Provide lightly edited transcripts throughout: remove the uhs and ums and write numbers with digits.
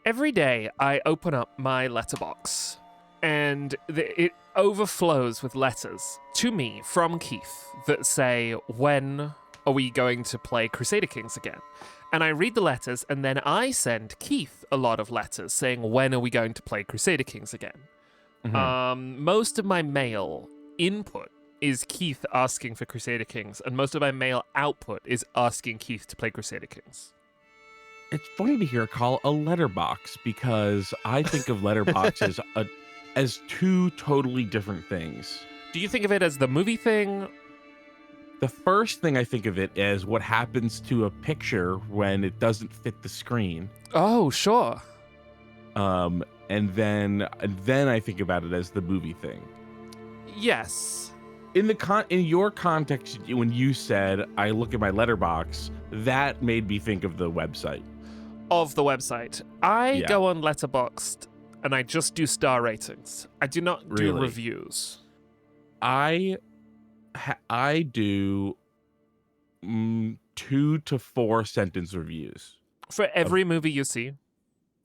Every day I open up my letterbox and it overflows with letters to me from Keith that say, when are we going to play Crusader Kings again? And I read the letters, and then I send Keith a lot of letters saying, when are we going to play Crusader Kings again? Most of my mail input is Keith asking for Crusader Kings, and most of my mail output is asking Keith to play Crusader Kings. It's funny to hear call a letterbox, because I think of letterbox as two totally different things. Do you think of it as the movie thing? The first thing I think of it as what happens to a picture when it doesn't fit the screen. Oh, sure. And then I think about it as the movie thing. Yes. In your context, when you said I look at my letterbox, that made me think of the website. Of the website. I go on Letterboxd and I just do star ratings. I do not do reviews. I do 2 to 4 sentence reviews. For every movie you see?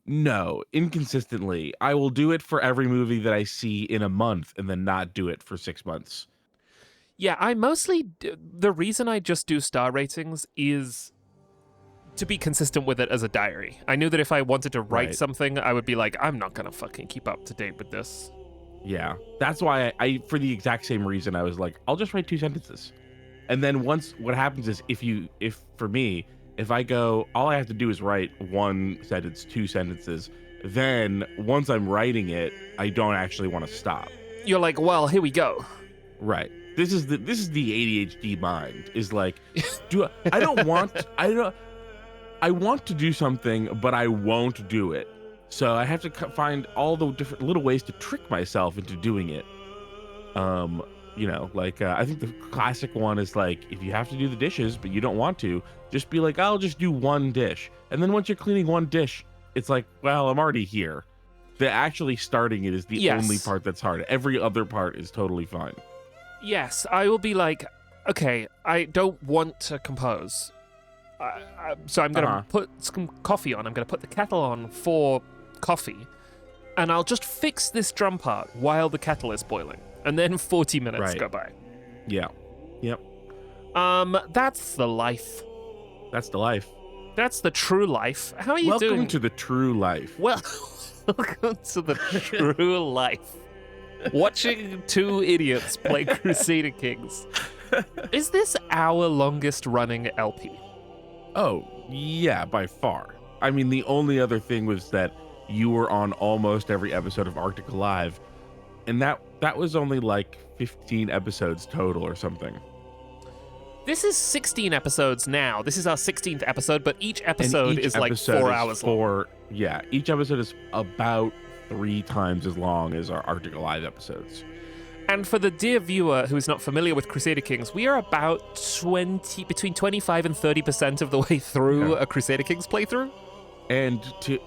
No, inconsistently. I will do it for every movie that I see in a month and then not do it for 6 months. Yeah, the reason I just do star ratings is to be consistent with it as a diary. I knew that if I wanted to write something, I would be like, I'm not gonna fucking keep up to date with this. Yeah, that's why I for the exact same reason, I was like, I'll just write 2 sentences. And then what happens is if for me, if I go, all I have to do is write 1 sentence, 2 sentences, then once I'm writing it, I don't actually want to stop. You're like, well, here we go. Right. This is the ADHD mind, is like, I want to do something, but I won't do it. So I have to find all the different little ways to trick myself into doing it. I think the classic one is like, if you have to do the dishes, but you don't want to, just be like, I'll just do 1 dish. And then once you're cleaning 1 dish, it's like, well, I'm already here. The actually starting it is the only part that's hard. Every other part is totally fine. Yes, I will be like, okay, I don't want to compose. So I'm going to put some coffee on. I'm going to put the kettle on for coffee. And I'll just fix this drum part while the kettle is boiling. And then 40 minutes go by. Yeah. Yep. That's the life. That's the life. That's the true life. How are you doing? Welcome to the true life. Well, welcome to the true life. Watching 2 idiots play Crusader Kings. Is this our longest running LP? Oh, yeah, by far. I mean, the only other thing was that you were on almost every episode of Arctic Alive, and that was only like 15 episodes total or something. This is 16 episodes now. This is our 16th episode, but each episode is like 4 hours long. Yeah, each episode is about 3 times as long as our Arctic Alive episodes. And for the dear viewer who is not familiar with Crusader Kings, we are about between 25 and 30% of the way through a Crusader Kings playthrough. And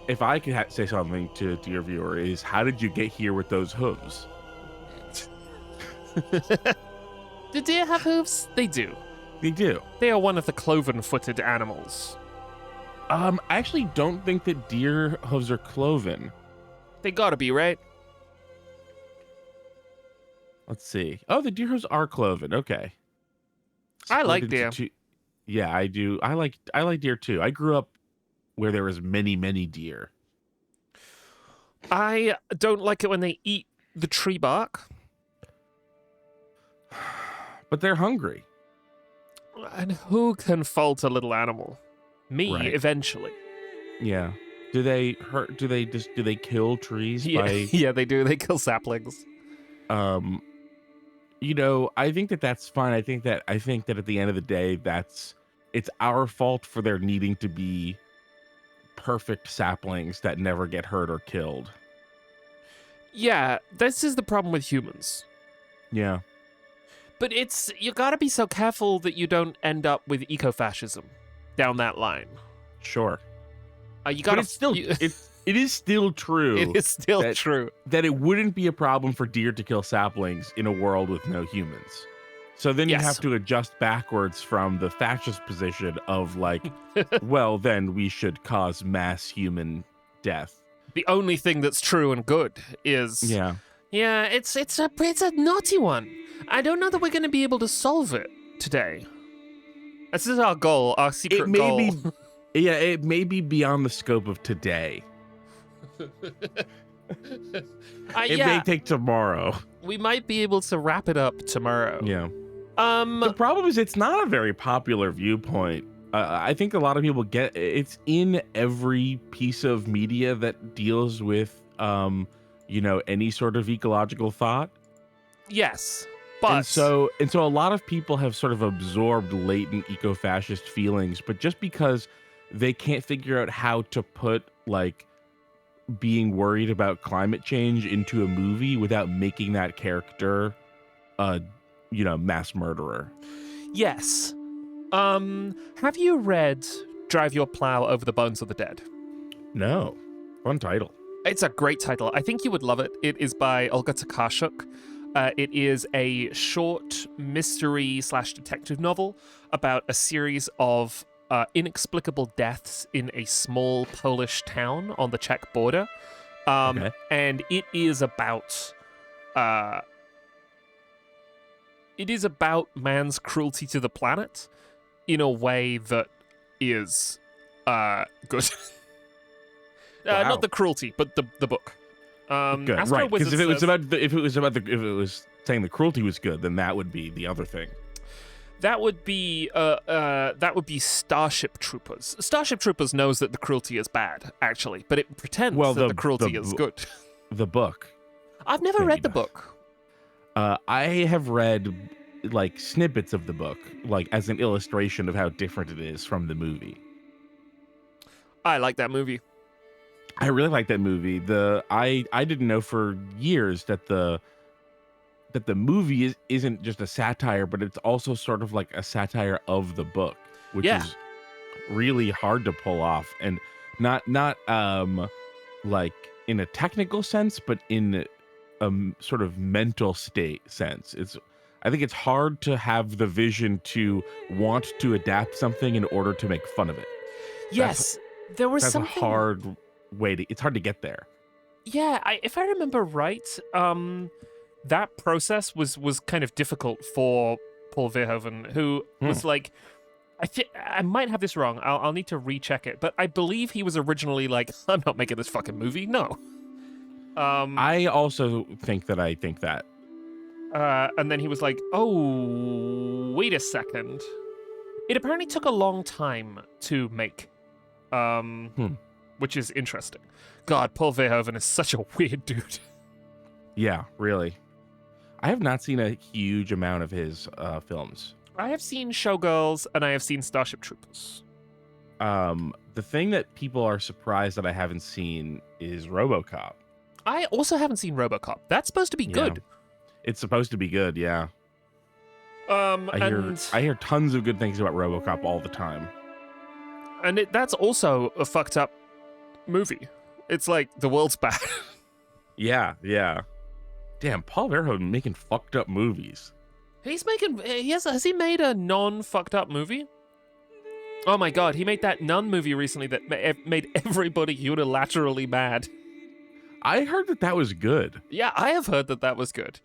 if I could say something to your viewer, is how did you get here with those hooves? Do deer have hooves? They do. They do. They are one of the cloven-footed animals. I actually don't think that deer hooves are cloven. They gotta be, right? Let's see. Oh, the deer hooves are cloven. Okay. I like deer. Yeah, I do. I like deer too. I grew up where there was many, many deer. I don't like it when they eat the tree bark. But they're hungry. And who can fault a little animal? Me, eventually. Yeah. Do they hurt? Do they kill trees? Yeah, they do. They kill saplings. I think that's fine. I think that at the end of the day, it's our fault for there needing to be perfect saplings that never get hurt or killed. Yeah, this is the problem with humans. Yeah. But you gotta be so careful that you don't end up with ecofascism down that line. Sure. You gotta. But it's still it is still true. It is still true that it wouldn't be a problem for deer to kill saplings in a world with no humans. So then you have to adjust backwards from the fascist position of like, well, then we should cause mass human death. The only thing that's true and good is Yeah. yeah, it's a naughty one. I don't know that we're going to be able to solve it today. This is our goal, our secret It may goal. be, yeah, it may be beyond the scope of today. It may take tomorrow. We might be able to wrap it up tomorrow. Yeah. The problem is it's not a very popular viewpoint. I think a lot of people get it's in every piece of media that deals with, any sort of ecological thought. Yes, but And so a lot of people have sort of absorbed latent eco-fascist feelings, but just because they can't figure out how to put like being worried about climate change into a movie without making that character mass murderer. yes. Have you read Drive Your Plow Over the Bones of the Dead? No. Fun title. It's a great title. I think you would love it. It is by Olga Tokarczuk. It is a short mystery / detective novel about a series of inexplicable deaths in a small Polish town on the Czech border. Okay. And it is about man's cruelty to the planet in a way that is good. Wow. Not the cruelty, but the book. Good, Astro right? Because Wizard if it was saying the cruelty was good, then that would be the other thing. That would be Starship Troopers. Starship Troopers knows that the cruelty is bad, actually, but it pretends that the cruelty is good. The book. I've never read the book. I have read like snippets of the book, like as an illustration of how different it is from the movie. I like that movie. I really like that movie. I didn't know for years that the movie isn't just a satire, but it's also sort of like a satire of the book, which is really hard to pull off, and not like in a technical sense, but in a sort of mental state sense. I think it's hard to have the vision to want to adapt something in order to make fun of it. Yes, there was that's something. a hard way to. It's hard to get there. Yeah, if I remember right, that process was kind of difficult for Paul Verhoeven, who was like, I might have this wrong. I'll need to recheck it, but I believe he was originally like, I'm not making this fucking movie. No. I also think that. And then he was like, oh, wait a second. It apparently took a long time to make, which is interesting. God, Paul Verhoeven is such a weird dude. Yeah, really. I have not seen a huge amount of his films. I have seen Showgirls and I have seen Starship Troopers. The thing that people are surprised that I haven't seen is RoboCop. I also haven't seen RoboCop. That's supposed to be good. It's supposed to be good, yeah. I hear tons of good things about RoboCop all the time. And that's also a fucked up movie. It's like the world's bad. Yeah. Damn, Paul Verhoeven making fucked up movies. Has he made a non-fucked up movie? Oh my god, he made that Nun movie recently that made everybody unilaterally mad. I heard that was good. Yeah, I have heard that was good.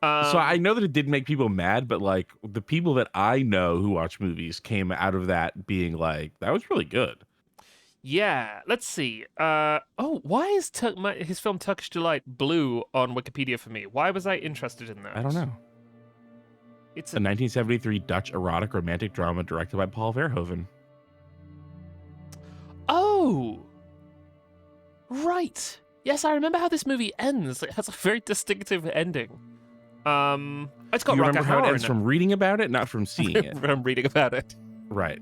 So I know that it did make people mad, but like the people that I know who watch movies came out of that being like, that was really good. Yeah, let's see. Why is his film Turkish Delight blue on Wikipedia for me? Why was I interested in that? I don't know. It's a 1973 Dutch erotic romantic drama directed by Paul Verhoeven. Oh, right. Yes, I remember how this movie ends. It has a very distinctive ending. It's got You Rutger remember how it Hauer ends in from reading about it, not from seeing it. From reading about it. Right.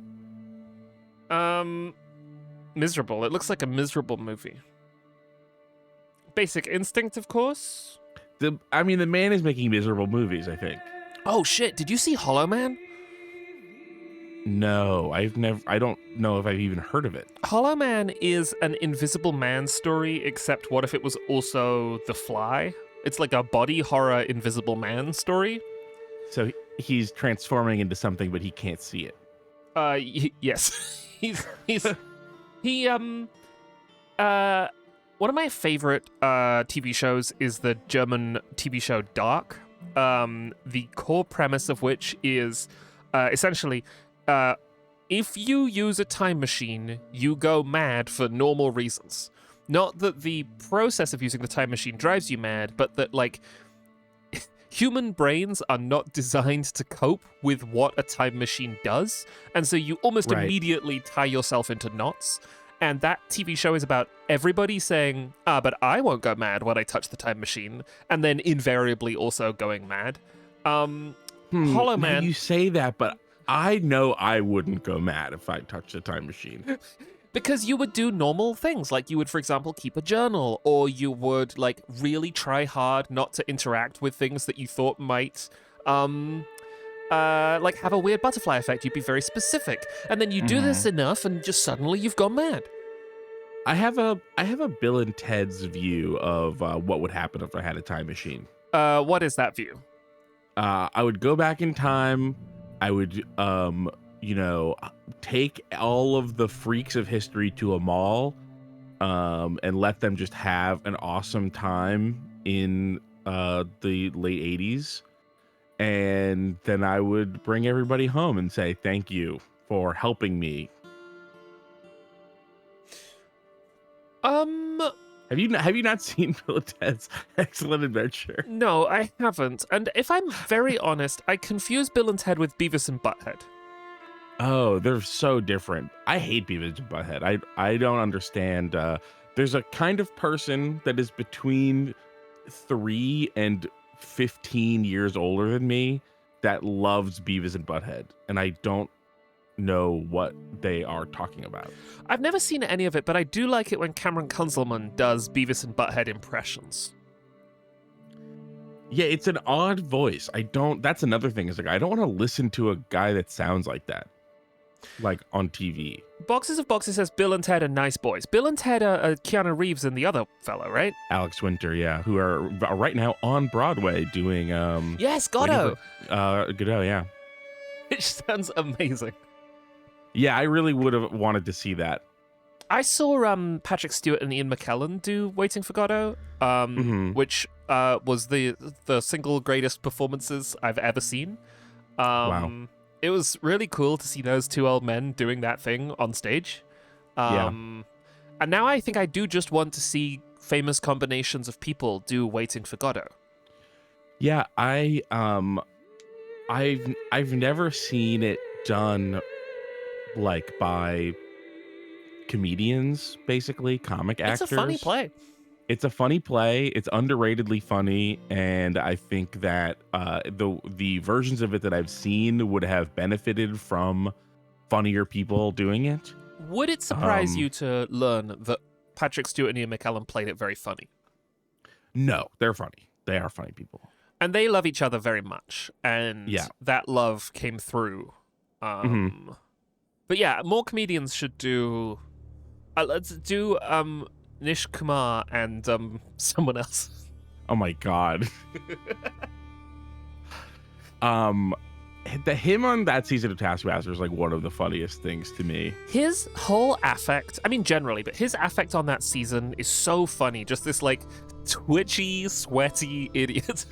Miserable. It looks like a miserable movie. Basic Instinct, of course. The man is making miserable movies, I think. Oh shit! Did you see Hollow Man? No, I don't know if I've even heard of it. Hollow Man is an Invisible Man story, except what if it was also The Fly? It's like a body horror Invisible Man story. So he's transforming into something, but he can't see it. Yes. he One of my favorite TV shows is the German TV show Dark. The core premise of which is essentially if you use a time machine, you go mad for normal reasons. Not that the process of using the time machine drives you mad, but that, like, human brains are not designed to cope with what a time machine does, and so you almost immediately tie yourself into knots. And that TV show is about everybody saying, but I won't go mad when I touch the time machine, and then invariably also going mad. Hollow Man... You say that, but I know I wouldn't go mad if I touched the time machine. Because you would do normal things, like you would, for example, keep a journal, or you would, like, really try hard not to interact with things that you thought might... like have a weird butterfly effect. You'd be very specific, and then you do this enough, and just suddenly you've gone mad. I have a Bill and Ted's view of what would happen if I had a time machine. What is that view? I would go back in time. I would take all of the freaks of history to a mall, and let them just have an awesome time in the late 80s. And then I would bring everybody home and say, thank you for helping me. Have you not seen Bill and Ted's Excellent Adventure? No, I haven't. And if I'm very honest, I confuse Bill and Ted with Beavis and Butthead. Oh, they're so different. I hate Beavis and Butthead. I don't understand. There's a kind of person that is between 3 and 15 years older than me that loves Beavis and Butthead, and I don't know what they are talking about. I've never seen any of it, but I do like it when Cameron Kunzelman does Beavis and Butthead impressions. Yeah, it's an odd voice. That's another thing, is like, I don't want to listen to a guy that sounds like that, like on TV. Boxes of Boxes says Bill and Ted are nice boys. Bill and Ted are Keanu Reeves and the other fellow, right? Alex Winter, yeah, who are right now on Broadway doing yes, Godot. Godot, yeah. Which sounds amazing. Yeah, I really would have wanted to see that. I saw Patrick Stewart and Ian McKellen do Waiting for Godot, which was the single greatest performances I've ever seen. Wow. It was really cool to see those two old men doing that thing on stage. And now I think I do just want to see famous combinations of people do Waiting for Godot. Yeah, I've never seen it done like by comedians, basically comic actors. It's a funny play. It's a funny play. It's underratedly funny, and I think that the versions of it that I've seen would have benefited from funnier people doing it. Would it surprise you to learn that Patrick Stewart and Ian McKellen played it very funny? No, they're funny. They are funny people. And they love each other very much, and that love came through. But yeah, more comedians should do... let's do... Nish Kumar and someone else. Oh my god. Him on that season of Taskmaster is like one of the funniest things to me. His whole affect, I mean generally, but his affect on that season is so funny. Just this like twitchy, sweaty idiot.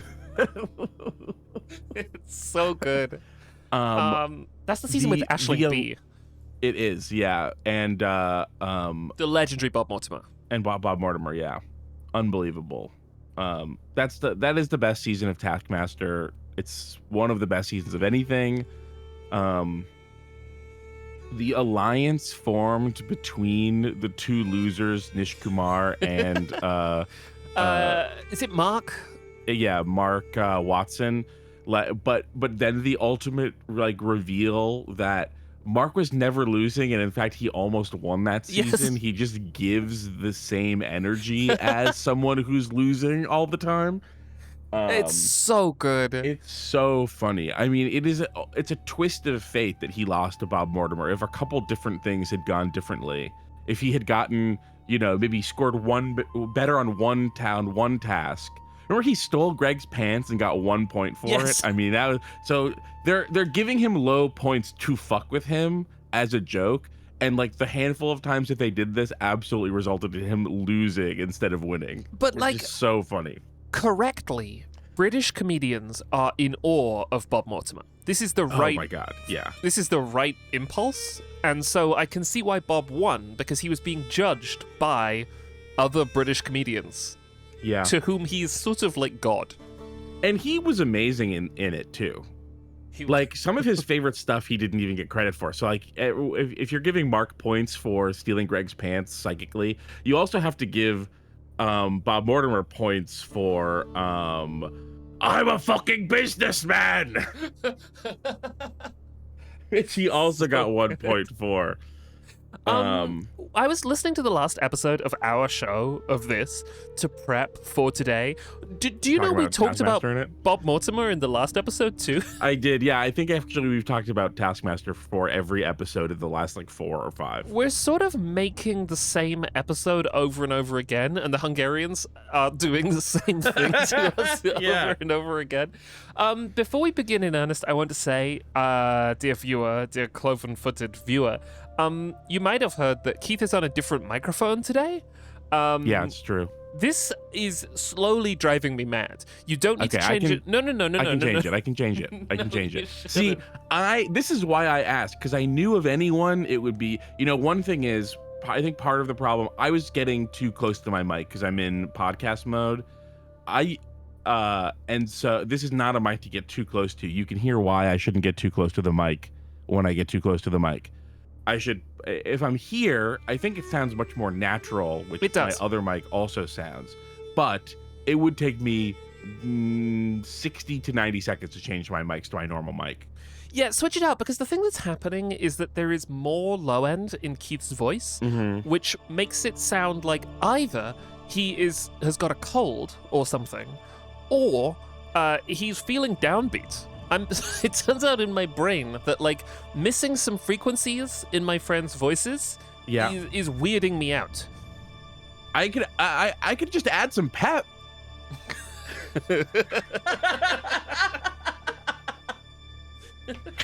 It's so good. That's the season with Aisling B. It is, yeah. And the legendary Bob Mortimer. And Bob Mortimer, yeah, unbelievable. That is the best season of Taskmaster. It's one of the best seasons of anything. The alliance formed between the two losers, Nish Kumar and is it Mark? Yeah, Mark Watson. But then the ultimate like reveal that Mark was never losing, and in fact, he almost won that season. Yes. He just gives the same energy as someone who's losing all the time. It's so good. It's so funny. I mean, it's a twist of fate that he lost to Bob Mortimer. If a couple different things had gone differently, if he had gotten, maybe scored one better on one task. Remember, he stole Greg's pants and got 1 point for it. I mean, that was so. They're giving him low points to fuck with him as a joke, And like the handful of times that they did this absolutely resulted in him losing instead of winning. But Which like, is so funny. correctly, British comedians are in awe of Bob Mortimer. This is the right. Oh my god, yeah. This is the right impulse, and so I can see why Bob won, because he was being judged by other British comedians, Yeah. to whom he is sort of like God. And he was amazing in it too. Like some of his favorite stuff he didn't even get credit for. So like if you're giving Mark points for stealing Greg's pants psychically, you also have to give Bob Mortimer points for I'm a fucking businessman. Which he also got 1 point for. I was listening to the last episode of our show of this to prep for today. Do you know we talked about Bob Mortimer in the last episode too? I did, yeah. I think actually we've talked about Taskmaster for every episode of the last like 4 or 5. We're sort of making the same episode over and over again, and the Hungarians are doing the same thing to us over and over again. Before we begin in earnest, I want to say, dear viewer, dear cloven-footed viewer, you might have heard that Keith is on a different microphone today. Yeah, it's true. This is slowly driving me mad. You don't need to change it. No. I can change it. I can change it. See, this is why I asked, because I knew of anyone it would be, one thing is, I think part of the problem, I was getting too close to my mic because I'm in podcast mode. And so this is not a mic to get too close to. You can hear why I shouldn't get too close to the mic when I get too close to the mic. I should, if I'm here, I think it sounds much more natural, which my other mic also sounds. But it would take me 60 to 90 seconds to change my mics to my normal mic. Yeah, switch it out, because the thing that's happening is that there is more low end in Keith's voice, which makes it sound like either he has got a cold or something, or he's feeling downbeat. It turns out in my brain that like missing some frequencies in my friends' voices is weirding me out. I could just add some pep.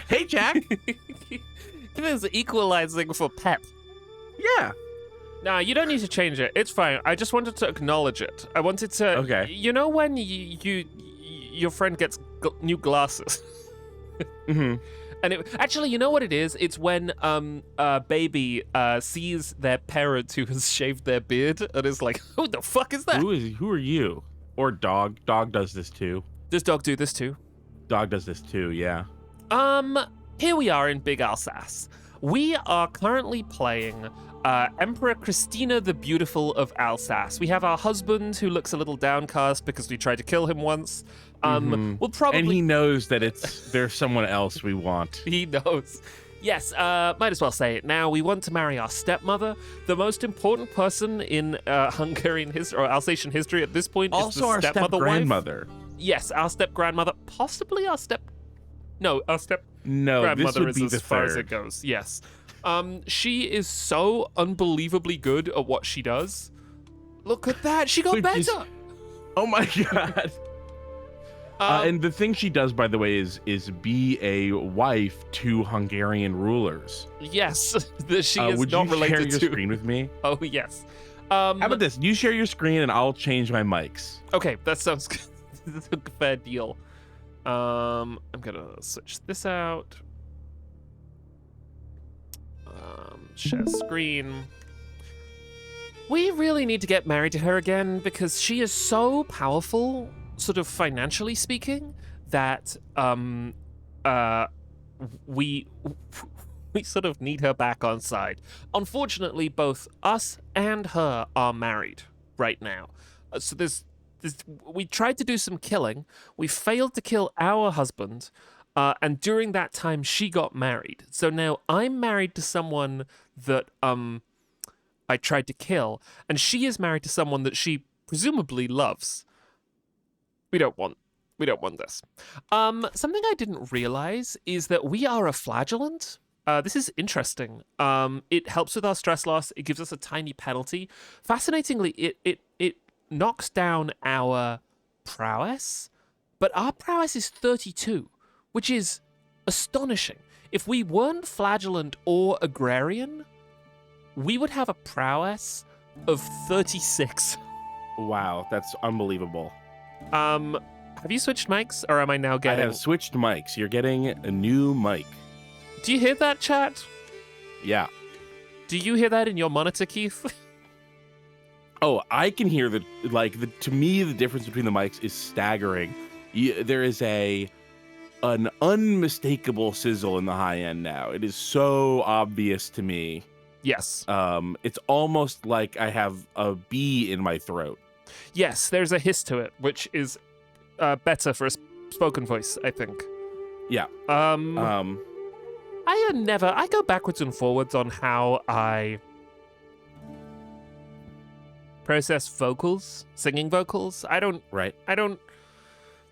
Hey, Jack. There's equalizing for pep. Yeah. Nah, you don't need to change it. It's fine. I just wanted to acknowledge it. I wanted to. Okay. You know when your friend gets new glasses. And actually, you know what it is? It's when a baby sees their parent who has shaved their beard and is like, "Who the fuck is that? Who are you?" Or dog. Dog does this too. Does dog do this too? Dog does this too. Yeah. Here we are in Big Alsace. We are currently playing Emperor Christina the Beautiful of Alsace. We have our husband who looks a little downcast because we tried to kill him once. We'll probably... And he knows that there's someone else we want. He knows. Yes, might as well say it now. We want to marry our stepmother. The most important person in Hungarian history, or Alsatian history at this point, also is the our step-grandmother. Yes, our step-grandmother. Possibly our step... No, our step-grandmother is as far as it goes. Yes. She is so unbelievably good at what she does. Look at that. She got better. Oh my God. And the thing she does, by the way, is be a wife to Hungarian rulers. Yes, she is would not you related share your to. screen with me? Oh yes. How about this? You share your screen, and I'll change my mics. Okay, that sounds good. That's a fair deal. I'm gonna switch this out. Share screen. We really need to get married to her again because she is so powerful, sort of financially speaking, that we sort of need her back on side. Unfortunately, both us and her are married right now. So we tried to do some killing. We failed to kill our husband. And during that time, she got married. So now I'm married to someone that I tried to kill, and she is married to someone that she presumably loves. We don't want this. Something I didn't realize is that we are a flagellant. This is interesting. It helps with our stress loss. It gives us a tiny penalty. Fascinatingly, it knocks down our prowess, but our prowess is 32. Which is astonishing. If we weren't flagellant or agrarian, we would have a prowess of 36. Wow, that's unbelievable. Have you switched mics, or am I now I getting... have switched mics. You're getting a new mic. Do you hear that, chat? Yeah. Do you hear that in your monitor, Keith? Oh, I can hear to me, the difference between the mics is staggering. There is an unmistakable sizzle in the high end now. It is so obvious to me. Yes. It's almost like I have a bee in my throat. Yes, there's a hiss to it, which is better for a spoken voice, I think. Yeah. I go backwards and forwards on how I process vocals, singing vocals. Right.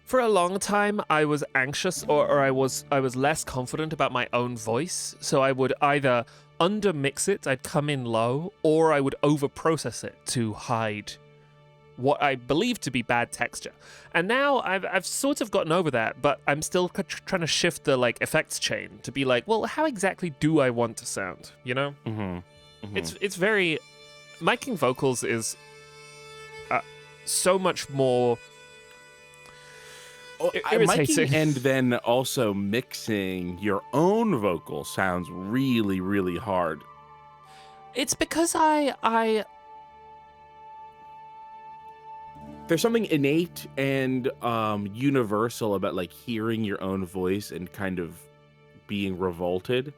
For a long time, I was anxious or I was less confident about my own voice, so I would either undermix it, I'd come in low, or I would overprocess it to hide what I believe to be bad texture. And now I've sort of gotten over that, but I'm still trying to shift the effects chain to be like, well, how exactly do I want to sound? You know? Mm-hmm. It's very miking vocals is so much more. Irritating. Miking and then also mixing your own vocal sounds really, really hard. It's because there's something innate and universal about hearing your own voice and kind of being revolted.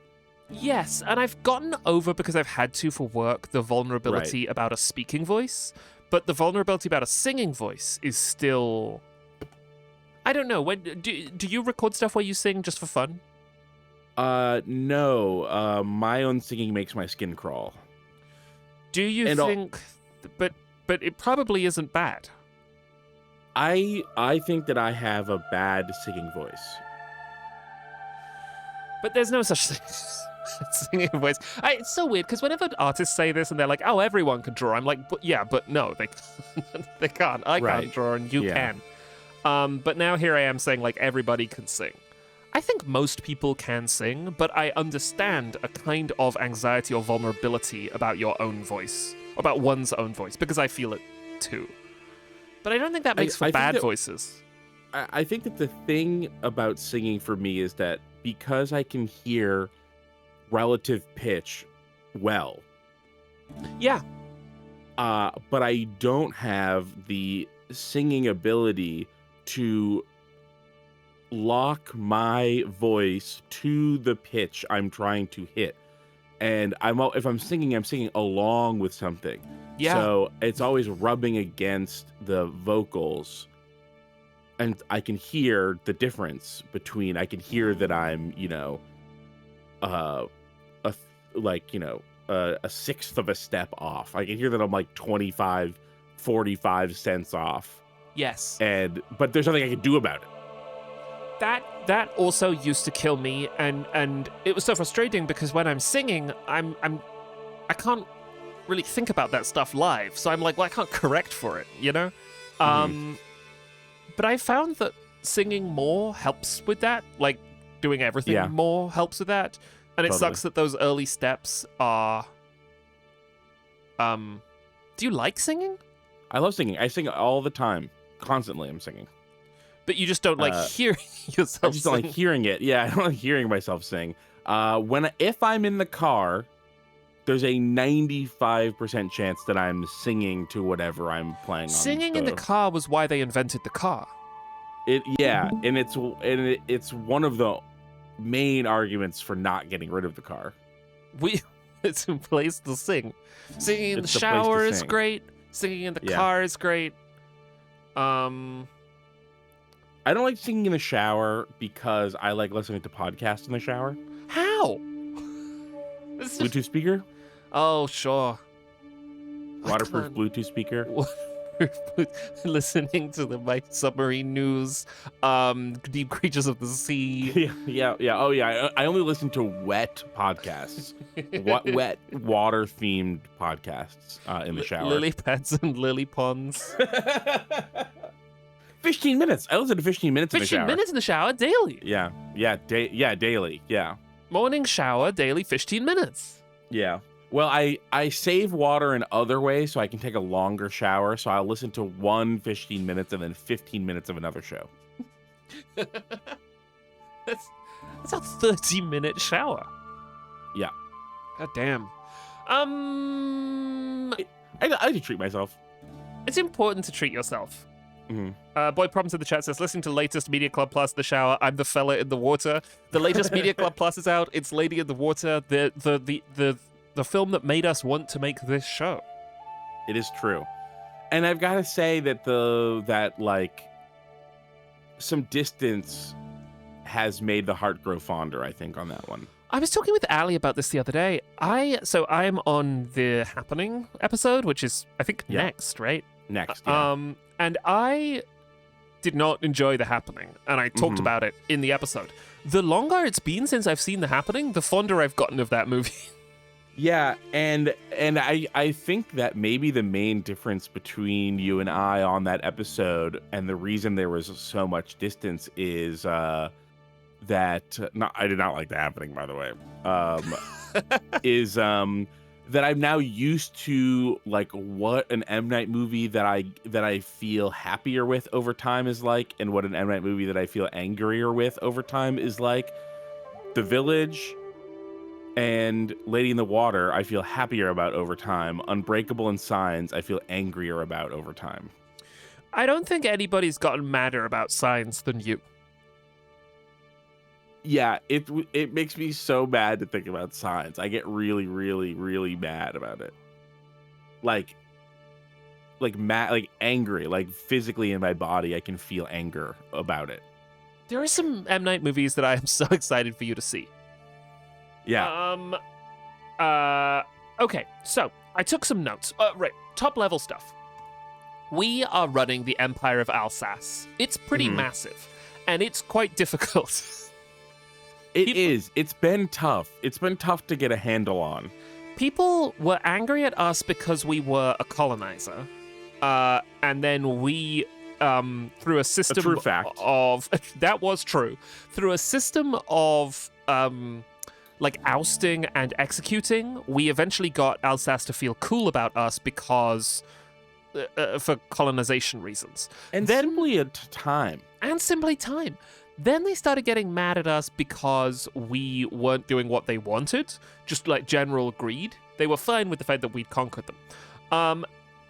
Yes, and I've gotten over, because I've had to for work, the vulnerability about a speaking voice, but the vulnerability about a singing voice is still... I don't know. Do you record stuff where you sing just for fun? No. My own singing makes my skin crawl. Do you think... But it probably isn't bad. I think that I have a bad singing voice. But there's no such thing as singing voice. It's so weird, because whenever artists say this and they're like, oh, everyone can draw, I'm like, but no, they can't. I can't draw and you can. But now here I am saying everybody can sing. I think most people can sing, but I understand a kind of anxiety or vulnerability about your own voice, about one's own voice, because I feel it too. But I don't think that makes for bad voices. I think that the thing about singing for me is that because I can hear relative pitch well. Yeah. But I don't have the singing ability to lock my voice to the pitch I'm trying to hit. And if I'm singing along with something. Yeah. So it's always rubbing against the vocals. And I can hear the difference between, I can hear that I'm, a sixth of a step off. I can hear that I'm 25, 45 cents off. Yes. But there's nothing I can do about it. That also used to kill me, and it was so frustrating because when I'm singing, I can't really think about that stuff live. So I'm like, well, I can't correct for it, you know? But I found that singing more helps with that. Doing everything more helps with that. And it sucks that those early steps are... Do you like singing? I love singing. I sing all the time. Constantly I'm singing. But you just don't like hearing yourself I just don't sing. like hearing it. Yeah, I don't like hearing myself sing. If I'm in the car, there's a 95% chance that I'm singing to whatever I'm playing on. Singing in the car was why they invented the car. And it's one of the main arguments for not getting rid of the car. It's a place to sing. Singing in the shower is great. Singing in the car is great. I don't like singing in the shower because I like listening to podcasts in the shower. How? Bluetooth speaker? Oh, sure. Waterproof Bluetooth speaker. Listening to my submarine news, deep creatures of the sea. Yeah. Oh, yeah. I only listen to wet podcasts. Wet water-themed podcasts in the shower. Lily pads and lily ponds. 15 minutes. I listen to 15 minutes in the shower. 15 minutes in the shower daily. Yeah, daily. Yeah. Morning shower, daily 15 minutes. Yeah. Well, I save water in other ways so I can take a longer shower. So I'll listen to 15 minutes and then 15 minutes of another show. That's a 30-minute shower. Yeah. God damn. I like to treat myself. It's important to treat yourself. Mm-hmm. Boy Problems in the chat says, listening to latest Media Club Plus, The Shower, I'm the fella in the water. The latest Media Club Plus is out. It's Lady in the Water, the film that made us want to make this show. It is true. And I've got to say that like some distance has made the heart grow fonder, I think, on that one. I was talking with Ali about this the other day. I'm on the Happening episode, which is, I think, next, right? Next, yeah. And I did not enjoy The Happening, and I talked about it in the episode. The longer it's been since I've seen The Happening, the fonder I've gotten of that movie. Yeah, and I think that maybe the main difference between you and I on that episode, and the reason there was so much distance, is that I did not like The Happening, by the way. Is that I'm now used to like what an M. Night movie that I feel happier with over time is like, and what an M. Night movie that I feel angrier with over time is like. The Village and Lady in the Water I feel happier about over time. Unbreakable and Signs I feel angrier about over time. I don't think anybody's gotten madder about Signs than you. Yeah, it makes me so mad to think about Signs. I get really, really, really mad about it. Like mad, like angry, like physically in my body, I can feel anger about it. There are some M. Night movies that I am so excited for you to see. Yeah. Okay, so I took some notes. Right, top level stuff. We are running the Empire of Alsace. It's pretty massive, and it's quite difficult. It is. It's been tough. It's been tough to get a handle on. People were angry at us because we were a colonizer, and then we, through a system a true fact. of that was true, through a system of like ousting and executing, we eventually got Alsace to feel cool about us because for colonization reasons, and then simply a time. And simply time. Then they started getting mad at us because we weren't doing what they wanted, just like general greed. They were fine with the fact that we'd conquered them.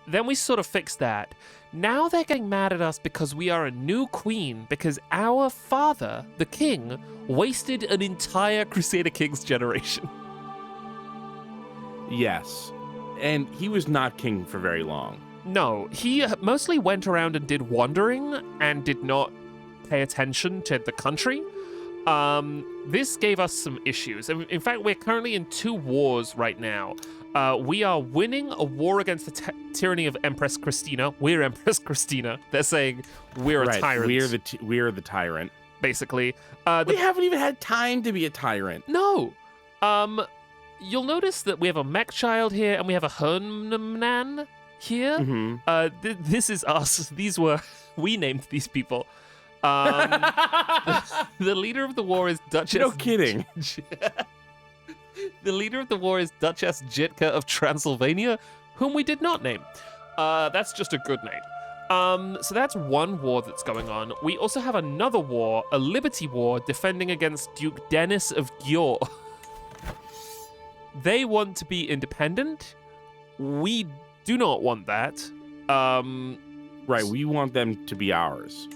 Then we sort of fixed that. Now they're getting mad at us because we are a new queen, because our father, the king, wasted an entire Crusader Kings generation. Yes. And he was not king for very long. No, he mostly went around and did wandering and did not pay attention to the country. This gave us some issues. In fact, we're currently in 2 wars right now. We are winning a war against the tyranny of Empress Christina. We're Empress Christina. They're saying we're a tyrant. We're the tyrant. Basically. We haven't even had time to be a tyrant. No. You'll notice that we have a mech child here and we have a Hermnan here. This is us. We named these people. The leader of the war is Duchess. No kidding. The leader of the war is Duchess Jitka of Transylvania, whom we did not name. That's just a good name. So that's one war that's going on. We also have another war, a liberty war, defending against Duke Dennis of Győr. They want to be independent. We do not want that. Right, we want them to be ours.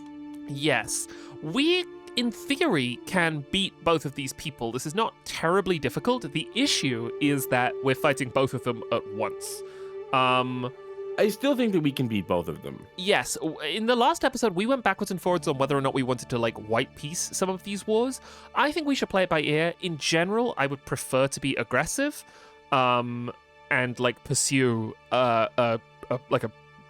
Yes. We, in theory, can beat both of these people. This is not terribly difficult. The issue is that we're fighting both of them at once. I still think that we can beat both of them. Yes. In the last episode, we went backwards and forwards on whether or not we wanted to, like, white peace some of these wars. I think we should play it by ear. In general, I would prefer to be aggressive, and, like, pursue, a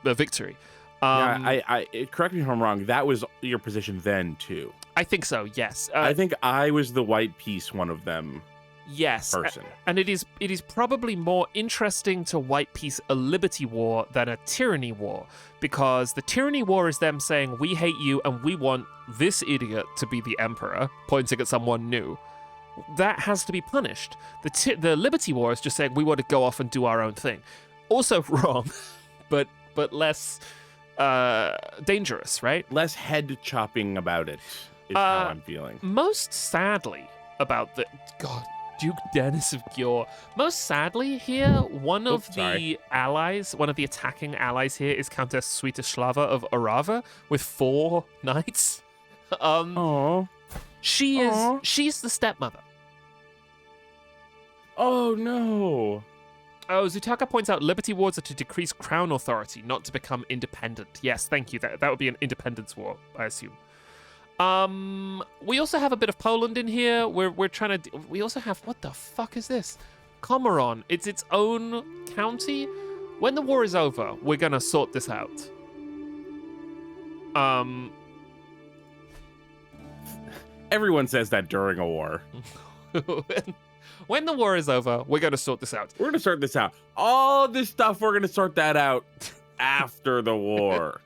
victory. Correct me if I'm wrong. That was your position then too. I think so. Yes. I think I was the white peace one of them. Yes. Person. And it is probably more interesting to white peace a liberty war than a tyranny war, because the tyranny war is them saying we hate you and we want this idiot to be the emperor, pointing at someone new. that has to be punished. The Liberty War is just saying we want to go off and do our own thing. Also wrong, but less dangerous, right? Less head chopping about it is how I'm feeling. Most sadly about the Duke Dennis of Győr. Most sadly here, one of the attacking allies here is Countess Sviatoslava of Orava with 4 knights. She's the stepmother. Oh no. Oh, Zutaka points out Liberty Wars are to decrease crown authority, not to become independent. Yes, thank you. That would be an independence war, I assume. We also have a bit of Poland in here. We're trying to. We also have, what the fuck is this? Comoron. It's its own county. When the war is over, we're gonna sort this out. Everyone says that during a war. When the war is over, we're gonna sort this out. We're gonna sort this out. All this stuff, we're gonna sort that out after the war.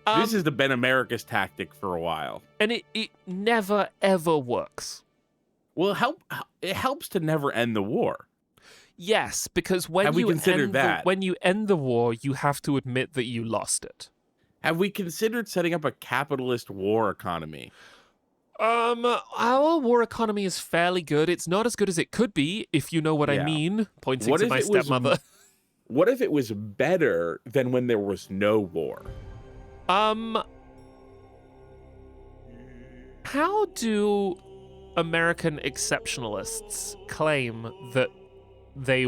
This has been America's tactic for a while. And it never, ever works. Well, it helps to never end the war. Yes, because when you end the war, you have to admit that you lost it. Have we considered setting up a capitalist war economy? Our war economy is fairly good. It's not as good as it could be, if you know what I mean, pointing to my stepmother. What if it was better than when there was no war? How do American exceptionalists claim that they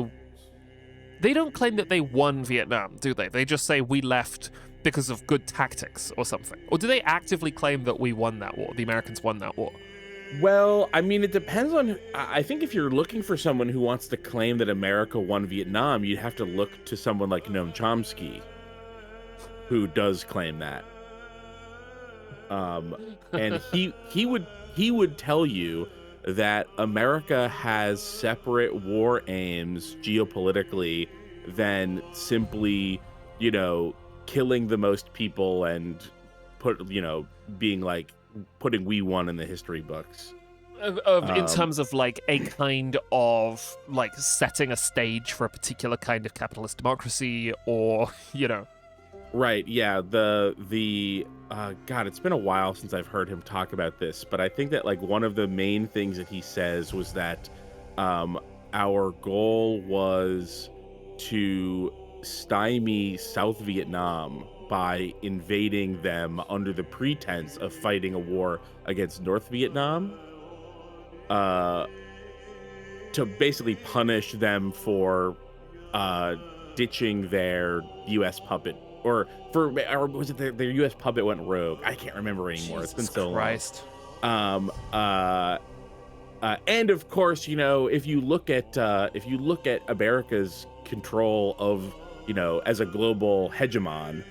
don't claim that they won Vietnam, do they? They just say we left because of good tactics or something. Or do they actively claim that we won that war, the Americans won that war? Well, I mean, it depends on... I think if you're looking for someone who wants to claim that America won Vietnam, you'd have to look to someone like Noam Chomsky, who does claim that. And he would tell you that America has separate war aims geopolitically than simply, killing the most people and being like putting we won in the history books. In terms of like a kind of like setting a stage for a particular kind of capitalist democracy, or Right, yeah, the God, it's been a while since I've heard him talk about this, but I think that like one of the main things that he says was that our goal was to stymie South Vietnam by invading them under the pretense of fighting a war against North Vietnam, to basically punish them for ditching their U.S. puppet. Or was it their U.S. puppet went rogue? I can't remember anymore. Jesus it's been so Christ. long. And of course, if you look at America's control of, as a global hegemon,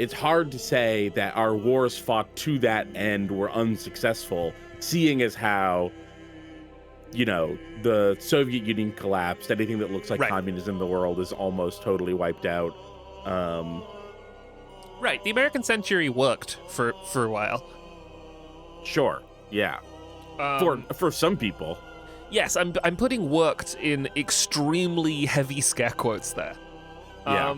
it's hard to say that our wars fought to that end were unsuccessful, seeing as how, the Soviet Union collapsed. Anything that looks like communism in the world is almost totally wiped out. Right, the American century worked for a while. Sure, yeah. For some people. Yes, I'm putting "worked" in extremely heavy scare quotes there. Yeah.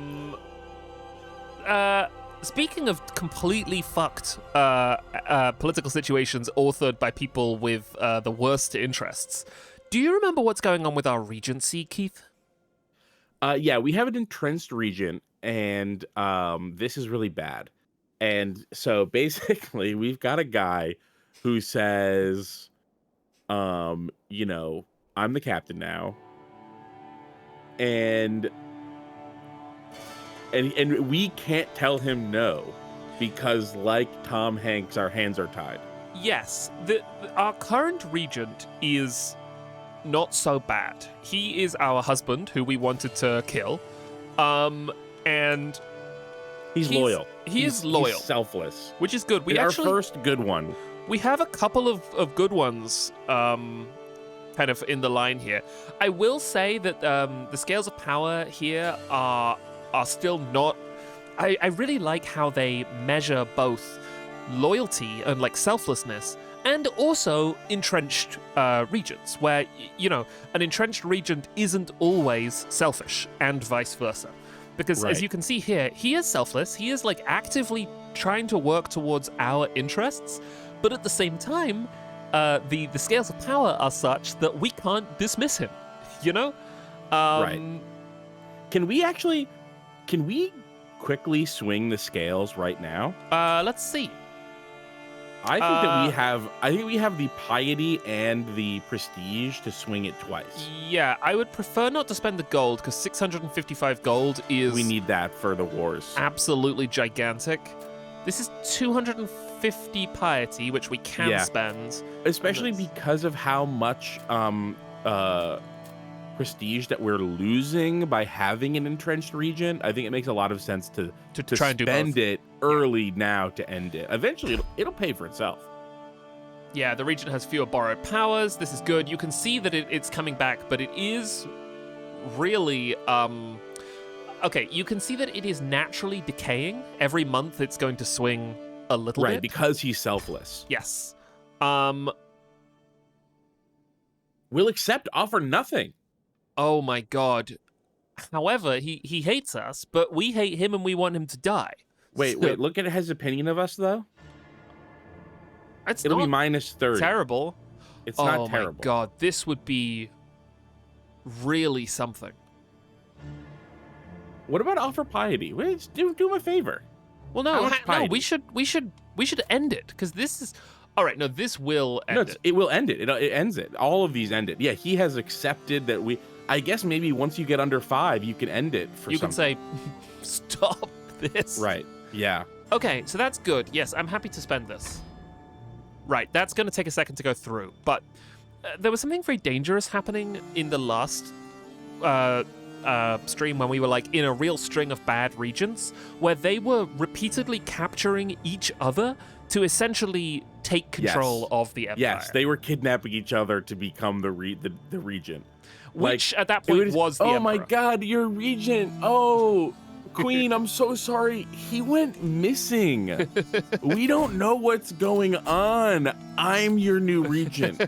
Speaking of completely fucked political situations authored by people with the worst interests, do you remember what's going on with our regency, Keith? Yeah, we have an entrenched regent, and this is really bad. And so basically, we've got a guy who says, I'm the captain now, and we can't tell him no, because like Tom Hanks, our hands are tied. Yes, our current regent is not so bad. He is our husband, who we wanted to kill, and he's loyal. He's loyal. He's selfless, which is good. Our first good one. We have a couple of good ones, kind of in the line here. I will say that the scales of power here are still not. I really like how they measure both loyalty and like selflessness and also entrenched regions, where, an entrenched region isn't always selfish, and vice versa. Because as you can see here, he is selfless. He is like actively trying to work towards our interests, but at the same time, the scales of power are such that we can't dismiss him. Right. Can we quickly swing the scales right now? Let's see. I think that we have the piety and the prestige to swing it twice. Yeah, I would prefer not to spend the gold, because 655 gold is... We need that for the wars. Absolutely gigantic. This is 250 piety, which we can spend. Especially because of how much prestige that we're losing by having an entrenched region. I think it makes a lot of sense to try and spend it early now to end it. Eventually, it'll pay for itself. Yeah, the region has fewer borrowed powers. This is good. You can see that it's coming back, but it is really... Okay, you can see that it is naturally decaying. Every month it's going to swing a little bit. Right, because he's selfless. Yes. We'll accept offer nothing. Oh my god. However, he hates us, but we hate him and we want him to die. Wait, look at his opinion of us, though. It'll be minus 30. Terrible. It's not terrible. Oh my god, this would be really something. What about offer piety? Wait, do him a favor. Well, no, we should end it, because this is... All right, no, this will end it. It will end it. It ends it. All of these end it. Yeah, he has accepted that we... I guess maybe once you get under 5, you can end it for You can say, stop this. Right, yeah. Okay, so that's good. Yes, I'm happy to spend this. Right, that's going to take a second to go through, but there was something very dangerous happening in the last stream when we were like in a real string of bad regions, where they were repeatedly capturing each other to essentially take control of the empire. Yes, they were kidnapping each other to become the region. Which at that point was the emperor. emperor. My god, your regent. Oh, queen, I'm so sorry. He went missing. We don't know what's going on. I'm your new regent.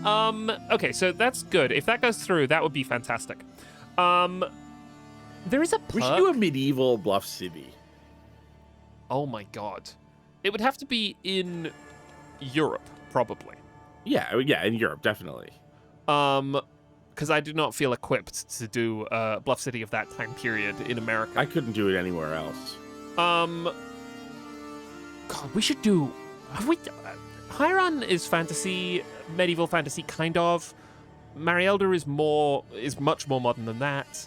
Okay, so that's good. If that goes through, that would be fantastic. There is a perk. We should do a medieval bluff city. Oh my god. It would have to be in Europe, probably. Yeah, in Europe, definitely. Because I do not feel equipped to do Bluff City of that time period in America. I couldn't do it anywhere else. God, we should do... Chiron is fantasy, medieval fantasy, kind of. Marielda is much more modern than that.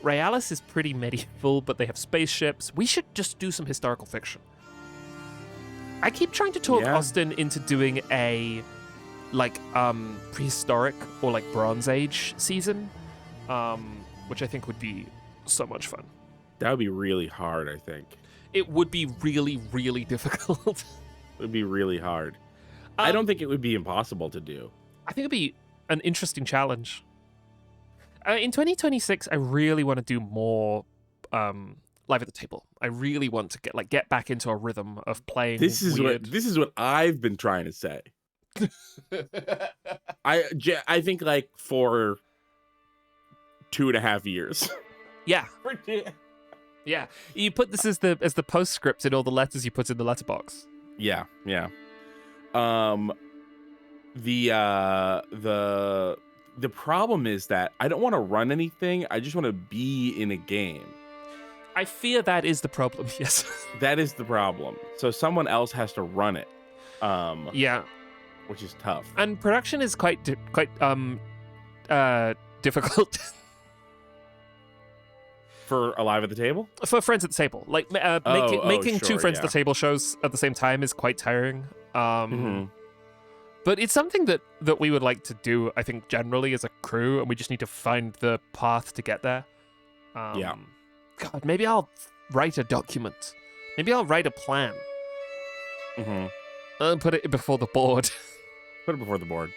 Realis is pretty medieval, but they have spaceships. We should just do some historical fiction. I keep trying to talk Austin into doing a prehistoric or like Bronze Age season, which I think would be so much fun. That would be really hard, I think. It would be really, really difficult. It would be really hard. I don't think it would be impossible to do. I think it'd be an interesting challenge. In 2026, I really want to do more live at the table. I really want to get back into a rhythm of playing. This is what I've been trying to say. I think like for 2.5 years. Yeah. Yeah. You put this as the postscript in all the letters you put in the letterbox. Yeah. The problem is that I don't want to run anything. I just want to be in a game. I fear that is the problem. Yes. That is the problem. So someone else has to run it. Yeah. Which is tough. And production is quite difficult. For Alive at the Table? For Friends at the Table. Like, making two Friends at the Table shows at the same time is quite tiring. But it's something that we would like to do, I think, generally as a crew, and we just need to find the path to get there. Yeah. God, maybe I'll write a document. Maybe I'll write a plan. And put it before the board. Put it before the board.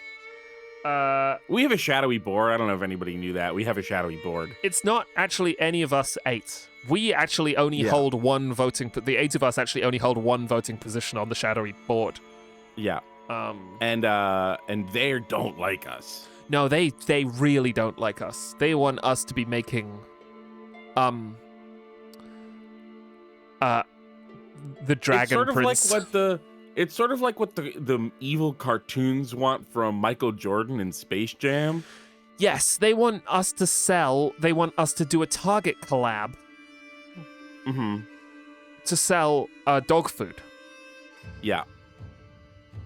We have a shadowy board. I don't know if anybody knew that. We have a shadowy board. It's not actually any of us 8. We actually only hold one voting... The 8 of us actually only hold one voting position on the shadowy board. Yeah. And they don't like us. No, they really don't like us. They want us to be making the Dragon Prince. It's sort of like what the evil cartoons want from Michael Jordan in Space Jam. Yes, they want us to sell. They want us to do a Target collab. Mm-hmm. To sell dog food. Yeah.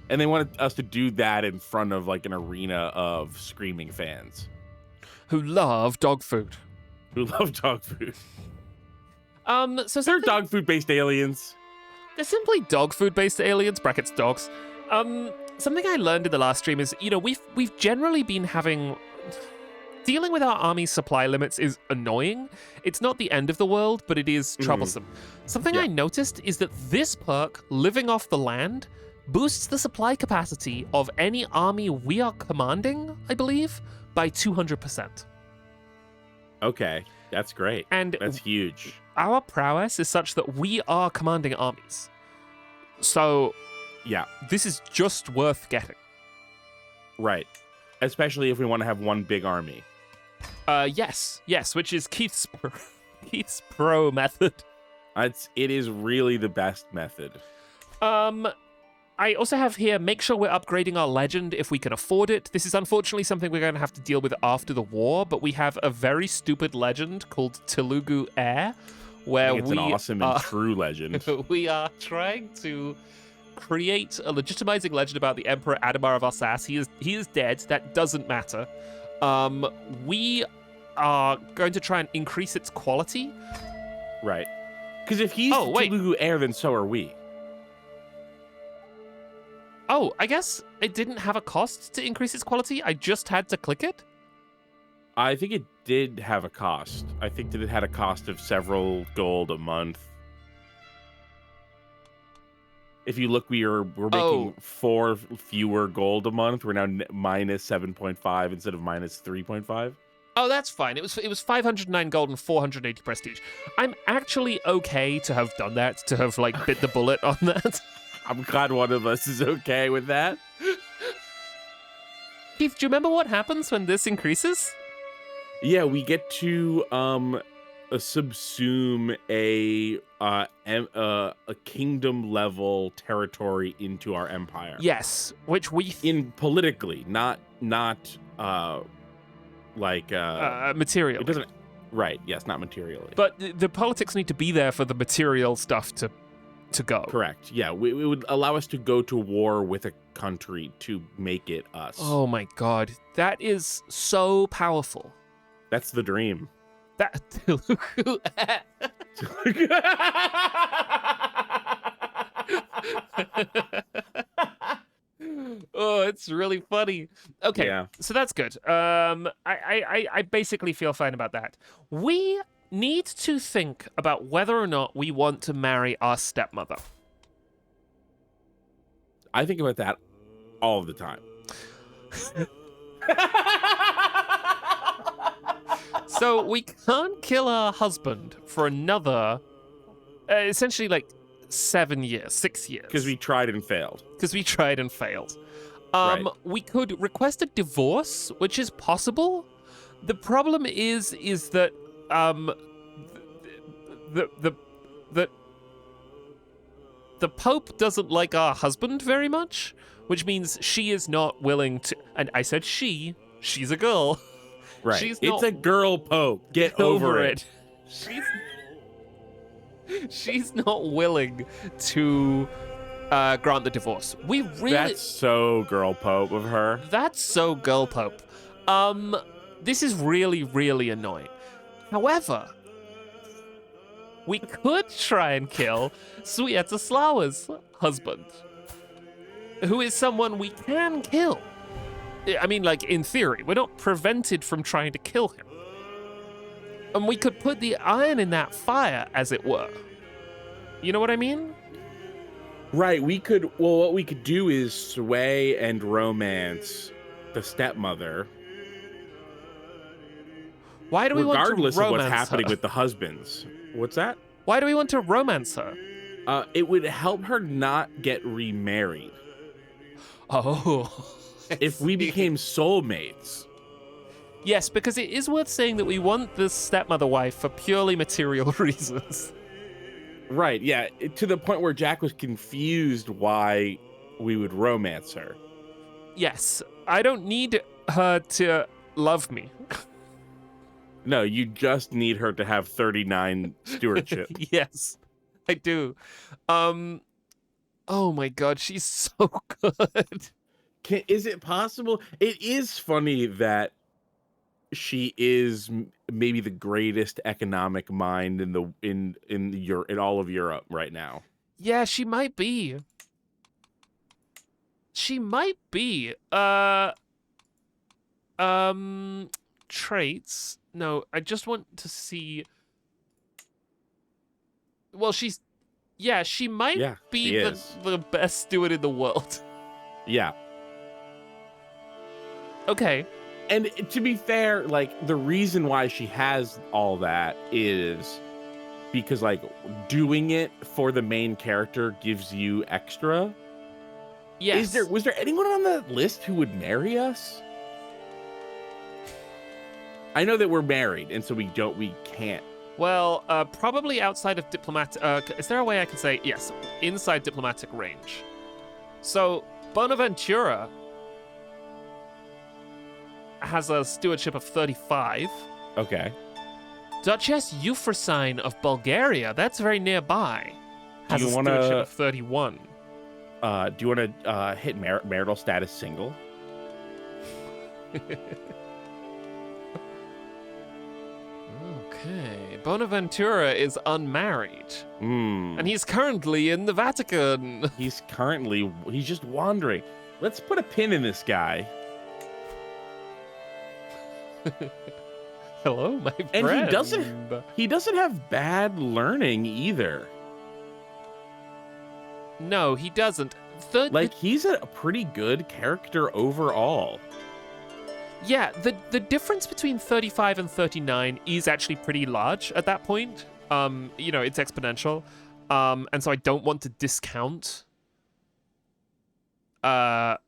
And they wanted us to do that in front of like an arena of screaming fans. Who love dog food. Who love dog food. So they're dog food based aliens. They're simply dog food based aliens, brackets dogs. Something I learned in the last stream is, we've generally been having... Dealing with our army's supply limits is annoying. It's not the end of the world, but it is troublesome. Something I noticed is that this perk, living off the land, boosts the supply capacity of any army we are commanding, I believe, by 200%. Okay, that's great. And that's huge. Our prowess is such that we are commanding armies. So, yeah, this is just worth getting. Right. Especially if we want to have one big army. Yes, which is Keith's pro method. It is really the best method. I also have here, make sure we're upgrading our legend if we can afford it. This is unfortunately something we're going to have to deal with after the war, but we have a very stupid legend called Telugu Heir, where it's an awesome and true legend. We are trying to create a legitimizing legend about the Emperor Adhemar of Alsace. He is dead. That doesn't matter. We are going to try and increase its quality. Right. Because if he's Telugu Heir, then so are we. Oh, I guess it didn't have a cost to increase its quality. I just had to click it. I think it did have a cost. I think that it had a cost of several gold a month. If you look, we're making 4 fewer gold a month. We're now minus 7.5 instead of minus 3.5. Oh, that's fine. It was 509 gold and 480 prestige. I'm actually okay to have done that, to have bit the bullet on that. I'm glad one of us is okay with that. Keith, do you remember what happens when this increases? Yeah, we get to subsume a kingdom level territory into our empire. Yes, which we in politically, not material. It doesn't. Right. Yes, not materially. But the politics need to be there for the material stuff to go. Correct. Yeah, it would allow us to go to war with a country to make it us. Oh my god, that is so powerful. That's the dream. That Oh, it's really funny. Okay, yeah. So that's good. I basically feel fine about that. We need to think about whether or not we want to marry our stepmother. I think about that all the time. So we can't kill our husband for another, essentially 6 years. Because we tried and failed. Right. We could request a divorce, which is possible. The problem is that the Pope doesn't like our husband very much, which means she is not willing to. And I said she's a girl. Right. It's a girl Pope. Get over it. She's not willing to grant the divorce. That's so girl Pope of her. That's so girl Pope. This is really, really annoying. However, we could try and kill Swiatoslawa's husband, who is someone we can kill. I mean, in theory, we're not prevented from trying to kill him. And we could put the iron in that fire, as it were. You know what I mean? Right, what we could do is sway and romance the stepmother. Why do we want to romance regardless of what's happening her? With the husbands? What's that? Why do we want to romance her? It would help her not get remarried. Oh. If we became soulmates. Yes, because it is worth saying that we want this stepmother wife for purely material reasons. Right, yeah, to the point where Jack was confused why we would romance her. Yes, I don't need her to love me. No, you just need her to have 39 stewardship. Yes, I do. Oh my god, she's so good. Is it possible? It is funny that she is maybe the greatest economic mind in all of Europe right now. Yeah, she might be. She might be. Traits. No, I just want to see. Well, she's. Yeah, she might be the best steward in the world. Yeah. Okay. And to be fair, like, the reason why she has all that is because, like, doing it for the main character gives you extra. Yes. Was there anyone on the list who would marry us? I know that we're married, and so we can't. Well, probably outside of diplomatic. Is there a way I can say yes? Inside diplomatic range. So Bonaventura has a stewardship of 35. Okay. Duchess Euphrosyne of Bulgaria, that's very nearby, has a stewardship of 31. Do you want to hit marital status single? Okay. Bonaventura is unmarried. And he's currently in the Vatican. He's just wandering. Let's put a pin in this guy. Hello, my friend. And he doesn't have bad learning either. No, he doesn't. He's a pretty good character overall. Yeah, the difference between 35 and 39 is actually pretty large at that point. It's exponential. And so I don't want to discount that.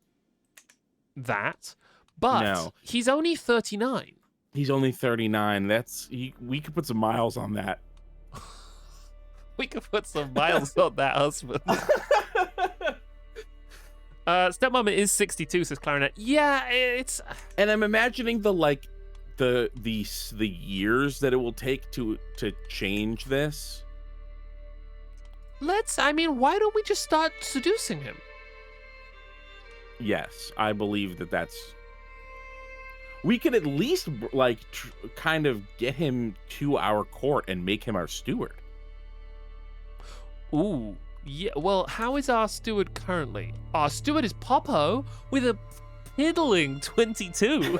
But he's only 39. He's only 39. We could put some miles on that. We could put some miles on that husband. Stepmama is 62, says Clarinet. Yeah, it's. And I'm imagining the years that it will take to change this. Why don't we just start seducing him? Yes, I believe that's. We could at least kind of get him to our court and make him our steward. Ooh, yeah. Well, how is our steward currently? Our steward is Popo with a piddling 22.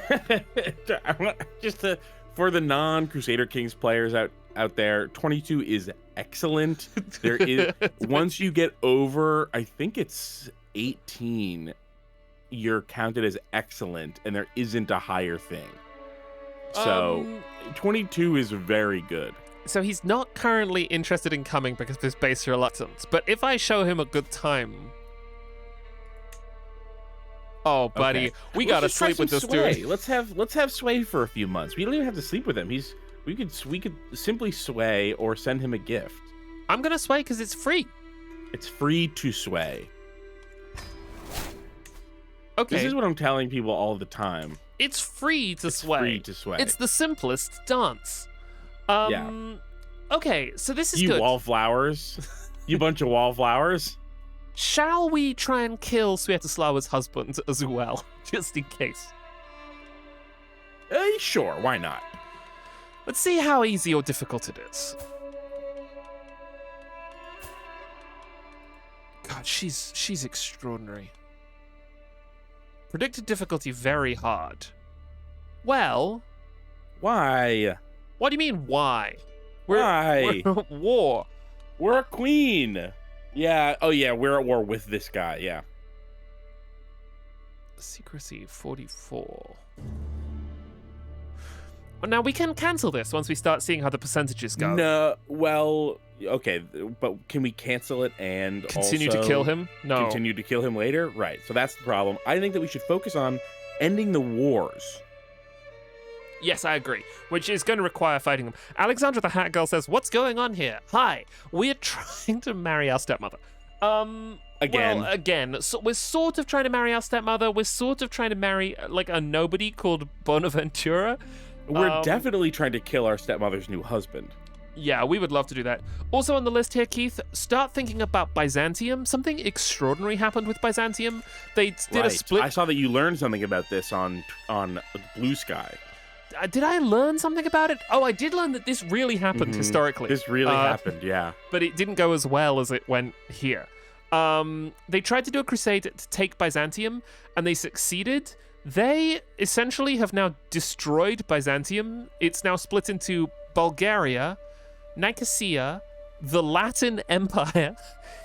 For the non-Crusader Kings players out there, 22 is excellent. There is once you get over, I think it's 18. You're counted as excellent, and there isn't a higher thing. So 22 is very good. So he's not currently interested in coming because of his base reluctance. But if I show him a good time... Oh, buddy, we gotta sleep with this dude. Let's have Sway for a few months. We don't even have to sleep with him. We could simply Sway or send him a gift. I'm gonna Sway because it's free. It's free to Sway. Okay. This is what I'm telling people all the time. It's free to sway. Free to sway. It's the simplest dance. Yeah. Okay, so this is you good. Wallflowers. You bunch of wallflowers. Shall we try and kill Sviatoslava's husband as well, just in case? Sure, why not? Let's see how easy or difficult it is. God, she's extraordinary. Predicted difficulty very hard. Well... Why? What do you mean, why? Why? We're at war. We're a queen. Yeah, oh yeah, we're at war with this guy, yeah. Secrecy 44. Well, now we can cancel this once we start seeing how the percentages go. No, well, Okay, but can we cancel it and Continue to also kill him? No. continue to kill him later? Right. So that's the problem. I think that we should focus on ending the wars. Yes, I agree. Which is going to require fighting them. Alexandra the Hat Girl says, "What's going on here? Hi, we're trying to marry our stepmother." Again, so we're sort of trying to marry our stepmother. We're sort of trying to marry like a nobody called Bonaventura. We're definitely trying to kill our stepmother's new husband. Yeah, we would love to do that. Also on the list here, Keith, start thinking about Byzantium. Something extraordinary happened with Byzantium. They did a split. I saw that you learned something about this on Blue Sky. Did I learn something about it? Oh, I did learn that this really happened historically. This really happened, yeah. But it didn't go as well as it went here. They tried to do a crusade to take Byzantium, and they succeeded. They essentially have now destroyed Byzantium. It's now split into Bulgaria, Nicosia, the Latin Empire.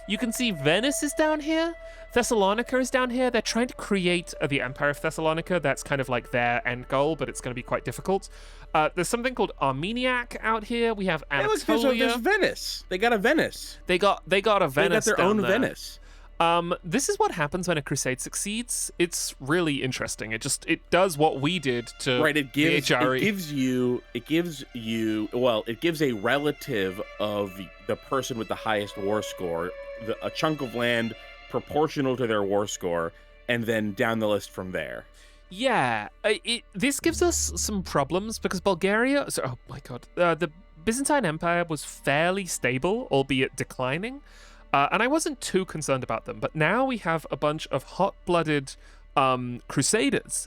You can see Venice is down here. Thessalonica is down here. They're trying to create the Empire of Thessalonica. That's kind of like their end goal, but it's going to be quite difficult. There's something called Armeniac out here. We have Anatolia. There's Venice. They got a Venice. They got a Venice. They got their own there. Venice. This is what happens when a crusade succeeds. It's really interesting. It does what we did to it gives a relative of the person with the highest war score, a chunk of land proportional to their war score, and then down the list from there. Yeah, this gives us some problems because Bulgaria. Oh my god, the Byzantine Empire was fairly stable, albeit declining. And I wasn't too concerned about them, but now we have a bunch of hot-blooded crusaders,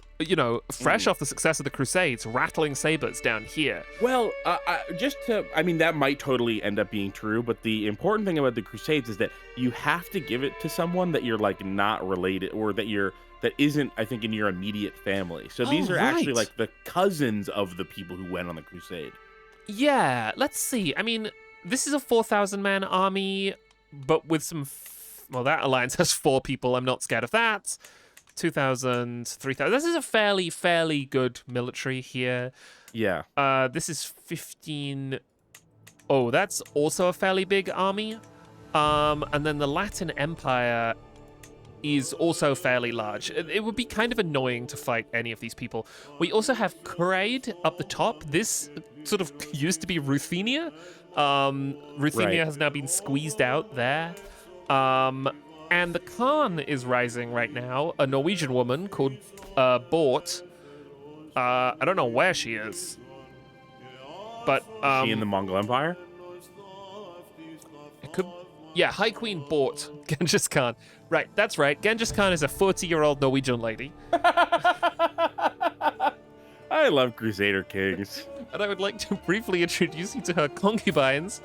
fresh off the success of the Crusades, rattling sabers down here. Well, that might totally end up being true, but the important thing about the Crusades is that you have to give it to someone that you're like not related, or that isn't, I think, in your immediate family. So these are actually like the cousins of the people who went on the Crusade. Yeah, let's see. I mean, this is a 4,000-man army, but with some... that alliance has 4 people. I'm not scared of that. 2,000, 3,000. This is a fairly good military here. Yeah. This is 15... Oh, that's also a fairly big army. And then the Latin Empire is also fairly large. It would be kind of annoying to fight any of these people. We also have Crusader up the top. This sort of used to be Ruthenia. Ruthenia has now been squeezed out there. And the Khan is rising right now, a Norwegian woman called Bort. I don't know where she is. But is she in the Mongol Empire? It could. Yeah, High Queen Bort, Genghis Khan. Right, that's right. Genghis Khan is a 40-year-old Norwegian lady. I love Crusader Kings. And I would like to briefly introduce you to her concubines,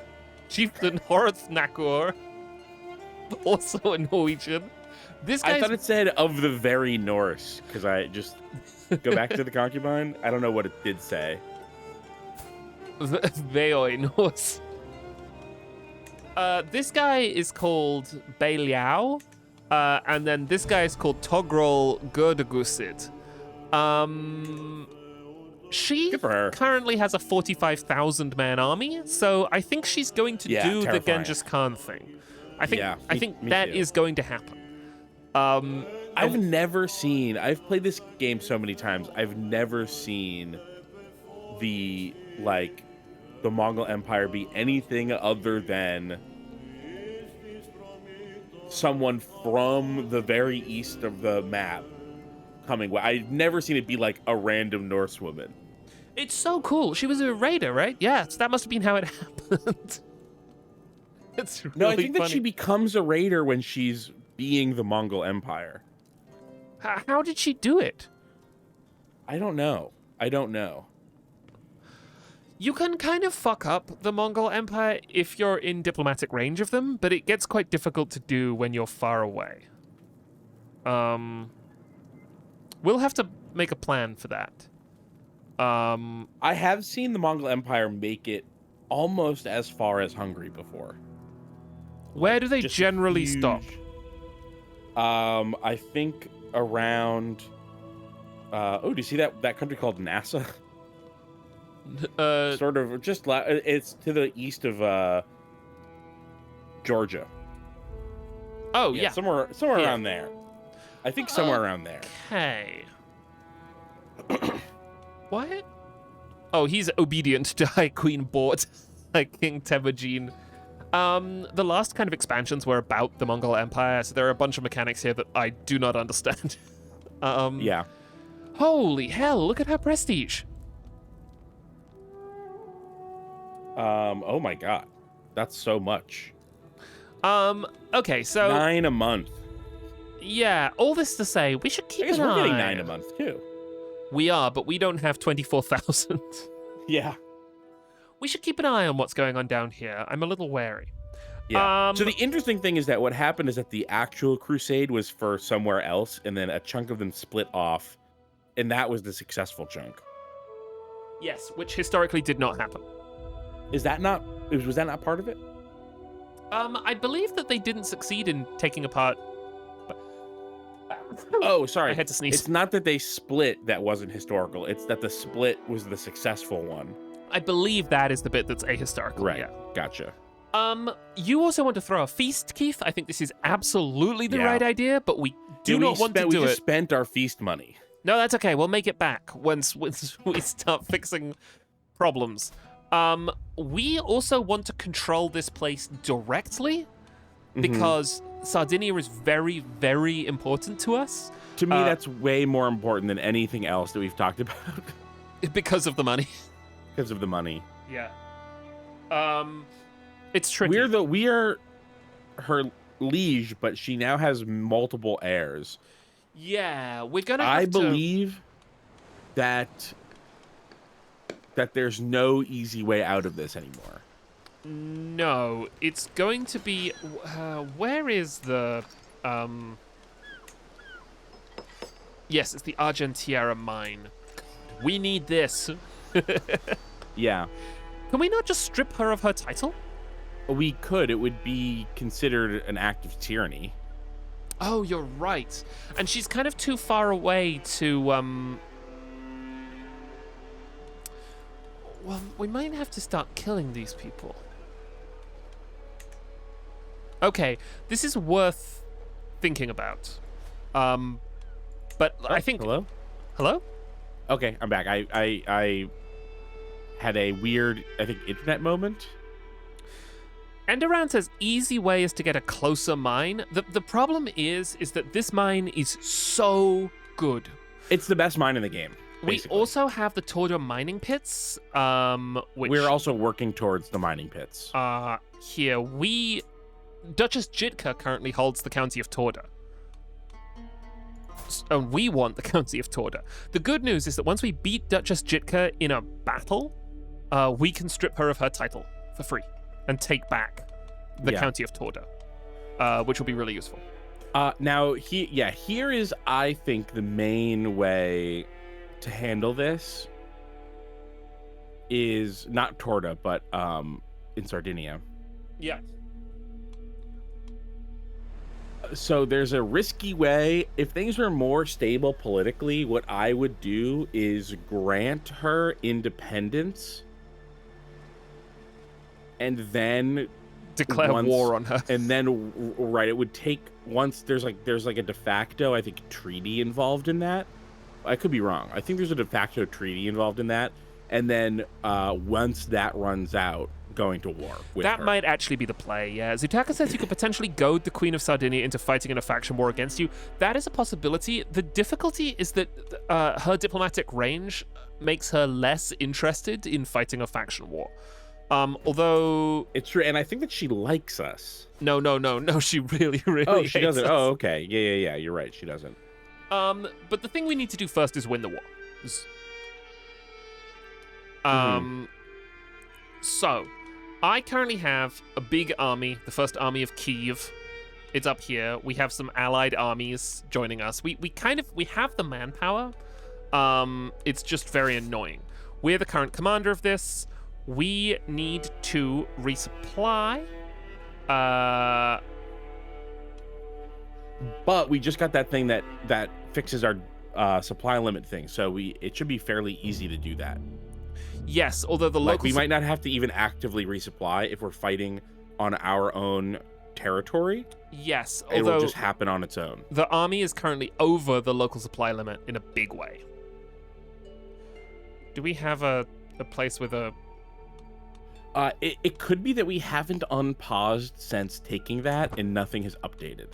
Chieftain Horthnakor, also a Norwegian. I thought it said of the very Norse, because I just go back to the concubine. I don't know what it did say. Veoi Norse. This guy is called Belial, and then this guy is called Togrol Gurdagusid. She currently has a 45,000-man army, so I think she's going to do the Genghis Khan thing. I think that is going to happen. I've played this game so many times. I've never seen the Mongol Empire be anything other than someone from the very east of the map coming. I've never seen it be like a random Norse woman. It's so cool. She was a raider, right? Yeah, so that must have been how it happened. It's really No, I think funny. that she becomes a raider when she's being the Mongol Empire. How did she do it? I don't know. You can kind of fuck up the Mongol Empire if you're in diplomatic range of them, but it gets quite difficult to do when you're far away. We'll have to make a plan for that. I have seen the Mongol Empire make it almost as far as Hungary before. Where do they generally stop? I think around... do you see that country called NASA? Sort of, it's to the east of Georgia. Oh, yeah. Somewhere Yeah. around there. I think somewhere around there. Okay. What? Oh, he's obedient to High Queen Bort, like King Temujin. The last kind of expansions were about the Mongol Empire, so there are a bunch of mechanics here that I do not understand. Yeah. Holy hell, look at her prestige. Oh my god. That's so much. Okay, so 9 a month. yeah, all this to say, we should keep I guess an we're eye. getting 9 a month too. We are, but we don't have 24,000. Yeah. We should keep an eye on what's going on down here. I'm a little wary. Yeah. So the interesting thing is that what happened is that the actual crusade was for somewhere else, and then a chunk of them split off, and that was the successful chunk. Yes, which historically did not happen. Was that not part of it? I believe that they didn't succeed in taking apart. Oh, sorry. I had to sneeze. It's not that they split that wasn't historical. It's that the split was the successful one. I believe that is the bit that's ahistorical. Right. Yeah. Gotcha. You also want to throw a feast, Keith? I think this is absolutely the Yeah. right idea, but we do not want to do We it. just spent our feast money. No, that's okay. We'll make it back once we start fixing problems. We also want to control this place directly because Sardinia is very, very important to us. To me, that's way more important than anything else that we've talked about. Because of the money. Because of the money. Yeah. It's tricky. We are her liege, but she now has multiple heirs. Yeah, we're gonna have I to... believe that there's no easy way out of this anymore. No, it's going to be... where is the... Yes, it's the Argentiera mine. We need this. Yeah. Can we not just strip her of her title? We could. It would be considered an act of tyranny. Oh, you're right. And she's kind of too far away to, Well, we might have to start killing these people. Okay, this is worth thinking about. But I think... Hello? Hello? Okay, I'm back. I had a weird, I think, internet moment. Endoran says easy way is to get a closer mine. The problem is that this mine is so good. It's the best mine in the game. Basically. We also have the Torda mining pits, which we're also working towards the mining pits. Here Duchess Jitka currently holds the county of Torda. And we want the county of Torda. The good news is that once we beat Duchess Jitka in a battle, we can strip her of her title for free and take back the county of Torda, which will be really useful. Now, here is, I think, the main way to handle this is not Torda, but in Sardinia. Yeah. So there's a risky way. If things were more stable politically, what I would do is grant her independence and then declare war on her. And then, right, it would take, once there's like a de facto, I think, treaty involved in that. I could be wrong. I think there's a de facto treaty involved in that. And then once that runs out, going to war with that her. might actually be the play. Yeah, Zutaka says you could potentially goad the Queen of Sardinia into fighting in a faction war against you. That is a possibility. The difficulty is that her diplomatic range makes her less interested in fighting a faction war. Although it's true, and I think that she likes us. No, she really oh, she hates doesn't. us. Oh, okay, yeah, you're right, she doesn't. But the thing we need to do first is win the war. So I currently have a big army, the First Army of Kiev. It's up here. We have some allied armies joining us. We have the manpower. It's just very annoying. We're the current commander of this. We need to resupply. But we just got that thing that fixes our supply limit thing, so it should be fairly easy to do that. Yes, although the we locals might not have to even actively resupply if we're fighting on our own territory. Yes, It will although just happen on its own. the army is currently over the local supply limit in a big way. Do we have a place with a... It could be that we haven't unpaused since taking that and nothing has updated.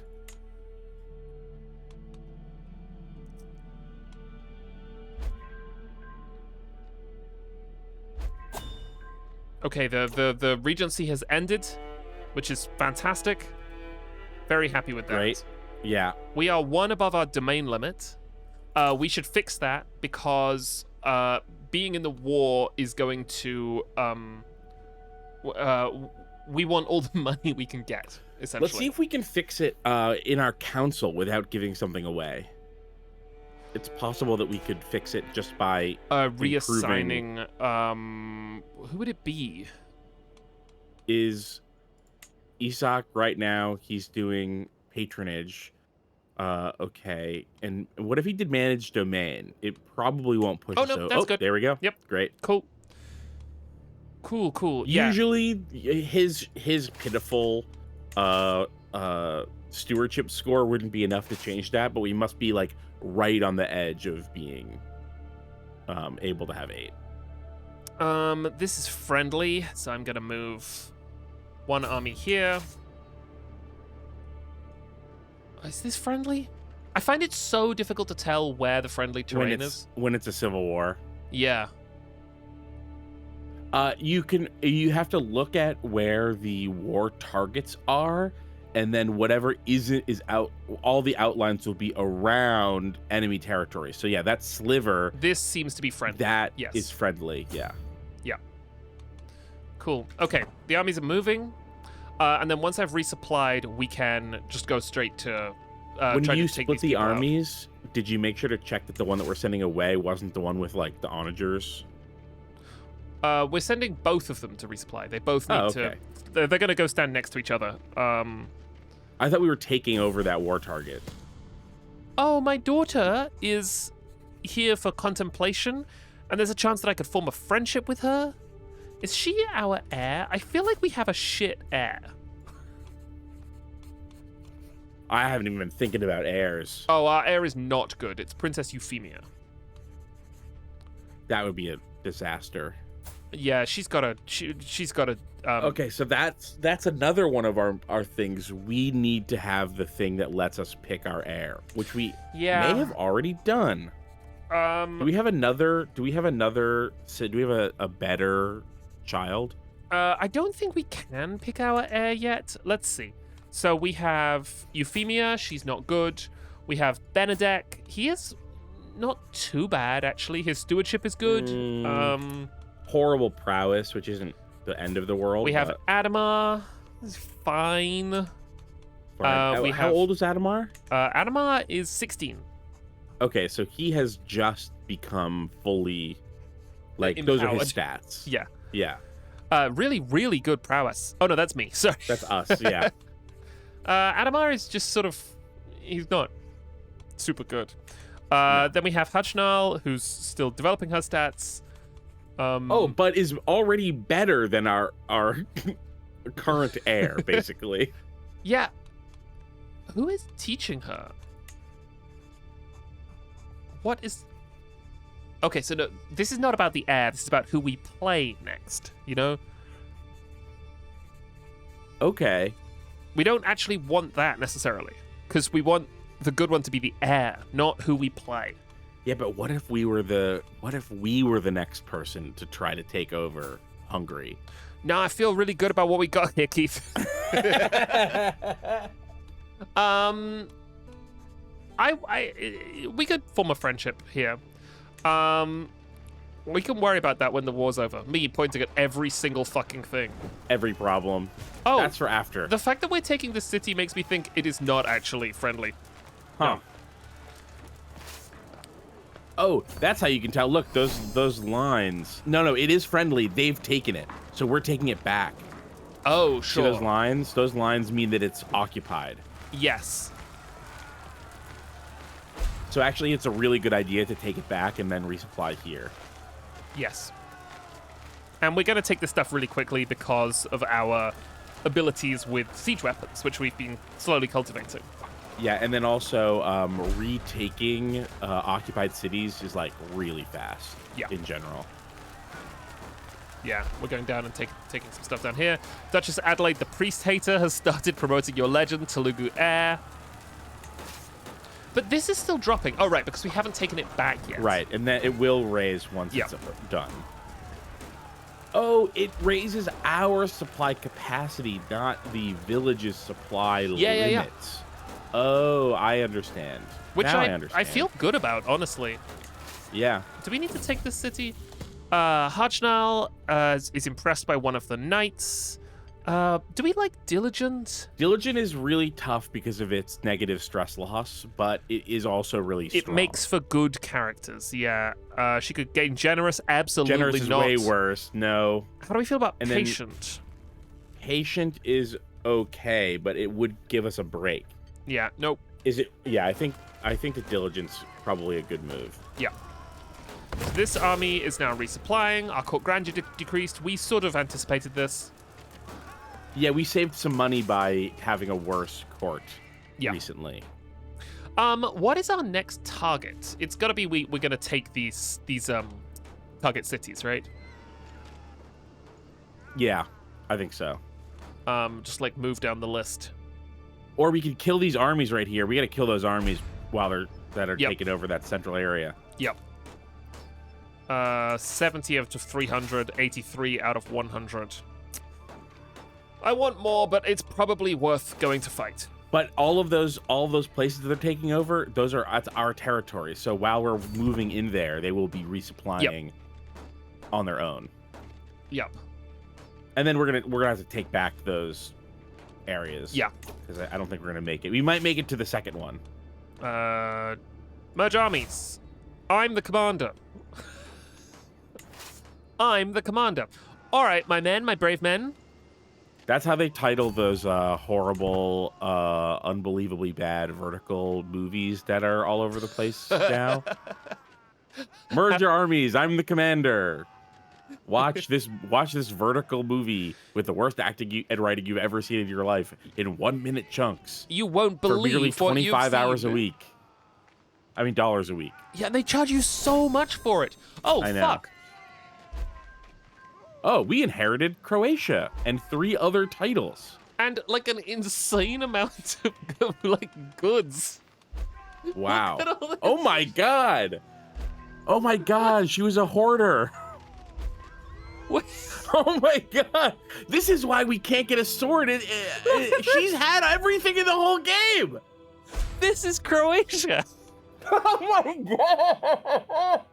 Okay, the regency has ended, which is fantastic. Very happy with that. Right? Yeah. We are one above our domain limit. We should fix that because being in the war is going to... we want all the money we can get, essentially. Let's see if we can fix it in our council without giving something away. It's possible that we could fix it just by reassigning... who would it be? Is Isaac right now, he's doing patronage. Okay. And what if he did manage domain? It probably won't push us. No, that's good. There we go. Yep. Great. Cool. Yeah. Usually his pitiful stewardship score wouldn't be enough to change that, but we must be like right on the edge of being able to have 8. This is friendly, so I'm gonna move one army here. Is this friendly? I find it so difficult to tell where the friendly terrain is. When it's a civil war. Yeah. You have to look at where the war targets are, and then whatever is out, all the outlines will be around enemy territory. So yeah, that sliver. This seems to be friendly. That yes. is friendly. Yeah. Yeah. Cool. Okay, the armies are moving, and then once I've resupplied, we can just go straight to. When try you to take split these the people out. armies, did you make sure to check that the one that we're sending away wasn't the one with like the onagers? We're sending both of them to resupply. They both need okay. to. They're going to go stand next to each other. I thought we were taking over that war target. Oh, my daughter is here for contemplation, and there's a chance that I could form a friendship with her. Is she our heir? I feel like we have a shit heir. I haven't even been thinking about heirs. Oh, our heir is not good. It's Princess Euphemia. That would be a disaster. Yeah, she's got a. She's got a. Okay, so that's another one of our things. We need to have the thing that lets us pick our heir, which we may have already done. Do we have another? Do we have a better child? I don't think we can pick our heir yet. Let's see. So we have Euphemia. She's not good. We have Benedek. He is not too bad actually. His stewardship is good. Horrible prowess, which isn't the end of the world. We have Adamar. He's fine. How old is Adamar? Adamar is 16. Okay, so he has just become fully, like, Empowered. those are his stats. Yeah. Yeah. Really, really good prowess. Oh no, that's me. Sorry. That's us. Yeah. Adamar is just sort of, he's not super good. Then we have Hachnal, who's still developing her stats. But is already better than our current heir, basically. Yeah. Who is teaching her? What is... Okay, so no, this is not about the heir. This is about who we play next, you know? Okay. We don't actually want that necessarily, because we want the good one to be the heir, not who we play. Yeah, but what if we were the next person to try to take over Hungary? No, I feel really good about what we got here, Keith. We could form a friendship here. We can worry about that when the war's over. Me pointing at every single fucking thing. Every problem. Oh, that's for after. The fact that we're taking this city makes me think it is not actually friendly. Huh. No. Oh, that's how you can tell. Look, those lines. No, it is friendly. They've taken it. So we're taking it back. Oh, sure. See those lines? Those lines mean that it's occupied. Yes. So actually, it's a really good idea to take it back and then resupply here. Yes. And we're going to take this stuff really quickly because of our abilities with siege weapons, which we've been slowly cultivating. Yeah, and then also retaking occupied cities is like really fast. Yeah. In general. Yeah, we're going down and taking some stuff down here. Duchess Adelaide, the priest hater, has started promoting your legend, Telugu heir. But this is still dropping. Oh, right, because we haven't taken it back yet. Right, and then it will raise once it's done. Oh, it raises our supply capacity, not the village's supply limits. Yeah. Oh, I understand. Which now I understand. I feel good about, honestly. Yeah. Do we need to take this city? Hajnal is impressed by one of the knights. Do we like Diligent? Diligent is really tough because of its negative stress loss, but it is also really strong. It makes for good characters, yeah. She could gain Generous, absolutely Generous is not. way worse, no. How do we feel about And Patient? Patient is okay, but it would give us a break. Yeah, nope. Is it? Yeah, I think the Diligent's probably a good move. Yeah. So this army is now resupplying. Our court grandeur decreased. We sort of anticipated this. Yeah, we saved some money by having a worse court recently. What is our next target? It's gotta be we're gonna take these target cities, right? Yeah, I think so. Just like move down the list. Or we could kill these armies right here. We gotta kill those armies while that are taking over that central area. Yep. 70 out of 300, 83 out of 100. I want more, but it's probably worth going to fight. But all of those places that they're taking over, those are at our territory. So while we're moving in there, they will be resupplying on their own. Yep. And then we're gonna have to take back those areas. Yeah. Because I don't think we're gonna make it. We might make it to the second one. Merge armies. I'm the commander. I'm the commander. All right, my men, my brave men. That's how they title those horrible, unbelievably bad vertical movies that are all over the place now. Merge your armies. I'm the commander. Watch this vertical movie with the worst acting and writing you've ever seen in your life in 1 minute chunks. You won't believe for merely what 25 you've hours seen. a week. I mean, dollars a week. Yeah, they charge you so much for it. Oh, I know. fuck. Oh, we inherited Croatia and 3 other titles. And like an insane amount of like goods. Wow. Look at all this. Oh my god. Oh my god, she was a hoarder. What? Oh my god. This is why we can't get a sword. She's had everything in the whole game. This is Croatia. Oh my god.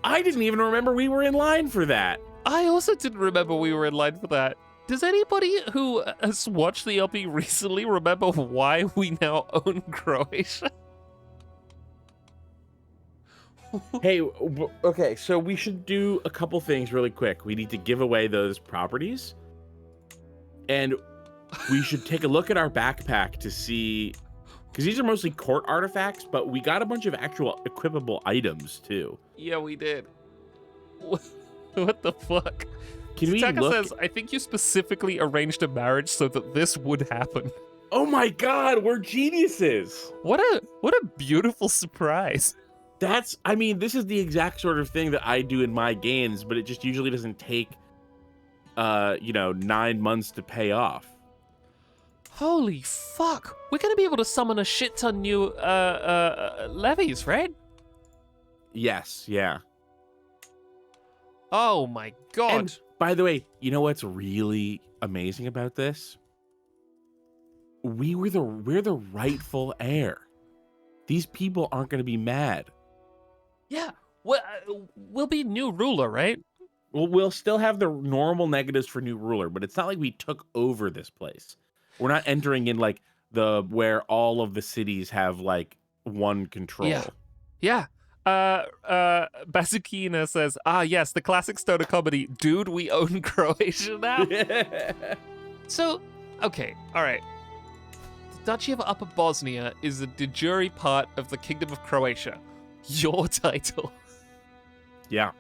I didn't even remember we were in line for that. I also didn't remember we were in line for that. Does anybody who has watched the LP recently remember why we now own Croatia? Hey, okay, so we should do a couple things really quick. We need to give away those properties. And we should take a look at our backpack to see, because these are mostly court artifacts, but we got a bunch of actual equipable items too. Yeah, we did. What the fuck? Can we Taka look? says, I think you specifically arranged a marriage so that this would happen. Oh my god, we're geniuses. What a beautiful surprise. I mean, this is the exact sort of thing that I do in my games, but it just usually doesn't take 9 months to pay off. Holy fuck. We're gonna be able to summon a shit ton new levies, right? Yes, yeah. Oh my god. And by the way, you know what's really amazing about this? We're the rightful heir. These people aren't going to be mad. Yeah, we'll be new ruler, right? We'll still have the normal negatives for new ruler, but it's not like we took over this place. We're not entering in like where all of the cities have like one control. Yeah. Bazukina says, yes, the classic stoner comedy, dude, we own Croatia now. So, okay, all right. The Duchy of Upper Bosnia is a de jure part of the Kingdom of Croatia. Your title. Yeah.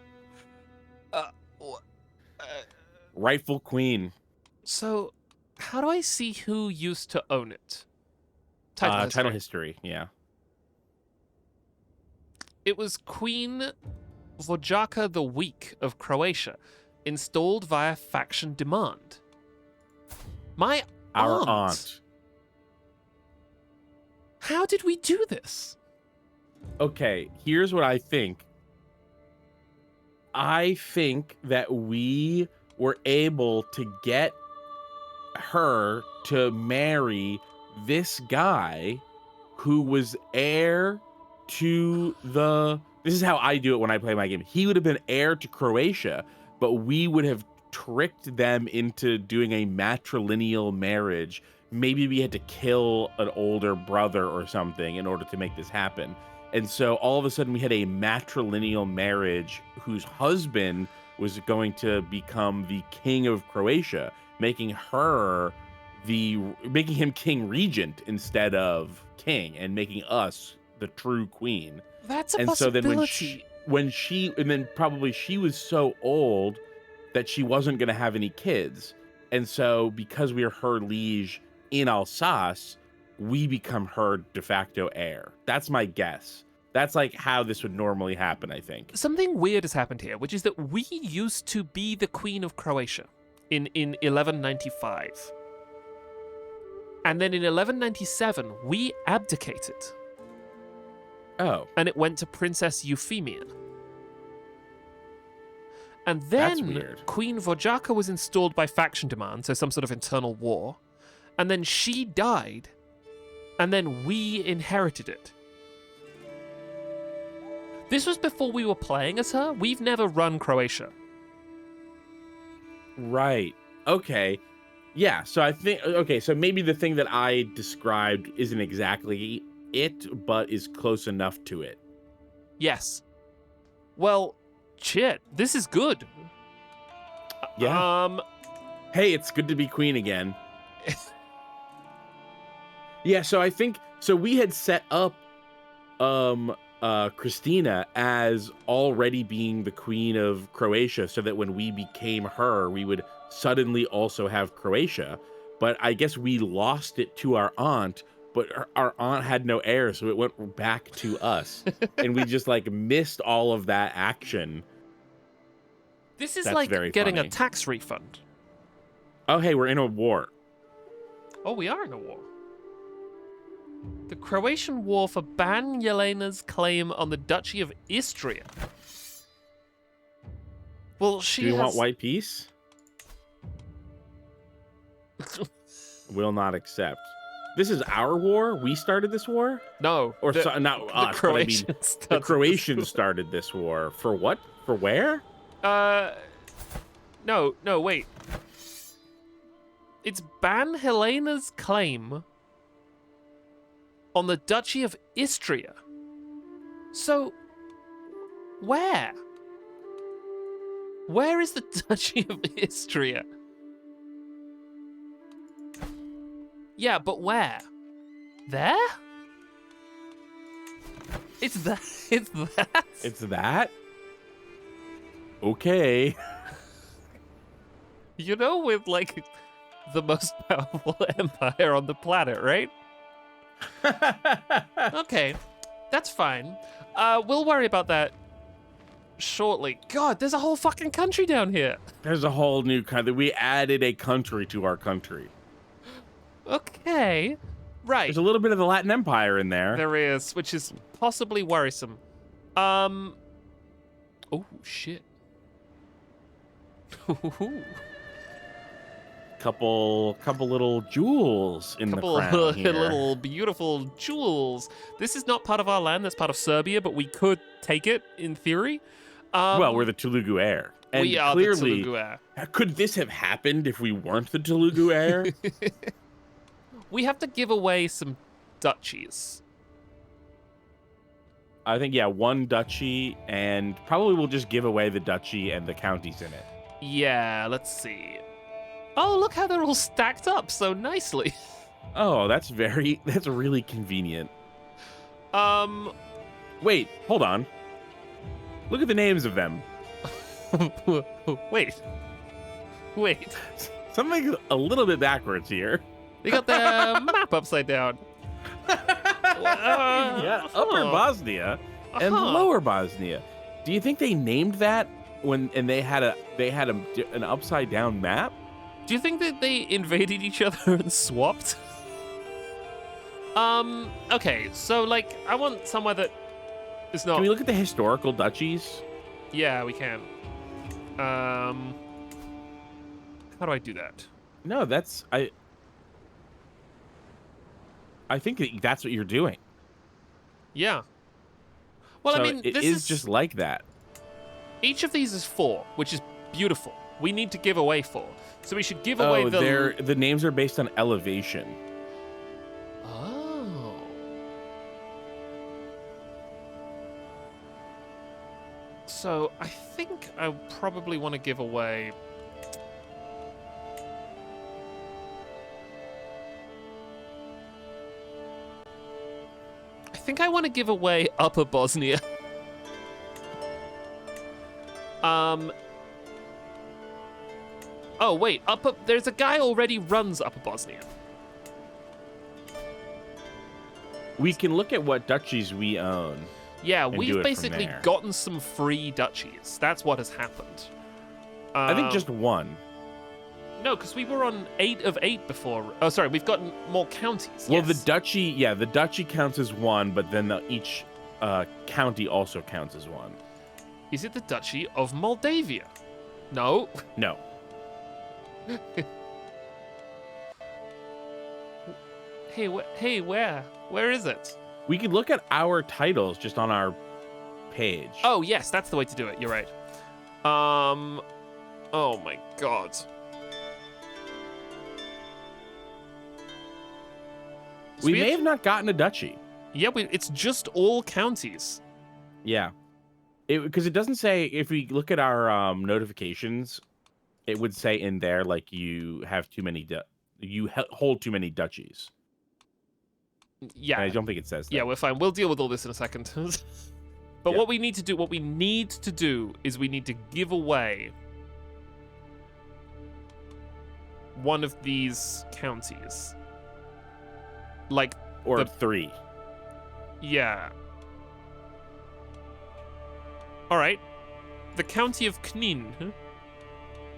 Rightful queen. So, how do I see who used to own it? Title history. Title history, yeah. It was Queen Vojaka the Weak of Croatia, installed via faction demand. My Our aunt. How did we do this? Okay, here's what I think. I think that we were able to get her to marry this guy who was heir to the... This is how I do it when I play my game. He would have been heir to Croatia, but we would have tricked them into doing a matrilineal marriage. Maybe we had to kill an older brother or something in order to make this happen. And so all of a sudden we had a matrilineal marriage whose husband was going to become the king of Croatia, making him king regent instead of king, and making us the true queen. That's a and possibility. So then probably she was so old that she wasn't going to have any kids. And so because we are her liege in Alsace, we become her de facto heir. That's my guess. That's like how this would normally happen, I think. Something weird has happened here, which is that we used to be the Queen of Croatia in 1195. And then in 1197, we abdicated. Oh. And it went to Princess Euphemia. And That's then weird. Queen Vojaka was installed by faction demand, so some sort of internal war. And then she died. And then we inherited it. This was before we were playing as her. We've never run Croatia. Right. Okay. Yeah, so I think... Okay, so maybe the thing that I described isn't exactly it, but is close enough to it. Yes. Well, shit, this is good. Yeah. Hey, it's good to be queen again. Yeah, so I think... So we had set up Christina as already being the queen of Croatia, so that when we became her, we would suddenly also have Croatia. But I guess we lost it to our aunt, but our aunt had no heir, so it went back to us. And we just like missed all of that action. This is That's like very getting funny. a tax refund. Oh, hey, we're in a war. Oh, we are in a war. The Croatian War for Ban Yelena's claim on the Duchy of Istria. Well, she Do you has... want white peace? Will not accept. This is our war? We started this war? No. Or not us, but I mean, the Croatians started this war. For what? For where? No, wait. It's Ban Helena's claim on the Duchy of Istria. So, where? Where is the Duchy of Istria? Yeah, but where? There? It's that. It's that. It's that? Okay. You know, with like the most powerful empire on the planet, right? Okay, that's fine. We'll worry about that shortly. God, there's a whole fucking country down here. There's a whole new country. We added a country to our country. Okay, right. There's a little bit of the Latin Empire in there. There is, which is possibly worrisome. Oh, shit. Couple little jewels in the crown here. Little beautiful jewels. This is not part of our land. That's part of Serbia, but we could take it in theory. Well, we're the Telugu heir. And we are clearly, the Telugu heir. Could this have happened if we weren't the Telugu heir? We have to give away some duchies. I think, yeah, one duchy, and probably we'll just give away the duchy and the counties in it. Yeah, let's see. Oh, look how they're all stacked up so nicely. Oh, that's really convenient. Wait, hold on. Look at the names of them. Wait. Something a little bit backwards here. They got the map upside down. Yeah, Upper Bosnia and Lower Bosnia. Do you think they named that they had an upside down map? Do you think that they invaded each other and swapped? Okay, so like I want somewhere that is not. Can we look at the historical duchies? Yeah, we can. How do I do that? No, I think that's what you're doing. Yeah. Well, So I mean, it this is just like that. Each of these is 4, which is beautiful. We need to give away 4, so we should give away the names are based on elevation. Oh. So I think I probably want to give away. I think I want to give away Upper Bosnia. Oh wait, there's a guy already runs Upper Bosnia. We can look at what duchies we own. Yeah, and we've do it from basically there. gotten some free duchies. That's what has happened. I think just one. No, because we were on 8 of 8 before. Oh, sorry, we've gotten more counties. Well, yes. the duchy counts as one, but then each county also counts as one. Is it the Duchy of Moldavia? No. No. Hey, where? Where is it? We could look at our titles just on our page. Oh, yes, that's the way to do it. You're right. Oh my god. We may have not gotten a duchy. Yeah, it's just all counties. Yeah. Because it doesn't say, if we look at our notifications, it would say in there, like, you have too many, you hold too many duchies. Yeah. And I don't think it says that. Yeah, we're fine. We'll deal with all this in a second. But Yeah. what we need to do is we need to give away one of these counties. Like, Or 3. yeah. All right. The county of Knin.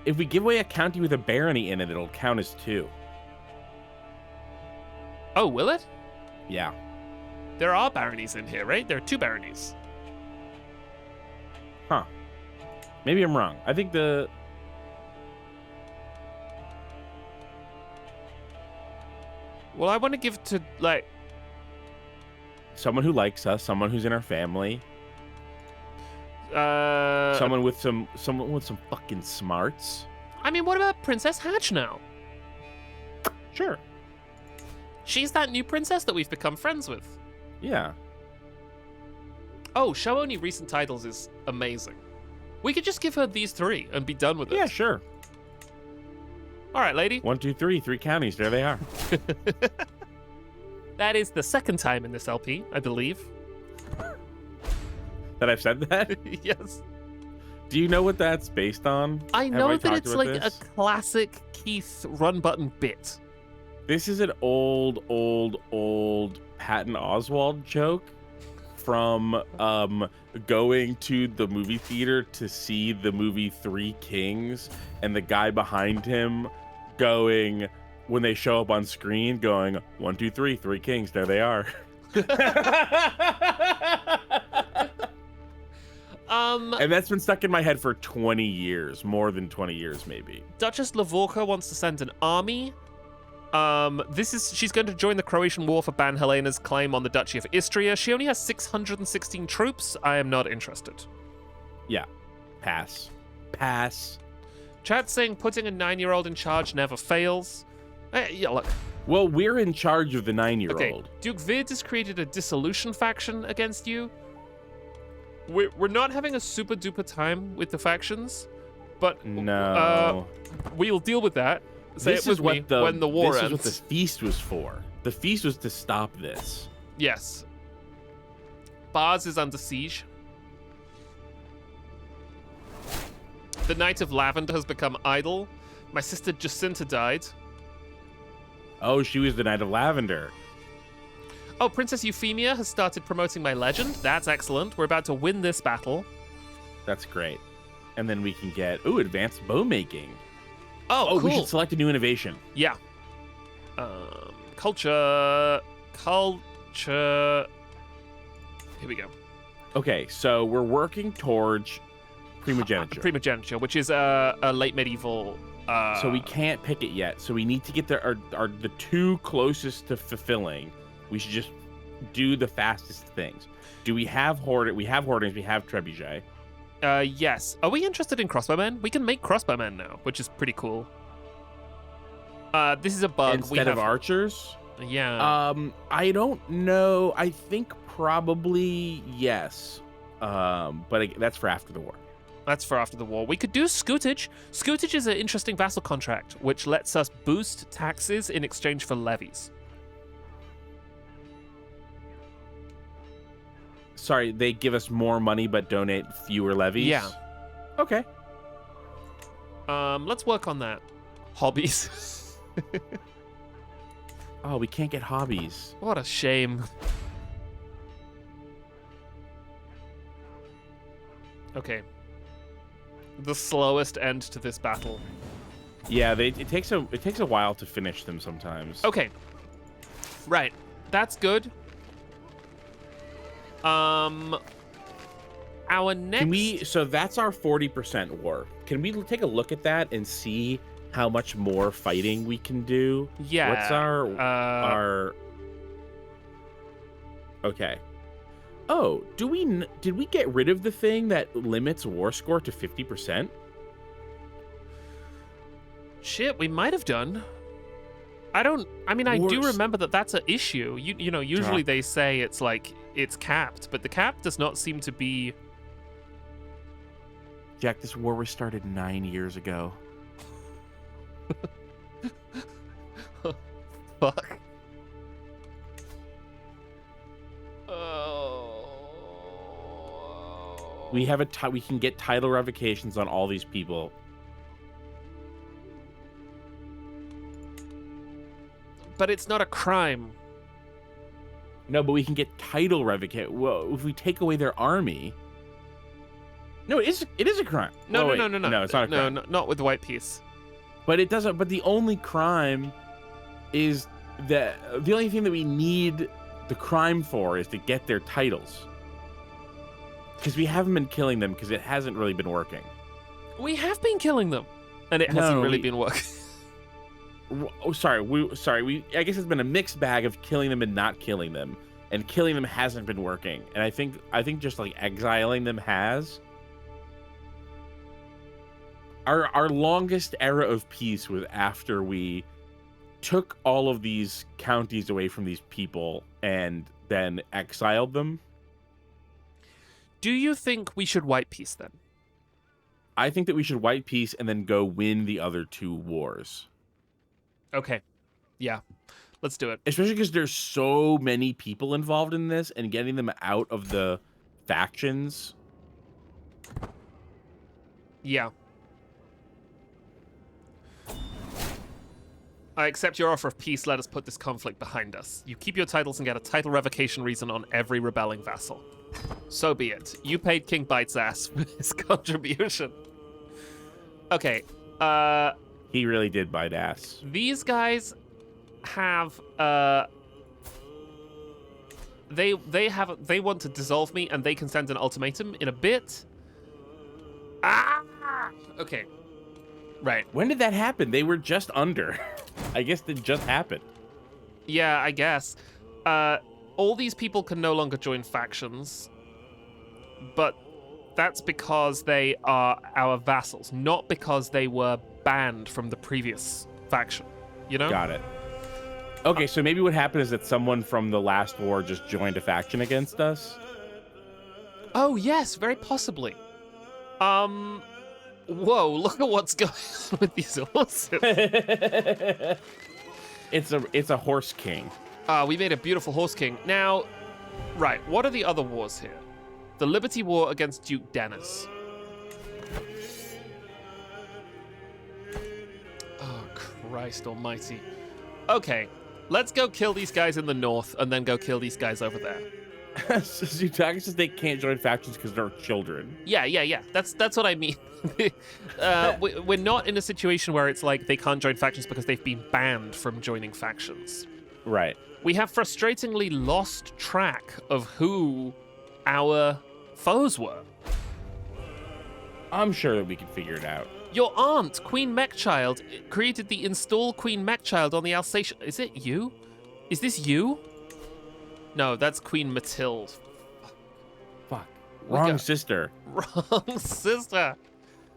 If we give away a county with a barony in it, it'll count as 2. Oh, will it? Yeah. There are baronies in here, right? There are 2 baronies. Huh. Maybe I'm wrong. I think Well, I want to give to, like... someone who likes us, someone who's in our family, someone someone with some fucking smarts. I mean, what about Princess Hatch now? Sure. She's that new princess that we've become friends with. Yeah. Oh, show only recent titles is amazing. We could just give her these 3 and be done with it. Yeah, sure. All right, lady. 1, 2, 3, 3 counties. There they are. That is the second time in this LP, I believe. That I've said that? Yes. Do you know what that's based on? I know that talked it's about like this? a classic Keith run button bit. This is an old Patton Oswalt joke from going to the movie theater to see the movie 3 Kings, and the guy behind him going, when they show up on screen, going 1, 2, 3, 3 Kings, there they are. And that's been stuck in my head for 20 years, more than 20 years maybe. Duchess Lavorka wants to send an army. She's going to join the Croatian War for Ban Helena's claim on the Duchy of Istria. She only has 616 troops. I am not interested. Yeah. Pass. Chat's saying putting a 9-year-old in charge never fails. Yeah, look. Well, we're in charge of the 9-year-old. Okay, Duke Vids has created a dissolution faction against you. We're not having a super duper time with the factions, but no, we'll deal with that. Say this it with is what me the when the war this ends. is what the feast was for. The feast was to stop this. Yes. Bars is under siege. The Knight of Lavender has become idle. My sister Jacinta died. Oh, she was the Knight of Lavender. Oh, Princess Euphemia has started promoting my legend. That's excellent. We're about to win this battle. That's great. And then we can get, advanced bow making. Oh, cool. We should select a new innovation. Yeah. Culture. Here we go. Okay, so we're working towards primogeniture. Primogeniture, which is a late medieval. So we can't pick it yet. So we need to get the two closest to fulfilling. We should just do the fastest things. Do we have We have Hoardings. We have Trebuchet. Yes. Are we interested in crossbowmen? We can make crossbowmen now, which is pretty cool. This is a bug. Instead of archers? Yeah. I don't know. I think probably yes. But that's for after the war. That's for after the war. We could do scutage. Scutage is an interesting vassal contract, which lets us boost taxes in exchange for levies. Sorry, they give us more money but donate fewer levies? Yeah. Okay. Let's work on that. Hobbies. Oh, we can't get hobbies. What a shame. Okay. The slowest end to this battle. Yeah, it takes a while to finish them sometimes. Okay. Right. That's good. Our next. So that's our 40% war. Can we take a look at that and see how much more fighting we can do? Yeah. What's our? Okay. Oh, did we get rid of the thing that limits war score to 50%? Shit, we might have done. I do remember that that's an issue. You know, usually they say it's like it's capped, but the cap does not seem to be. Jack, this war was started 9 years ago. Fuck. Oh. We can get title revocations on all these people. But it's not a crime. No, but we can get title revocation. Well, if we take away their army. No, it is a crime. No, no, no, no. no. No, it's not a crime. No, not with the white piece. But it doesn't. But the only crime is that the only thing that we need the crime for is to get their titles. Because we haven't been killing them because it hasn't really been working. We have been killing them, and it hasn't really been working. Oh, sorry. I guess it's been a mixed bag of killing them and not killing them, and killing them hasn't been working. And I think just like exiling them has. Our longest era of peace was after we took all of these counties away from these people and then exiled them. Do you think we should white peace then? I think that we should white peace and then go win the other two wars. Okay. Yeah. Let's do it. Especially because there's so many people involved in this, and getting them out of the factions. Yeah. I accept your offer of peace. Let us put this conflict behind us. You keep your titles and get a title revocation reason on every rebelling vassal. So be it. You paid King Bite's ass for his contribution. Okay. He really did bite ass. These guys have they want to dissolve me, and they can send an ultimatum in a bit. Okay. Right. When did that happen? They were just under. I guess it just happened. Yeah, I guess. All these people can no longer join factions, but that's because they are our vassals, not because they were banned from the previous faction. You know? Got it. Okay, so maybe what happened is that someone from the last war just joined a faction against us? Oh, yes, very possibly. Whoa, look at what's going on with these horses. It's a horse king. We made a beautiful horse king. Now, right, what are the other wars here? The Liberty War against Duke Dennis. Christ almighty. Okay, let's go kill these guys in the north and then go kill these guys over there. Zutaga says they can't join factions because they're children. Yeah. That's what I mean. We're not in a situation where it's like they can't join factions because they've been banned from joining factions. Right. We have frustratingly lost track of who our foes were. I'm sure that we can figure it out. Your aunt, Queen Mechchild, created the install Queen Mechchild on the Alsatian. Is it you? Is this you? No, that's Queen Matilde. Fuck. Wrong sister. Wrong sister.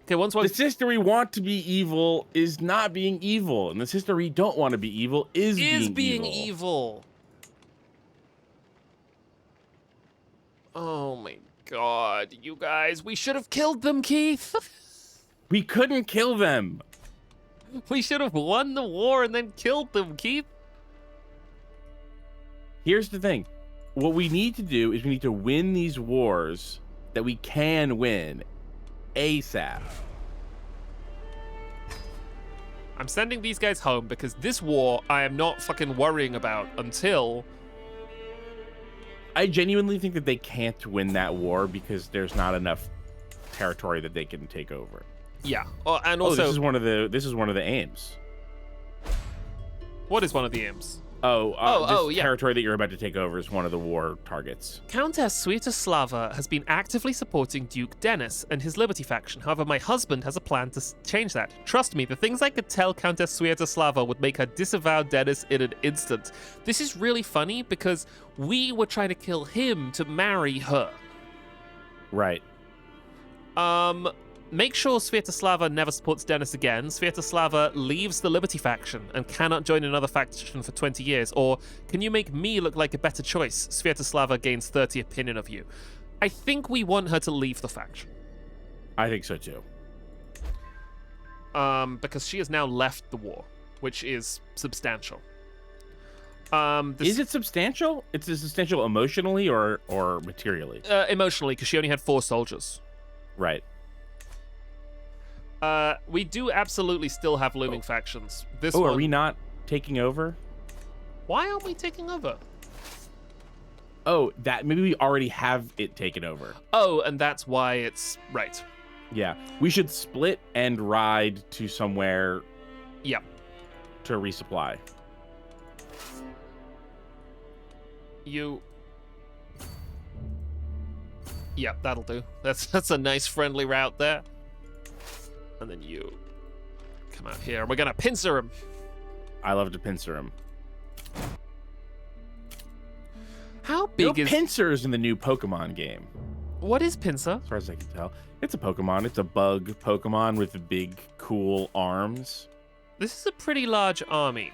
Okay, the sister we want to be evil is not being evil, and the sister we don't want to be evil is being evil. Oh my god, you guys, we should have killed them, Keith. We couldn't kill them. We should have won the war and then killed them, Keith. Here's the thing. What we need to do is we need to win these wars that we can win ASAP. I'm sending these guys home because this war I am not fucking worrying about until... I genuinely think that they can't win that war because there's not enough territory that they can take over. Yeah, and also... this is one of the aims. What is one of the aims? This yeah. territory that you're about to take over is one of the war targets. Countess Sviatoslava has been actively supporting Duke Dennis and his Liberty faction. However, my husband has a plan to change that. Trust me, the things I could tell Countess Sviatoslava would make her disavow Dennis in an instant. This is really funny because we were trying to kill him to marry her. Right. Make sure Sviatoslava never supports Dennis again. Sviatoslava leaves the Liberty faction and cannot join another faction for 20 years. Or can you make me look like a better choice? Sviatoslava gains 30 opinion of you. I think we want her to leave the faction. I think so too. Because she has now left the war, which is substantial. Is it substantial? It's substantial emotionally or materially? Emotionally, because she only had 4 soldiers. Right. We do absolutely still have looming factions. Are we not taking over? Why aren't we taking over? Oh, that maybe we already have it taken over. Oh, and that's why it's right. Yeah, we should split and ride to somewhere. Yeah. To resupply. Yeah, that'll do. That's a nice friendly route there. And then you come out here. We're gonna pincer him. I love to pincer him. How big is pincers in the new Pokemon game? What is pincer? As far as I can tell, it's a Pokemon. It's a bug Pokemon with big, cool arms. This is a pretty large army.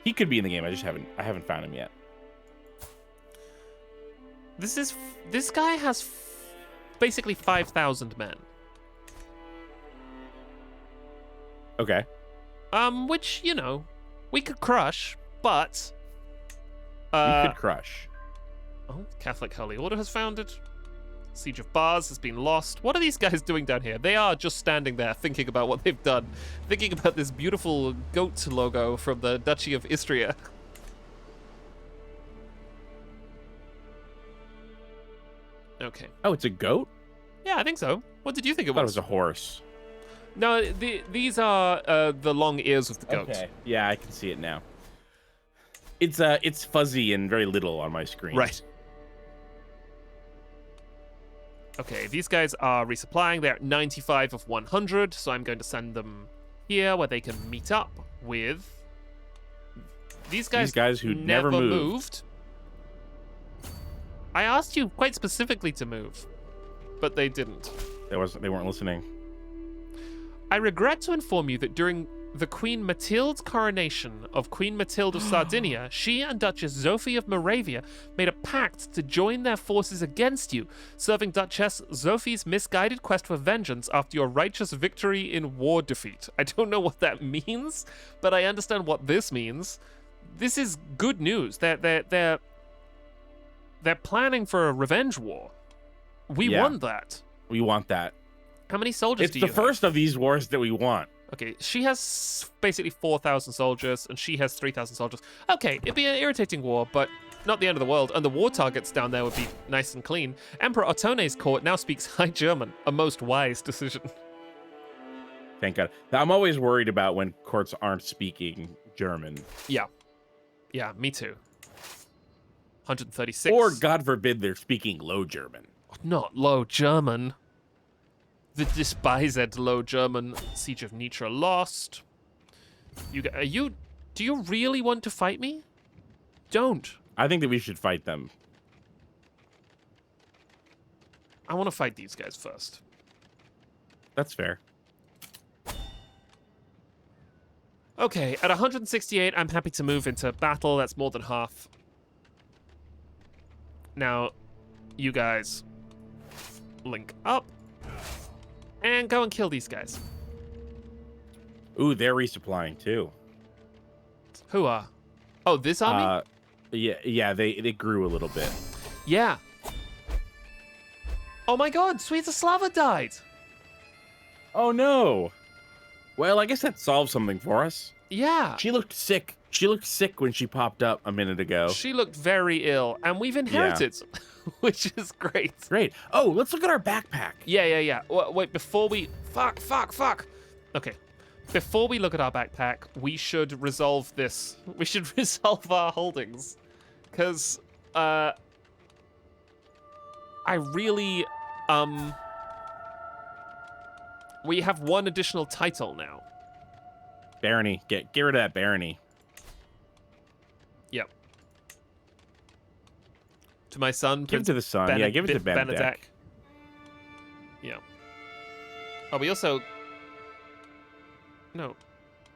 He could be in the game. I haven't found him yet. This guy has basically 5,000 men. Okay. Which, we could crush, but... we could crush. Oh, Catholic Holy Order has founded. Siege of Bars has been lost. What are these guys doing down here? They are just standing there thinking about what they've done. Thinking about this beautiful goat logo from the Duchy of Istria. Okay. Oh, it's a goat? Yeah, I think so. What did you think it I thought was? it was a horse. No, these are the long ears of the goat. Okay. Yeah, I can see it now. It's fuzzy and very little on my screen. Right. Okay, these guys are resupplying. They're at 95 of 100, so I'm going to send them here where they can meet up with these guys who never moved. I asked you quite specifically to move, but they didn't. They weren't listening. I regret to inform you that during the Queen Matilde's coronation of Queen Matilde of Sardinia, she and Duchess Zofie of Moravia made a pact to join their forces against you, serving Duchess Zofie's misguided quest for vengeance after your righteous victory in war defeat. I don't know what that means, but I understand what this means. This is good news. They're planning for a revenge war. We want that. We want that. How many soldiers do you have? It's the first of these wars that we want. Okay, she has basically 4,000 soldiers, and she has 3,000 soldiers. Okay, it'd be an irritating war, but not the end of the world, and the war targets down there would be nice and clean. Emperor Ottone's court now speaks High German, a most wise decision. Thank God. I'm always worried about when courts aren't speaking German. Yeah. Yeah, me too. 136. Or, God forbid, they're speaking Low German. Not Low German. The despised Low German. Siege of Nitra lost. Do you really want to fight me? Don't. I think that we should fight them. I want to fight these guys first. That's fair. Okay, at 168, I'm happy to move into battle. That's more than half. Now, you guys link up and go and kill these guys. Ooh, they're resupplying too. Who are? Oh, this army? Yeah, they grew a little bit. Yeah. Oh my god, Sviatoslava died! Oh no. Well, I guess that solves something for us. Yeah. She looked sick. She looked sick when she popped up a minute ago. She looked very ill, and we've inherited, which is great. Great. Oh, let's look at our backpack. Yeah. Wait, before we... Fuck. Okay. Before we look at our backpack, we should resolve this. We should resolve our holdings. Because, I really, we have one additional title now. Barony. Get rid of that barony. Yep. To my son. Give it to the son. Yeah, give it to Benedek. Yeah. Oh, we also... No.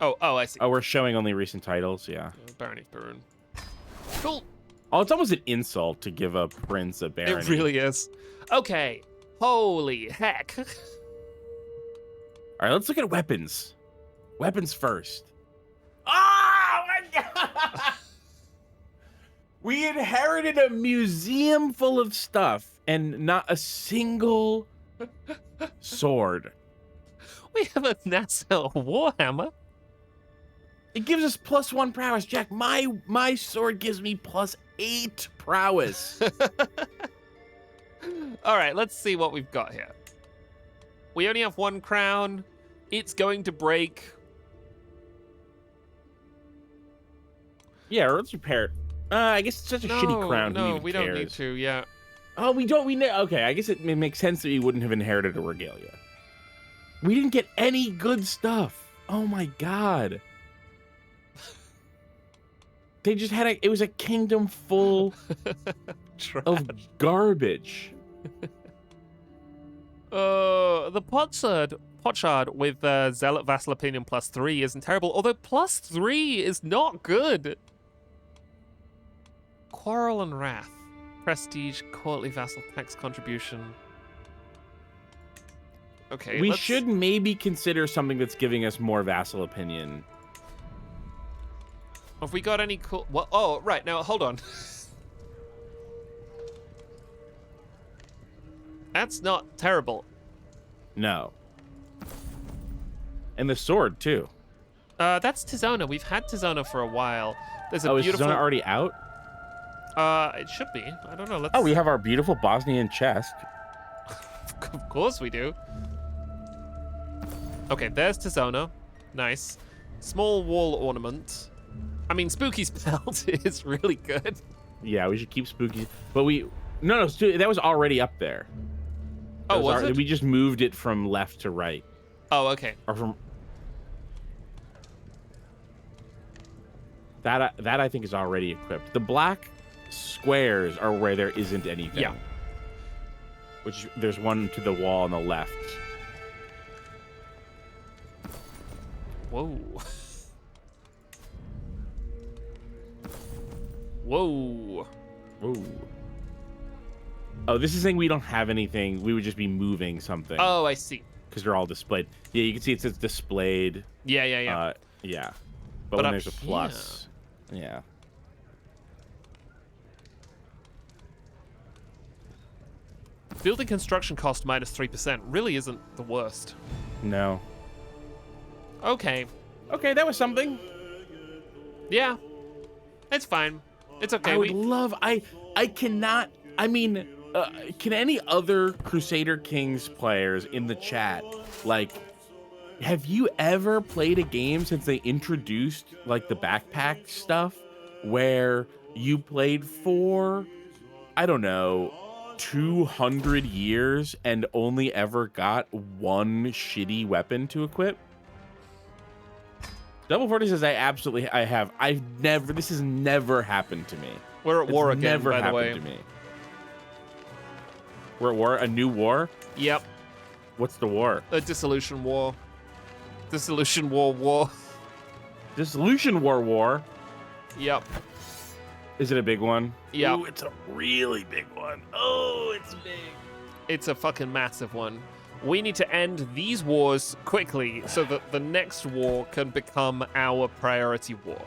Oh, I see. Oh, we're showing only recent titles, yeah. Barony Barun. Cool. Oh, it's almost an insult to give a prince a barony. It really is. Okay. Holy heck. All right, let's look at weapons. Weapons first. Oh my god! We inherited a museum full of stuff and not a single sword. We have a Nassau Warhammer. It gives us +1 prowess, Jack. My sword gives me +8 prowess. All right, let's see what we've got here. We only have one crown. It's going to break. Yeah, or let's repair it. I guess it's such a shitty crown. No, Who even we cares? don't need to. Yeah. Oh, we don't. Okay, I guess it makes sense that we wouldn't have inherited a regalia. We didn't get any good stuff. Oh my god. They just had it was a kingdom full of garbage. The Potshard with Zealot Vassal Opinion +3 isn't terrible, although +3 is not good. Quarrel and Wrath. Prestige, Courtly Vassal Tax Contribution. Okay, we should maybe consider something that's giving us more vassal opinion. Have we got any cool... Well, oh, right, now, hold on. That's not terrible. No. And the sword, too. That's Tizona. We've had Tizona for a while. There's a beautiful... Is Tizona already out? It should be. I don't know. Let's... Oh, we have our beautiful Bosnian chest. Of course we do. Okay, there's Tizona. Nice. Small wall ornament. I mean, Spooky's belt is really good. Yeah, we should keep Spooky. But No, that was already up there. Oh, was it? We just moved it from left to right. Oh, okay. Or from... That I think is already equipped. The black squares are where there isn't anything. Yeah. Which there's one to the wall on the left. Whoa. Whoa. Ooh. Oh, this is saying we don't have anything. We would just be moving something. Oh, I see. Because they're all displayed. Yeah, you can see it says displayed. Yeah. Yeah. But when there's a here... plus. Yeah. Building construction cost -3% really isn't the worst. No. Okay. Okay, that was something. Yeah. It's fine. It's okay. I would love. I cannot. I mean, can any other Crusader Kings players in the chat, like, have you ever played a game since they introduced like the backpack stuff, where you played for, I don't know, 200 years and only ever got one shitty weapon to equip? Double 40 says I have. This has never happened to me. We're at war again, Never by the way. happened to me. We're at war? A new war? Yep. What's the war? A dissolution war. Dissolution war. Dissolution war. Yep. Is it a big one? Yep. Ooh, it's a really big one. Oh, it's big. It's a fucking massive one. We need to end these wars quickly so that the next war can become our priority war.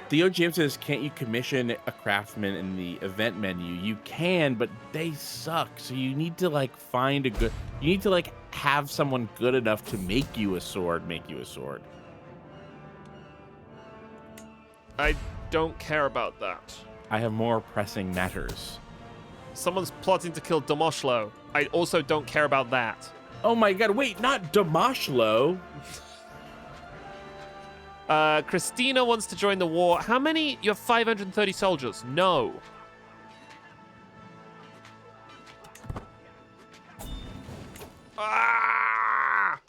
Theo Jim says, can't you commission a craftsman in the event menu? You can, but they suck. So you need to like find a good, you need to like have someone good enough to make you a sword. I don't care about that. I have more pressing matters. Someone's plotting to kill Domoshlo. I also don't care about that. Oh my god, wait, not Damashlo. Christina wants to join the war. How many? You have 530 soldiers. No. Ah!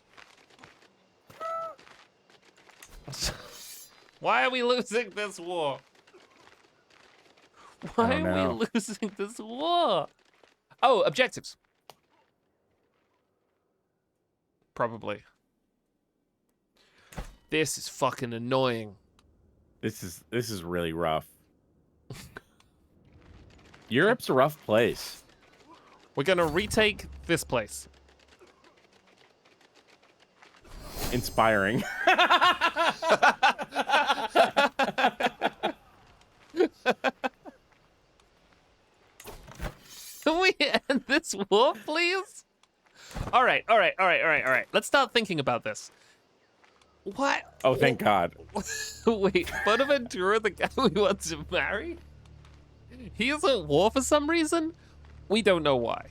Why are we losing this war? Why are we losing this war? Oh, objectives. Probably. This is fucking annoying. This is really rough. Europe's a rough place. We're gonna retake this place. Inspiring. Can we end this war, please? All right. Let's start thinking about this. What? Oh, thank God. Wait, Bonaventura, the guy we want to marry? He is at war for some reason? We don't know why.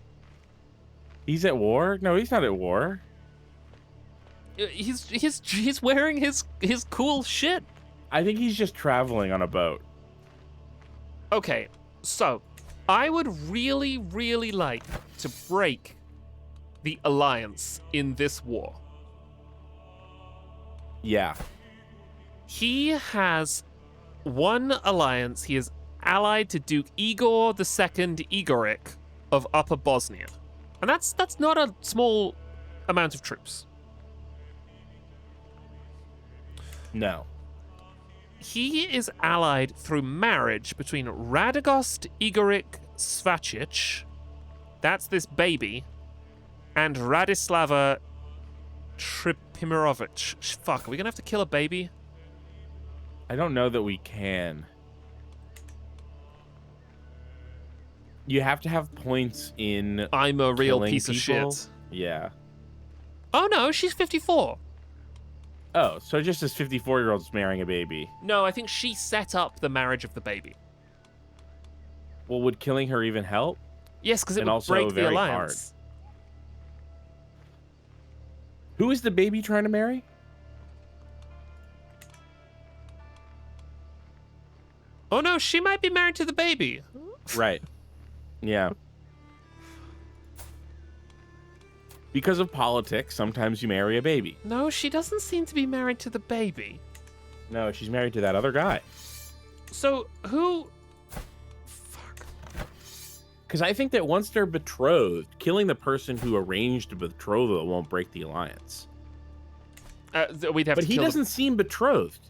He's at war? No, he's not at war. He's wearing his cool shit. I think he's just traveling on a boat. Okay, so I would really, really like to break the alliance in this war. Yeah. He has one alliance. He is allied to Duke Igor II Igoric of Upper Bosnia. And that's not a small amount of troops. No. He is allied through marriage between Radogost Igoric Svacic, that's this baby, and Radislava Tripimirovic. Fuck, are we gonna have to kill a baby? I don't know that we can. You have to have points in I'm a real piece people. of shit. Yeah. Oh no, she's 54. Oh, so just as 54-year-olds marrying a baby. No, I think she set up the marriage of the baby. Well, would killing her even help? Yes, because it And would also break the very alliance. Who is the baby trying to marry? Oh no, she might be married to the baby. Right. Yeah. Because of politics, sometimes you marry a baby. No, she doesn't seem to be married to the baby. No, she's married to that other guy. So, who... Fuck. Because I think that once they're betrothed, killing the person who arranged the betrothal won't break the alliance. We'd have But to he kill doesn't seem betrothed.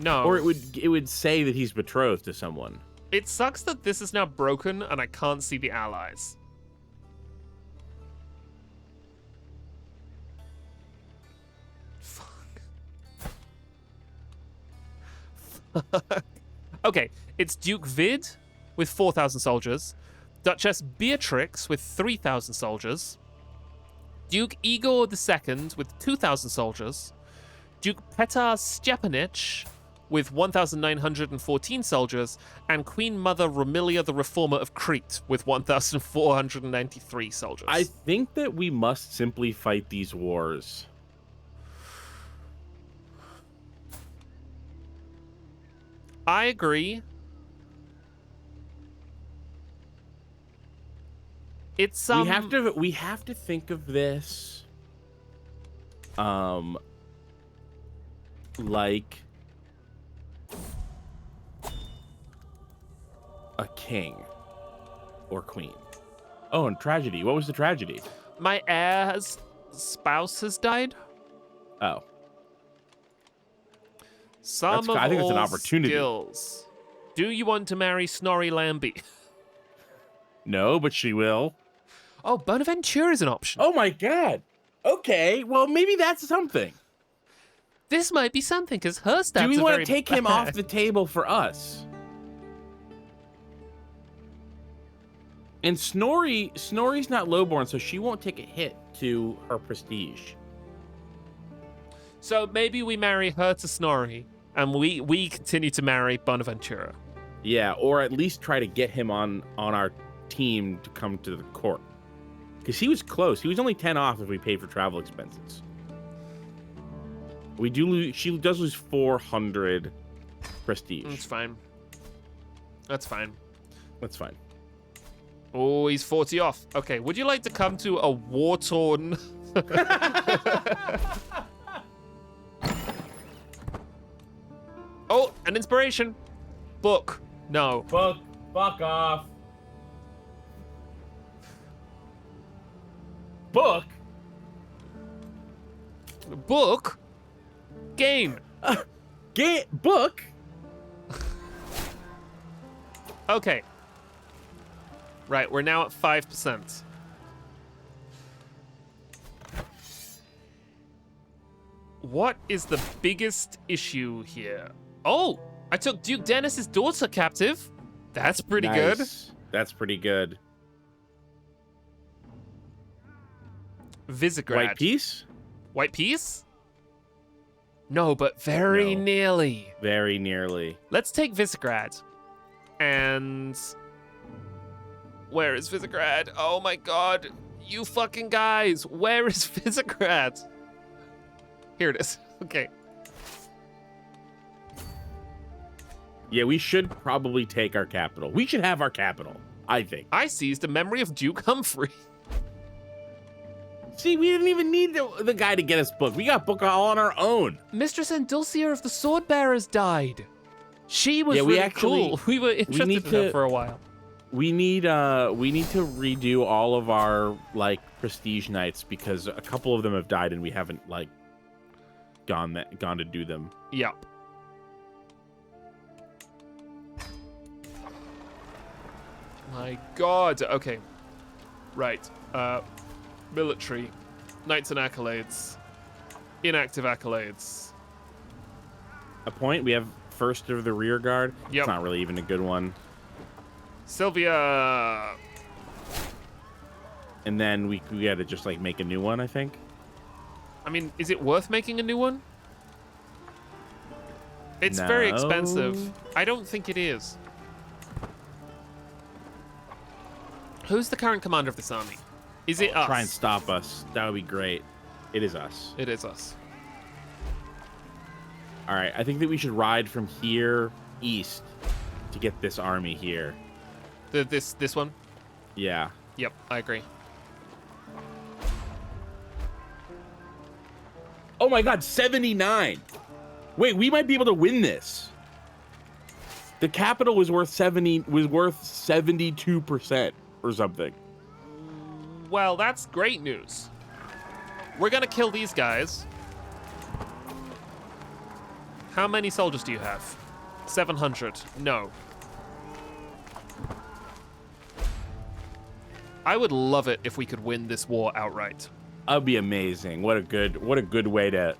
No. Or it would say that he's betrothed to someone. It sucks that this is now broken and I can't see the allies. Fuck. Okay, it's Duke Vid with 4,000 soldiers, Duchess Beatrix with 3,000 soldiers, Duke Igor II with 2,000 soldiers, Duke Petar Stepanich with 1,914 soldiers, and Queen Mother Romilia the Reformer of Crete with 1,493 soldiers. I think that we must simply fight these wars. I agree. It's we have to think of this like a king or queen. Oh, and tragedy. What was the tragedy? My heir's spouse has died. Oh. Some of I think that's an all opportunity. skills. Do you want to marry Snorri Lambie? No, but she will. Oh, Bonaventura is an option. Oh my god. Okay, well maybe that's something. This might be something, because her stats Do we are want very to take him bad. off the table for us? And Snorri's not lowborn, so she won't take a hit to her prestige. So maybe we marry her to Snorri, and we continue to marry Bonaventura. Yeah, or at least try to get him on our team to come to the court. Because he was close. He was only 10 off if we paid for travel expenses. We do lose. She does lose 400 prestige. That's fine. That's fine. That's fine. Oh, he's 40 off. Okay, would you like to come to a war-torn... Oh, an inspiration. Book. No. Fuck off. Book? Book? Game. Book? Okay. Right, we're now at 5%. What is the biggest issue here? Oh, I took Duke Dennis's daughter captive. That's pretty good. That's pretty good. Visegrad. White Peace? White Peace? No, but very No. nearly. Very nearly. Let's take Visegrad. And... Where is Visegrad? Oh my god. You fucking guys. Where is Visegrad? Here it is. Okay. Yeah, we should probably take our capital. We should have our capital, I think. I seized a memory of Duke Humphrey. See, we didn't even need the guy to get us book. We got book all on our own. Mistress Endulcia of the Swordbearers died. She was we really actually- cool. We were interested need in her to- for a while. We need to redo all of our like prestige knights because a couple of them have died and we haven't like gone to do them. Yep. My god. Okay. Right. Military. Knights and accolades. Inactive accolades. A point. We have first of the rear guard. Yep. It's not really even a good one. Sylvia. And then we got to just like make a new one, I think. I mean, is it worth making a new one? It's very No. expensive. I don't think it is. Who's the current commander of this army? Is it us? Try and stop us. That would be great. It is us. It is us. All right. I think that we should ride from here east to get this army here. This one? Yeah. Yep, I agree. Oh my god, 79. Wait, we might be able to win this. The capital was worth 72% or something. Well, that's great news. We're gonna kill these guys. How many soldiers do you have? 700. No. I would love it if we could win this war outright. That'd be amazing. What a good way to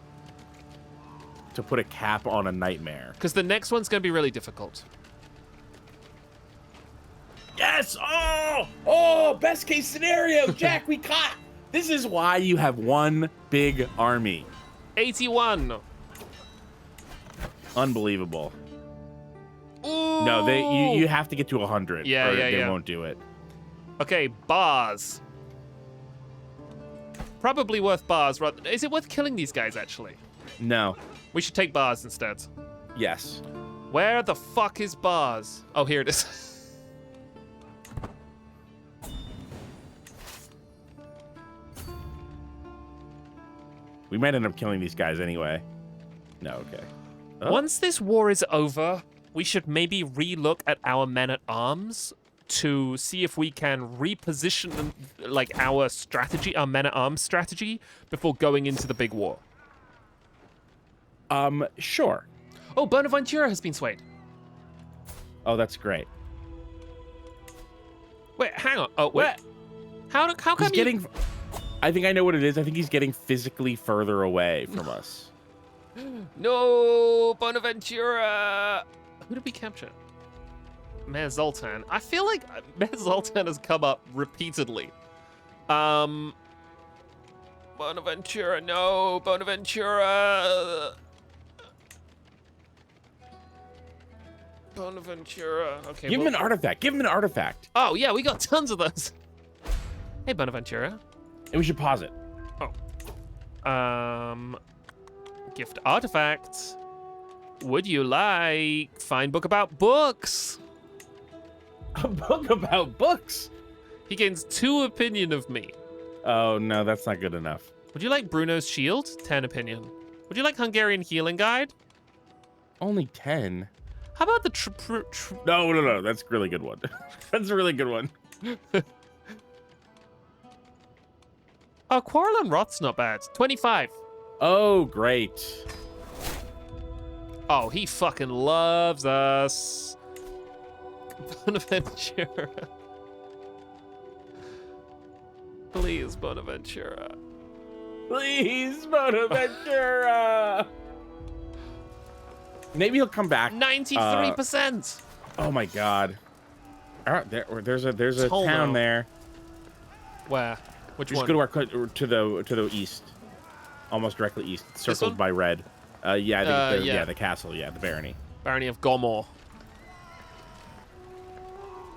put a cap on a nightmare. Because the next one's gonna be really difficult. Yes! Oh, best case scenario, Jack. This is why you have one big army. 81. Unbelievable. Ooh. No, you have to get to 100. Yeah, or yeah, they yeah. won't do it. Okay, bars. Probably worth bars. Is it worth killing these guys, actually? No. We should take bars instead. Yes. Where the fuck is bars? Oh, here it is. We might end up killing these guys anyway. No, okay. Oh. Once this war is over, we should maybe relook at our men-at-arms to see if we can reposition them, like our strategy, our men-at-arms strategy, before going into the big war. Sure. Oh, Bonaventura has been swayed. Oh, that's great. Wait, hang on. Oh, wait. What? How come He's getting... I think I know what it is. I think he's getting physically further away from us. No, Bonaventura! Who did we capture? Mayor Zoltan. I feel like Mayor Zoltan has come up repeatedly. Bonaventura, no, Bonaventura. Bonaventura. Okay. Give him an artifact. Give him an artifact. Oh yeah, we got tons of those. Hey, Bonaventura. And we should pause it. Oh. Gift artifact. Would you like find book about books? A book about books? He gains 2 opinion of me. Oh, no, that's not good enough. Would you like Bruno's Shield? 10 opinion. Would you like Hungarian Healing Guide? Only 10? How about the No, that's a really good one. That's a really good one. Oh, Quarrel and Roth's not bad. 25. Oh, great. Oh, he fucking loves us. Bonaventura. Please, Bonaventura. Please, Bonaventura. Maybe he'll come back. 93%. Oh my God. All right, there's a Tolno. town there. Where? Which Just one? go to the east, almost directly east, circled one? by red. Yeah, I think yeah. the castle. Yeah, the barony. Barony of Gomor.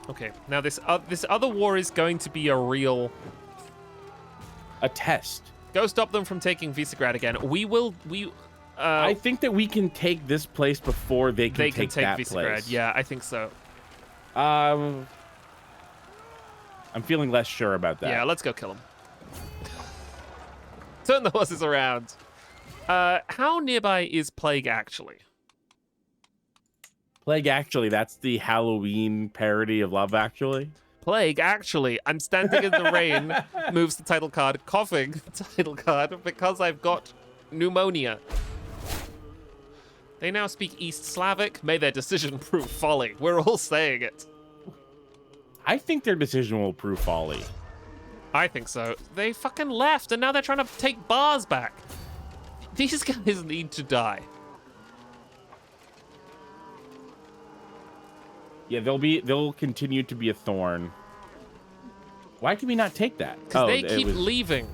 Okay, now this other war is going to be a real... A test. Go stop them from taking Visegrad again. I think that we can take this place before they can take that Visegrad. place. Yeah, I think so. I'm feeling less sure about that. Yeah, let's go kill them. Turn the horses around. How nearby is Plague actually? Plague Actually, that's the Halloween parody of Love Actually. Plague actually. I'm standing in the rain. Moves the title card. Coughing. Title card because I've got pneumonia. They now speak East Slavic. May their decision prove folly. We're all saying it. I think their decision will prove folly. I think so. They fucking left, and now they're trying to take bars back. These guys need to die. Yeah, they'll continue to be a thorn. Why can we not take that? Because they keep leaving.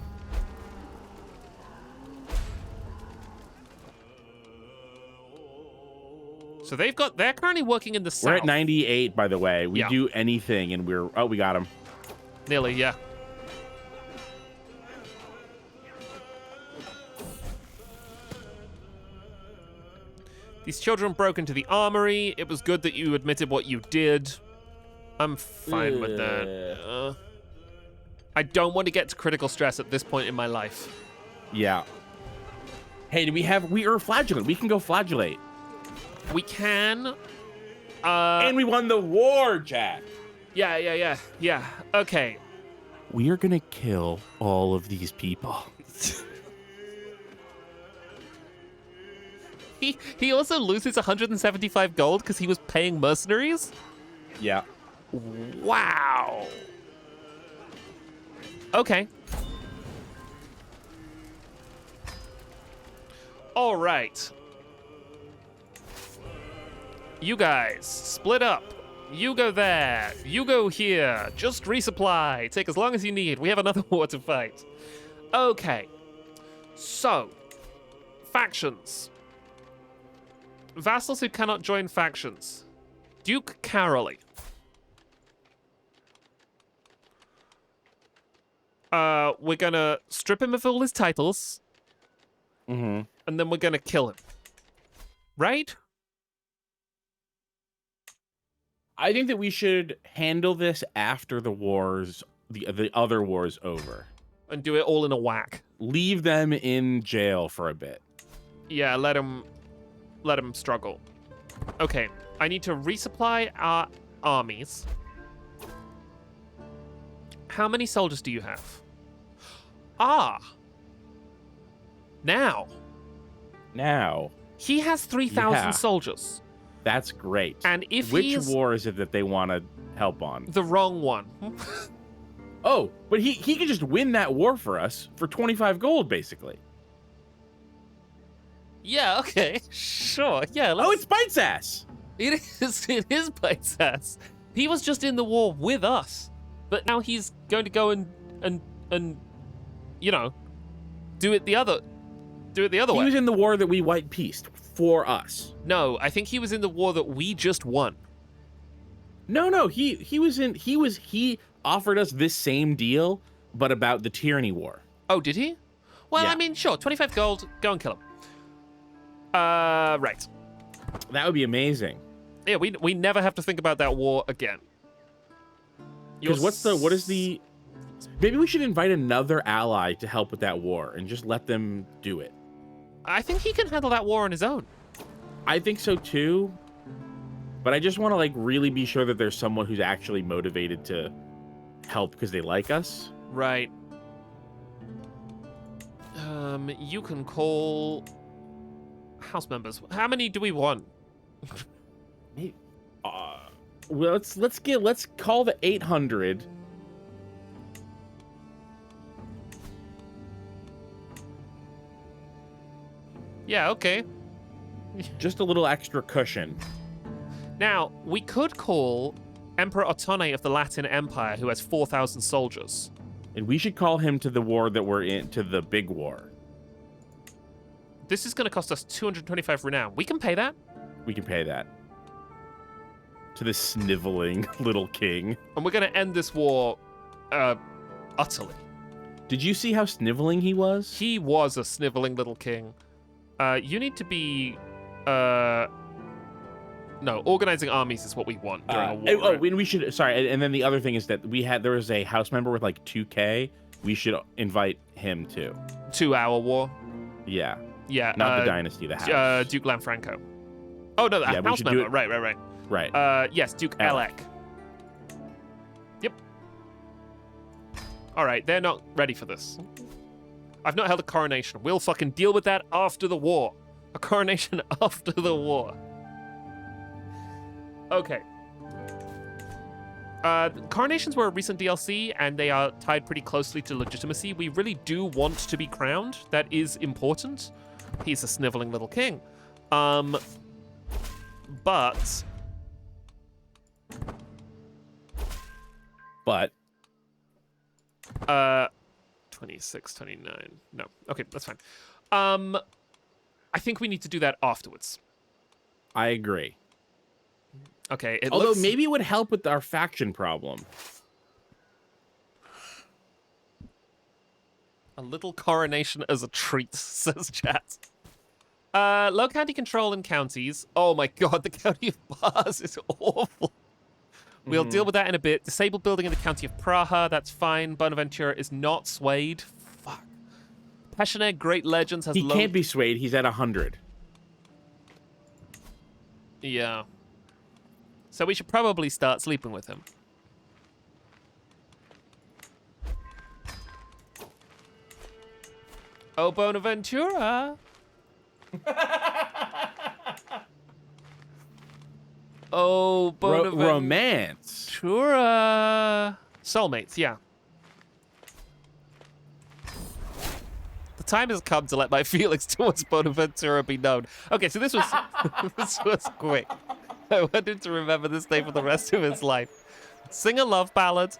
So they're currently working in the south. We're at 98, by the way. We do anything, and we got him. Nearly, yeah. These children broke into the armory. It was good that you admitted what you did. I'm fine with that. I don't want to get to critical stress at this point in my life. Yeah. Hey, we are flagellant. We can go flagellate. We can. And we won the war, Jack. Yeah. Okay. We are gonna kill all of these people. He also loses 175 gold because he was paying mercenaries? Yeah. Wow. Okay. All right. You guys, split up. You go there. You go here. Just resupply. Take as long as you need. We have another war to fight. Okay. So, factions. Vassals who cannot join factions. Duke Caroly. We're gonna strip him of all his titles. Mm-hmm. And then we're gonna kill him. Right? I think that we should handle this after the wars, the other wars over. And do it all in a whack. Leave them in jail for a bit. Yeah, let him struggle. Okay, I need to resupply our armies. How many soldiers do you have? Ah. Now. He has 3,000 Yeah. soldiers. That's great. And if Which he's war is it that they want to help on? the wrong one. Oh, but he could just win that war for us for 25 gold, basically. Yeah, okay. Sure. Yeah, let's... Oh, it's Bites Ass. It is Bites Ass. He was just in the war with us. But now he's going to go and you know, do it the other way. He was in the war that we white pieced for us. No, I think he was in the war that we just won. No, he offered us this same deal, but about the tyranny war. Oh, did he? Well, Yeah. I mean, sure, 25 gold, go and kill him. Right. That would be amazing. Yeah, we never have to think about that war again. Because maybe we should invite another ally to help with that war and just let them do it. I think he can handle that war on his own. I think so too. But I just want to like really be sure that there's someone who's actually motivated to help because they like us. Right. You can call house members. How many do we want? Well, let's call the 800. Yeah, okay. Just a little extra cushion. Now, we could call Emperor Ottone of the Latin Empire, who has 4,000 soldiers. And we should call him to the war that we're in, to the big war. This is going to cost us 225 renown. We can pay that. We can pay that. To the sniveling little king. And we're going to end this war utterly. Did you see how sniveling he was? He was a sniveling little king. You need to be... No, organizing armies is what we want during a war. And we should... Sorry, and then the other thing is that there was a house member with like 2K. We should invite him too. 2 hour war. Yeah. Yeah. Not the dynasty, the house. Duke Lanfranco. Oh, no, the house member. Right. Right. Yes, Duke Alec. Yep. All right, they're not ready for this. I've not held a coronation. We'll fucking deal with that after the war. A coronation after the war. Okay. Coronations were a recent DLC, and they are tied pretty closely to legitimacy. We really do want to be crowned. That is important. He's a sniveling little king. But... 26, 29. No. Okay, that's fine. I think we need to do that afterwards. I agree. Okay, Although maybe it would help with our faction problem. A little coronation as a treat, says chat. Low county control in counties. Oh my god, the county of Bars is awful. We'll deal with that in a bit. Disabled building in the county of Praha, that's fine. Bonaventura is not swayed. Fuck. Passionate Great Legends has He low... can't be swayed. He's at 100. Yeah. So we should probably start sleeping with him. Oh, Bonaventura. Oh, Bonaventura. Romance. Soulmates, yeah. The time has come to let my feelings towards Bonaventura be known. Okay, so this was this was quick. I want him to remember this day for the rest of his life. Sing a love ballad,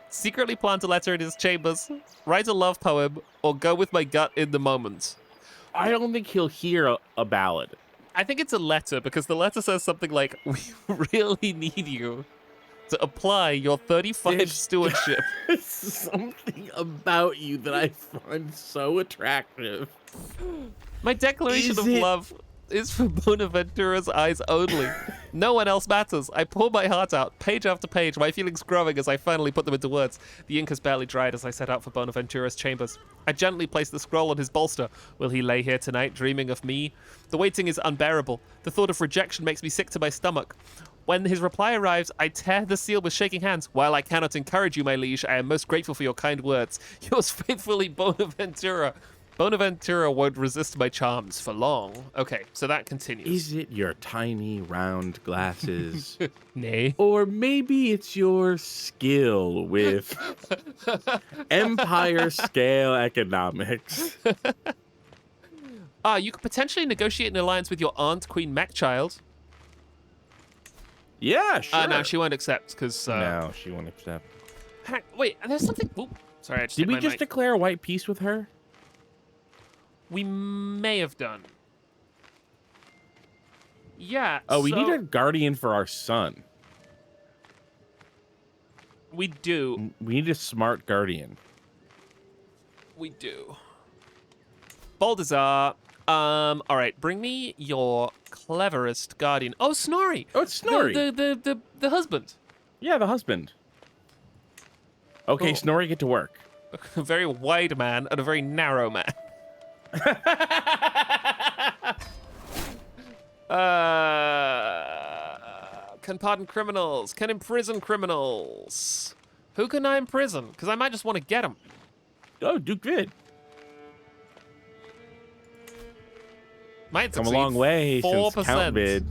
secretly plant a letter in his chambers, write a love poem, or go with my gut in the moment. I don't think he'll hear a ballad. I think it's a letter because the letter says something like, "We really need you to apply your 35 stewardship." There's something about you that I find so attractive. My declaration of love is for Bonaventura's eyes only. No one else matters. I pour my heart out, page after page, my feelings growing as I finally put them into words. The ink has barely dried as I set out for Bonaventura's chambers. I gently place the scroll on his bolster. Will he lay here tonight, dreaming of me? The waiting is unbearable. The thought of rejection makes me sick to my stomach. When his reply arrives, I tear the seal with shaking hands. While I cannot encourage you, my liege, I am most grateful for your kind words. Yours faithfully, Bonaventura. Bonaventura won't resist my charms for long. Okay, so that continues. Is it your tiny round glasses? Nay. Or maybe it's your skill with empire scale economics. You could potentially negotiate an alliance with your aunt, Queen Mechchild. Yeah, sure. No, she won't accept because. No, she won't accept. Wait, there's something. Oop, sorry, I just Did hit we my just mic. declare a white peace with her? We may have done. Yeah. Oh, we so need a guardian for our son. We do. We need a smart guardian. We do. Baldassar. All right, bring me your cleverest guardian. Oh, Snorri. Oh, it's Snorri. The husband. Yeah, the husband. Okay, Cool. Snorri, get to work. A very wide man and a very narrow man. Can pardon criminals. Can imprison criminals. Who can I imprison? Because I might just want to get them. Oh, Duke Vid. Might Come a succeed. long way 4%. since Count Vid.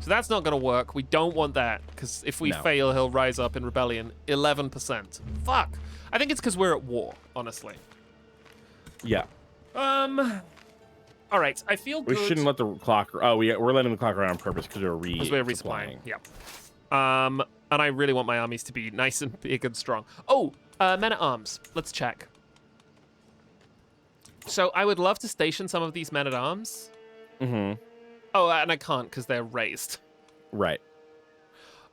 So that's not going to work. We don't want that, because if we No. fail, he'll rise up in rebellion. 11%. Fuck. I think it's because we're at war, honestly. Yeah. All right, I feel We good. shouldn't let the clock. Oh, we're letting the clock run on purpose because we're resupplying. Yep. And I really want my armies to be nice and big and strong. Oh, men at arms. Let's check. So I would love to station some of these men at arms. Mm-hmm. Oh, and I can't because they're raised. Right.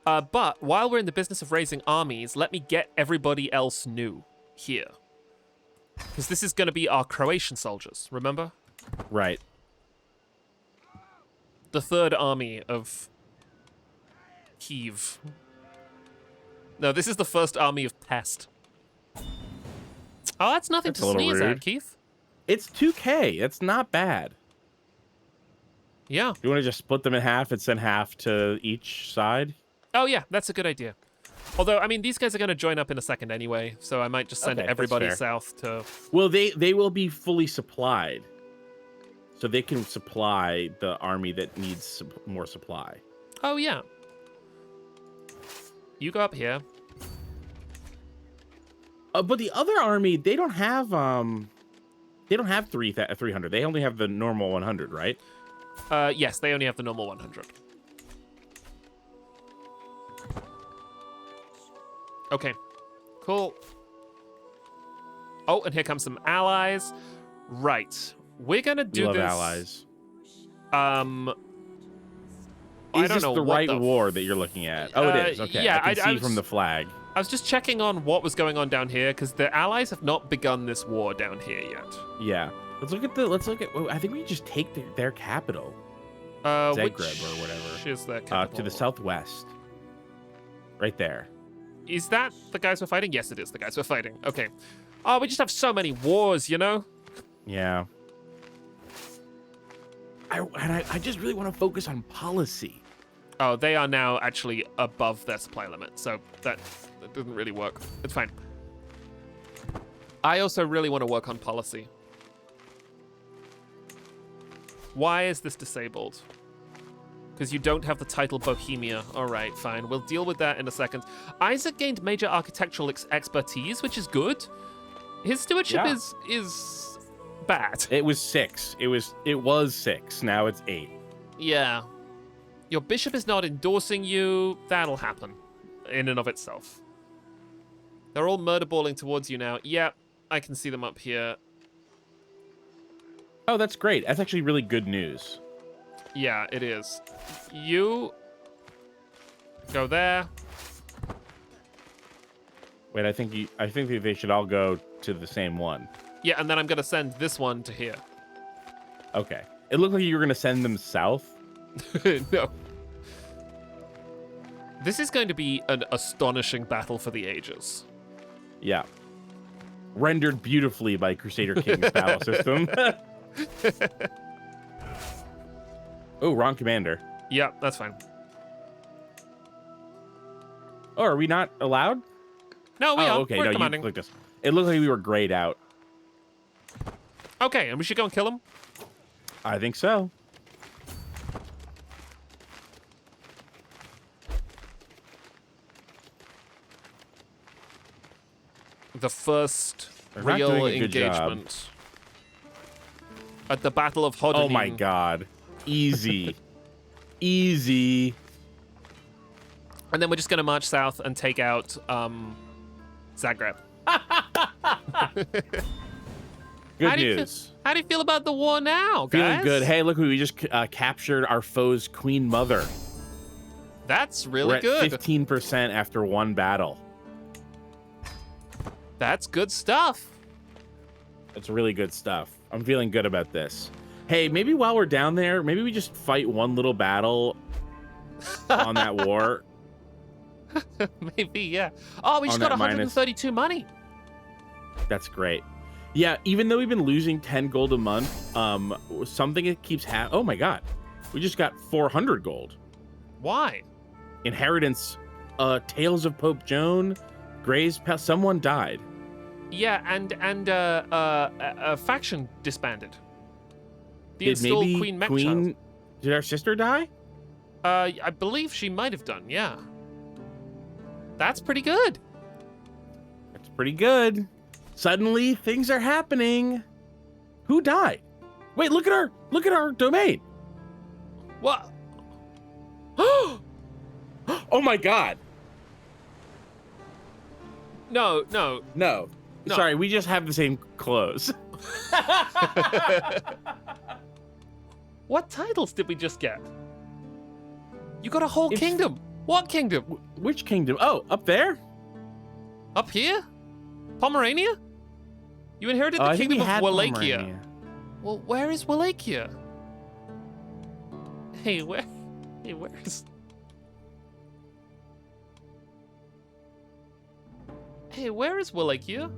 But while we're in the business of raising armies, let me get everybody else new here. Because this is going to be our Croatian soldiers, remember? Right. The third army of Kiev. No, this is the first army of Pest. Oh, that's nothing That's to a little sneeze rude. at, Keith. It's 2K. That's not bad. Yeah. You want to just split them in half and send half to each side? Oh, yeah, that's a good idea. Although, I mean, these guys are going to join up in a second anyway, so I might just send Okay, that's everybody fair. south to... Well, they will be fully supplied. So they can supply the army that needs more supply. Oh, yeah. You go up here. But the other army, they don't have 300. They only have the normal 100, right? Yes, they only have the normal 100. Okay, cool. Oh, and here comes some allies. Right, we're gonna We do love this. allies. I Is don't this know the what right the war that you're looking at? Oh, it is. Okay, yeah, I can I see was- from the flag. I was just checking on what was going on down here because the allies have not begun this war down here yet. Yeah. Let's look at. Well, I think we just take their capital, Which Zagreb or whatever. is their to capital? the southwest. Right there. Is that the guys we're fighting? Yes, it is the guys we're fighting. Okay. Oh, we just have so many wars, you know? Yeah. I just really want to focus on policy. Oh, they are now actually above their supply limit, so that doesn't really work. It's fine. I also really want to work on policy. Why is this disabled? Because you don't have the title Bohemia. All right, fine. We'll deal with that in a second. Isaac gained major architectural expertise, which is good. His stewardship Yeah. is bad. It was 6. It was 6. Now it's 8. Yeah. Your bishop is not endorsing you. That'll happen in and of itself. They're all murderballing towards you now. Yep, I can see them up here. Oh, that's great. That's actually really good news. Yeah, it is. You go there. Wait, I think that they should all go to the same one. Yeah, and then I'm gonna send this one to here. Okay. It looked like you were gonna send them south. No. This is going to be an astonishing battle for the ages. Yeah. Rendered beautifully by Crusader Kings battle system. Oh, wrong commander. Yeah, that's fine. Oh, are we not allowed? No, we are. Okay. We're No, commanding. you clicked us. It looked like we were grayed out. Okay, and we should go and kill him? I think so. The first They're not real doing a good job. engagement. At the Battle of Hodonin. Oh my god. Easy. Easy. And then we're just going to march south and take out Zagreb. Good news. How do you feel about the war now, guys? Feeling good. Hey, look, we just captured our foe's queen mother. That's really We're at good. 15% after one battle. That's good stuff. That's really good stuff. I'm feeling good about this. Hey, maybe while we're down there, maybe we just fight one little battle on that war. Maybe, yeah. Oh, we just got 132 money. That's great. Yeah, even though we've been losing 10 gold a month, something that keeps happening. Oh my god. We just got 400 gold. Why? Inheritance, Tales of Pope Joan, Gray's Pest. Someone died. Yeah, and a faction disbanded. The installed maybe Queen Mech child. Did our sister die? I believe she might have done, yeah. That's pretty good. That's pretty good. Suddenly things are happening. Who died? Wait, look at our domain. What? Oh my god. No. Sorry, we just have the same clothes. What titles did we just get? You got a whole kingdom. What kingdom? Which kingdom? Oh, up there? Up here? Pomerania? You inherited the kingdom of Wallachia. Pomerania. Well, where is Wallachia? Hey, where's... Hey, where is Wallachia?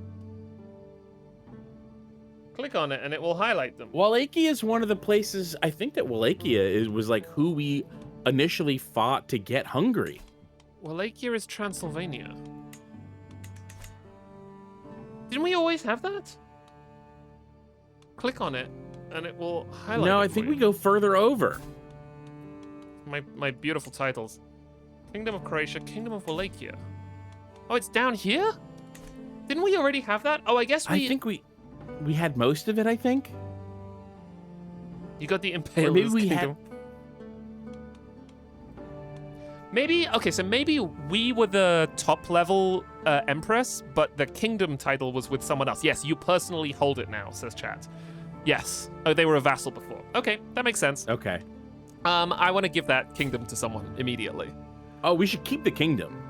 Click on it and it will highlight them. Wallachia is one of the places. I think that Wallachia was like who we initially fought to get Hungary. Wallachia is Transylvania. Didn't we always have that? Click on it and it will highlight No, it I for think you. we go further over. My beautiful titles. Kingdom of Croatia, Kingdom of Wallachia. Oh, it's down here? Didn't we already have that? Oh, I guess we... I think we had most of it, I think. You got the Or Impalers maybe we Kingdom. Maybe, okay, so maybe we were the top level Empress, but the kingdom title was with someone else. Yes, you personally hold it now, says chat. Yes. Oh, they were a vassal before. Okay, that makes sense. Okay. I want to give that kingdom to someone immediately. Oh, we should keep the kingdom.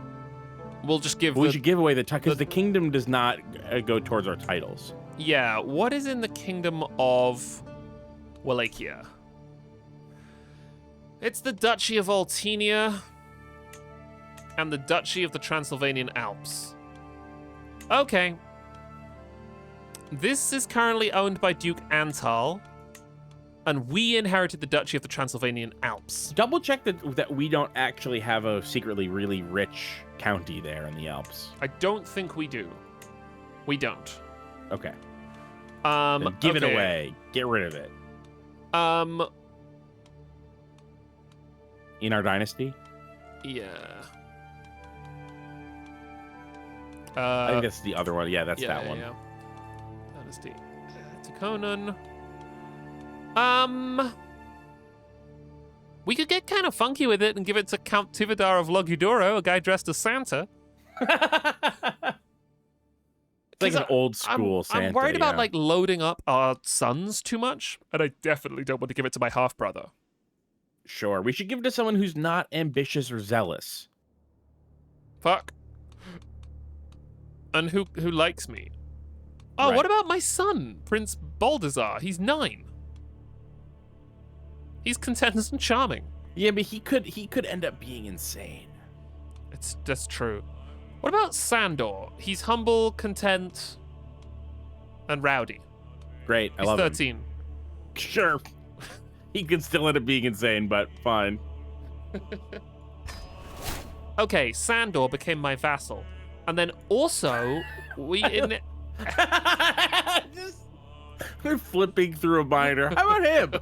We'll just give We should give away the title because the kingdom does not go towards our titles. Yeah, what is in the kingdom of Wallachia? It's the Duchy of Altenia and the Duchy of the Transylvanian Alps. Okay. This is currently owned by Duke Antal, and we inherited the Duchy of the Transylvanian Alps. Double check that we don't actually have a secretly really rich county there in the Alps. I don't think we do. We don't. Okay. Then give it okay. away. Get rid of it. In our dynasty? Yeah. I think that's the other one. Yeah, that's that one. Yeah. Dynasty. We could get kind of funky with it and give it to Count Tivadar of Logudoro, a guy dressed as Santa. It's like an old school Santa. I'm worried about yeah. like loading up our sons too much, and I definitely don't want to give it to my half brother. Sure, we should give it to someone who's not ambitious or zealous. Fuck. And who likes me? Oh, Right. what about my son, Prince Baldassar? He's 9. He's content and charming. Yeah, but he could end up being insane. That's true. What about Sandor? He's humble, content, and rowdy. Great, I He's love 13. him. Sure. He could still end up being insane, but fine. Okay, Sandor became my vassal. And then also, We're flipping through a binder. How about him?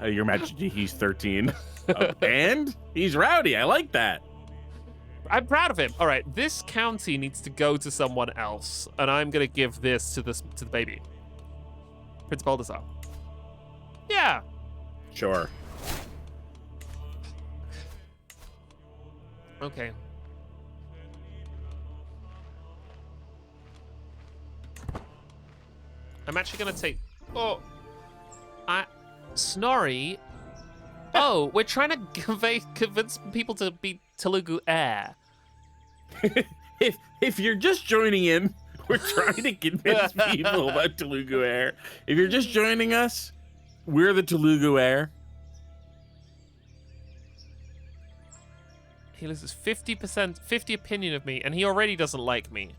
Your Majesty, he's 13. And he's rowdy. I like that. I'm proud of him. All right, this county needs to go to someone else, and I'm gonna give this to the baby, Prince Baldassar. Yeah. Sure. Okay. I'm actually gonna take. Snorri. Oh, we're trying to convince people to be Telugu heir. If you're just joining in, we're trying to convince people about Telugu heir. If you're just joining us, we're the Telugu heir. He loses 50%, 50 opinion of me, and he already doesn't like me.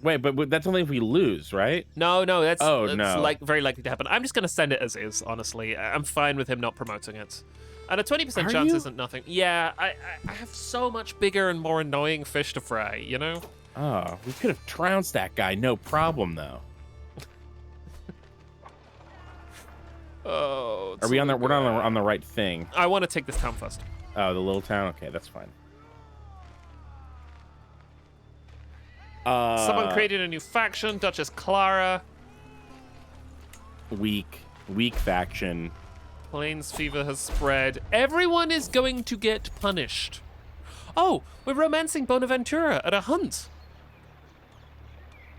Wait, but that's only if we lose, right? No, that's no. like very likely to happen. I'm just gonna send it as is, honestly. I'm fine with him not promoting it. And a 20% Are chance you? isn't nothing. Yeah, I have so much bigger and more annoying fish to fry, you know? Oh, we could have trounced that guy, no problem though. Oh. Are we on the? We're not on the right thing. I want to take this town first. Oh, the little town. Okay, that's fine. Someone created a new faction, Duchess Clara. Weak faction. Plains fever has spread. Everyone is going to get punished. Oh, we're romancing Bonaventura at a hunt.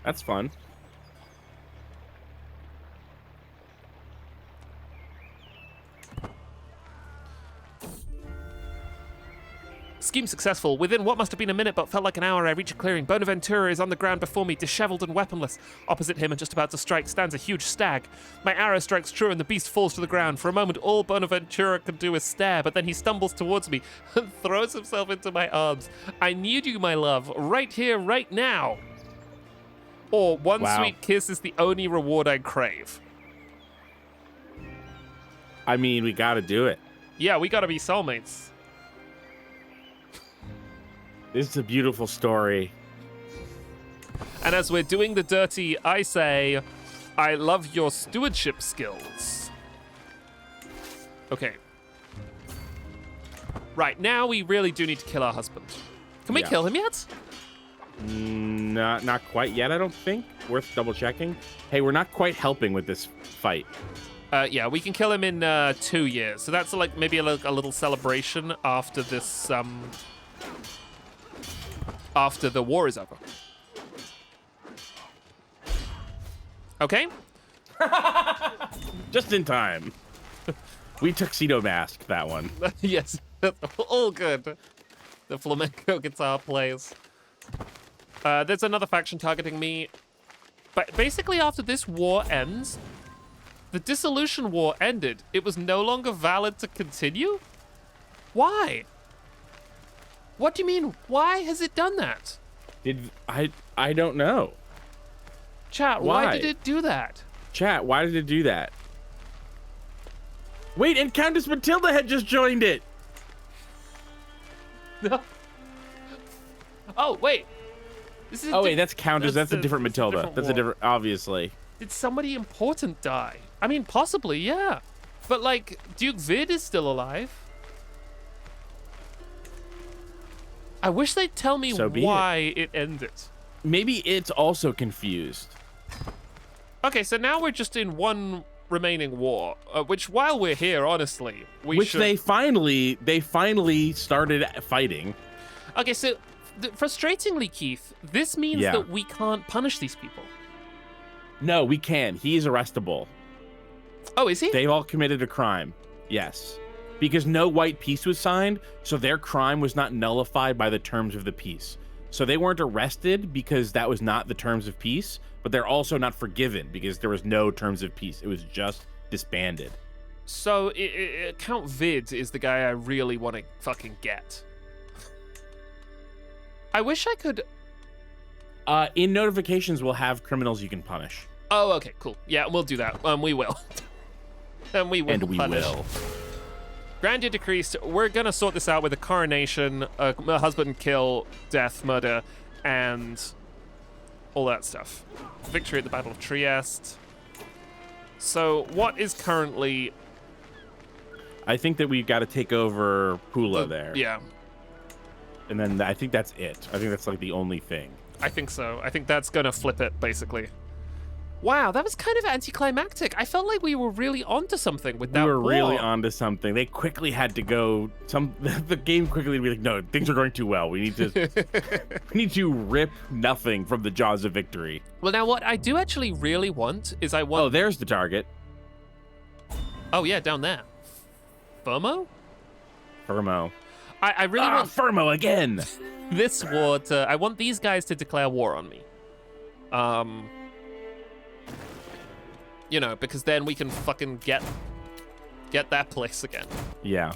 That's fun. Scheme successful. Within what must have been a minute but felt like an hour, I reach a clearing. Bonaventura is on the ground before me, disheveled and weaponless. Opposite him and just about to strike stands a huge stag. My arrow strikes true and the beast falls to the ground. For a moment, all Bonaventura can do is stare, but then he stumbles towards me and throws himself into my arms. I need you, my love, right here, right now. Or one Wow. sweet kiss is the only reward I crave. I mean, we got to do it. Yeah, we gotta be soulmates. This is a beautiful story. And as we're doing the dirty, I say, I love your stewardship skills. Okay. Right, now we really do need to kill our husband. Can we Yeah. kill him yet? Not quite yet, I don't think. Worth double checking. Hey, we're not quite helping with this fight. Yeah, we can kill him in 2 years. So that's like maybe a little celebration after this, after the war is over. Okay? Just in time. We tuxedo masked that one. Yes, all good. The flamenco guitar plays. There's another faction targeting me. But basically after this war ends, the Dissolution War ended. It was no longer valid to continue? Why? What do you mean, why has it done that? I don't know. Chat, why Why? did it do that? Chat, why did it do that? Wait, and Countess Matilda had just joined it. Oh, wait. This is Oh wait, that's Countess. That's a different that's Matilda. That's a war. different, obviously. Did somebody important die? I mean, possibly, yeah. But, like, Duke Vid is still alive. I wish they'd tell me So be why it ended. Maybe it's also confused. Okay, so now we're just in one remaining war, which while we're here, honestly, we should... they finally started fighting. Okay, so frustratingly, Keith, this means that we can't punish these people. No, we can. He's arrestable. Oh, is he? They've all committed a crime. Yes. Because no white peace was signed, so their crime was not nullified by the terms of the peace. So they weren't arrested because that was not the terms of peace, but they're also not forgiven because there was no terms of peace. It was just disbanded. So Count Vid is the guy I really want to fucking get. I wish I could... In notifications, we'll have criminals you can punish. Oh, okay, cool. Yeah, we'll do that. We will. And we will punish. Grandeur decreased. We're gonna sort this out with a coronation, a husband kill, death, murder, and all that stuff. Victory at the Battle of Trieste. So what is currently... I think that we've got to take over Pula there. Yeah. And then I think that's it. I think that's like the only thing. I think so. I think that's gonna flip it, basically. Wow, that was kind of anticlimactic. I felt like we were really onto something with that war. We were really onto something. They quickly had to go. The game quickly be like, no, things are going too well. We need to rip nothing from the jaws of victory. Well, now what I do actually really want is I want... Oh, there's the target. Oh yeah, down there. Firmo? Firmo. I really want Firmo again. This war to... I want these guys to declare war on me. You know, because then we can fucking get that place again. Yeah.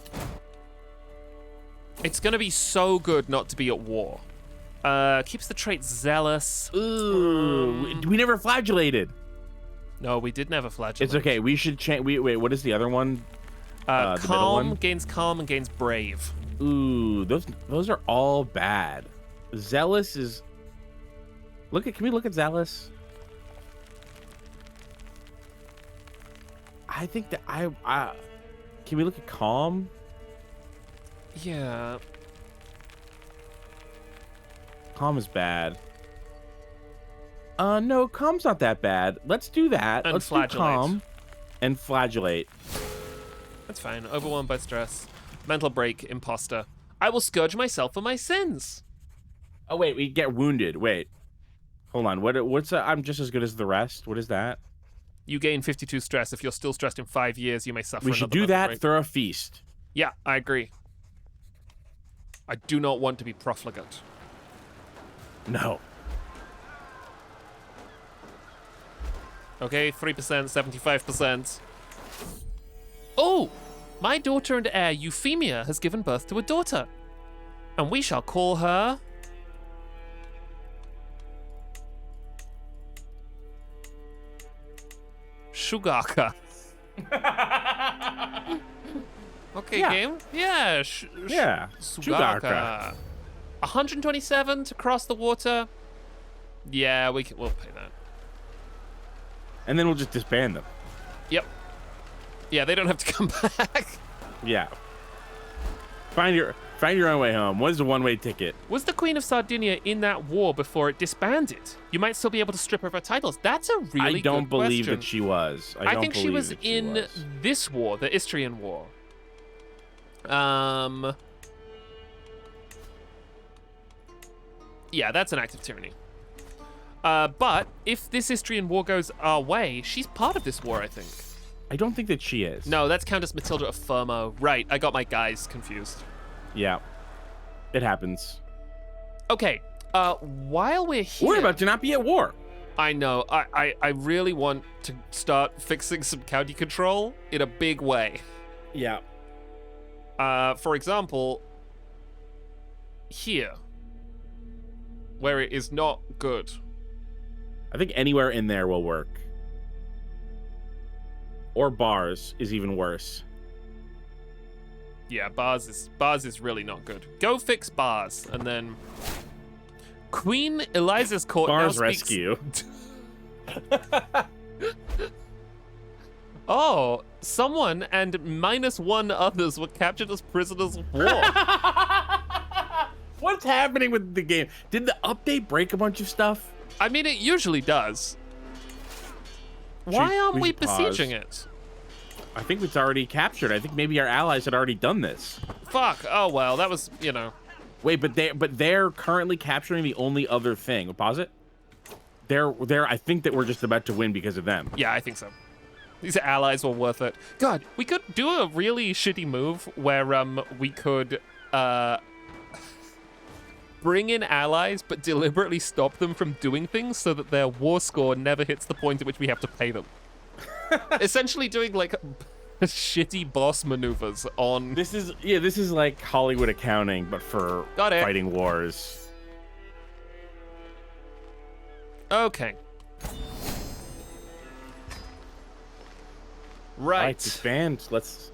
It's gonna be so good not to be at war. Keeps the trait zealous. Ooh, we never flagellated. No, we did never flagellate. It's okay. We should change. Wait, what is the other one? The calm gains calm and gains brave. Ooh, those are all bad. Zealous is. Can we look at zealous? I think that can we look at calm? Yeah. Calm is bad. No, calm's not that bad. Let's do that. And Let's flagellate. do calm and flagellate. That's fine. Overwhelmed by stress. Mental break. Imposter. I will scourge myself for my sins. Oh wait, we get wounded. Wait, hold on. What's I'm just as good as the rest. What is that? You gain 52 stress. If you're still stressed in 5 years, you may suffer. We should do that. Throw a feast. Yeah, I agree. I do not want to be profligate. No. Okay, 3%, 75%. Oh! My daughter and heir, Euphemia, has given birth to a daughter. And we shall call her... Sugaka. Okay, yeah. game? Yeah. Yeah. Sugaka. 127 to cross the water. Yeah, we'll pay that. And then we'll just disband them. Yep. Yeah, they don't have to come back. Yeah. Find your own way home. What is the one-way ticket? Was the Queen of Sardinia in that war before it disbanded? You might still be able to strip her of her titles. That's a really I don't good believe question. that she was. I think she was in this war, the Istrian War. Yeah, that's an act of tyranny. But if this Istrian War goes our way, she's part of this war, I think. I don't think that she is. No, that's Countess Matilda of Firmo. Right, I got my guys confused. Yeah. It happens. Okay, while we're here... We're about to not be at war. I know. I really want to start fixing some county control in a big way. Yeah. For example, here, where it is not good. I think anywhere in there will work. Or bars is even worse. Yeah, bars is really not good. Go fix bars, and then Queen Eliza's court Bars now speaks... rescue. Oh, someone and -1 others were captured as prisoners of war. What's happening with the game? Did the update break a bunch of stuff? I mean, it usually does. Why aren't we should pause. besieging it? I think it's already captured. I think maybe our allies had already done this. Fuck. Oh well, that was, you know. Wait, but they're currently capturing the only other thing. Pause it. I think that we're just about to win because of them. Yeah, I think so. These allies were worth it. God, we could do a really shitty move where we could bring in allies but deliberately stop them from doing things so that their war score never hits the point at which we have to pay them. Essentially doing like shitty boss maneuvers on. This is like Hollywood accounting, but for fighting wars. Okay. Right. Expand. Let's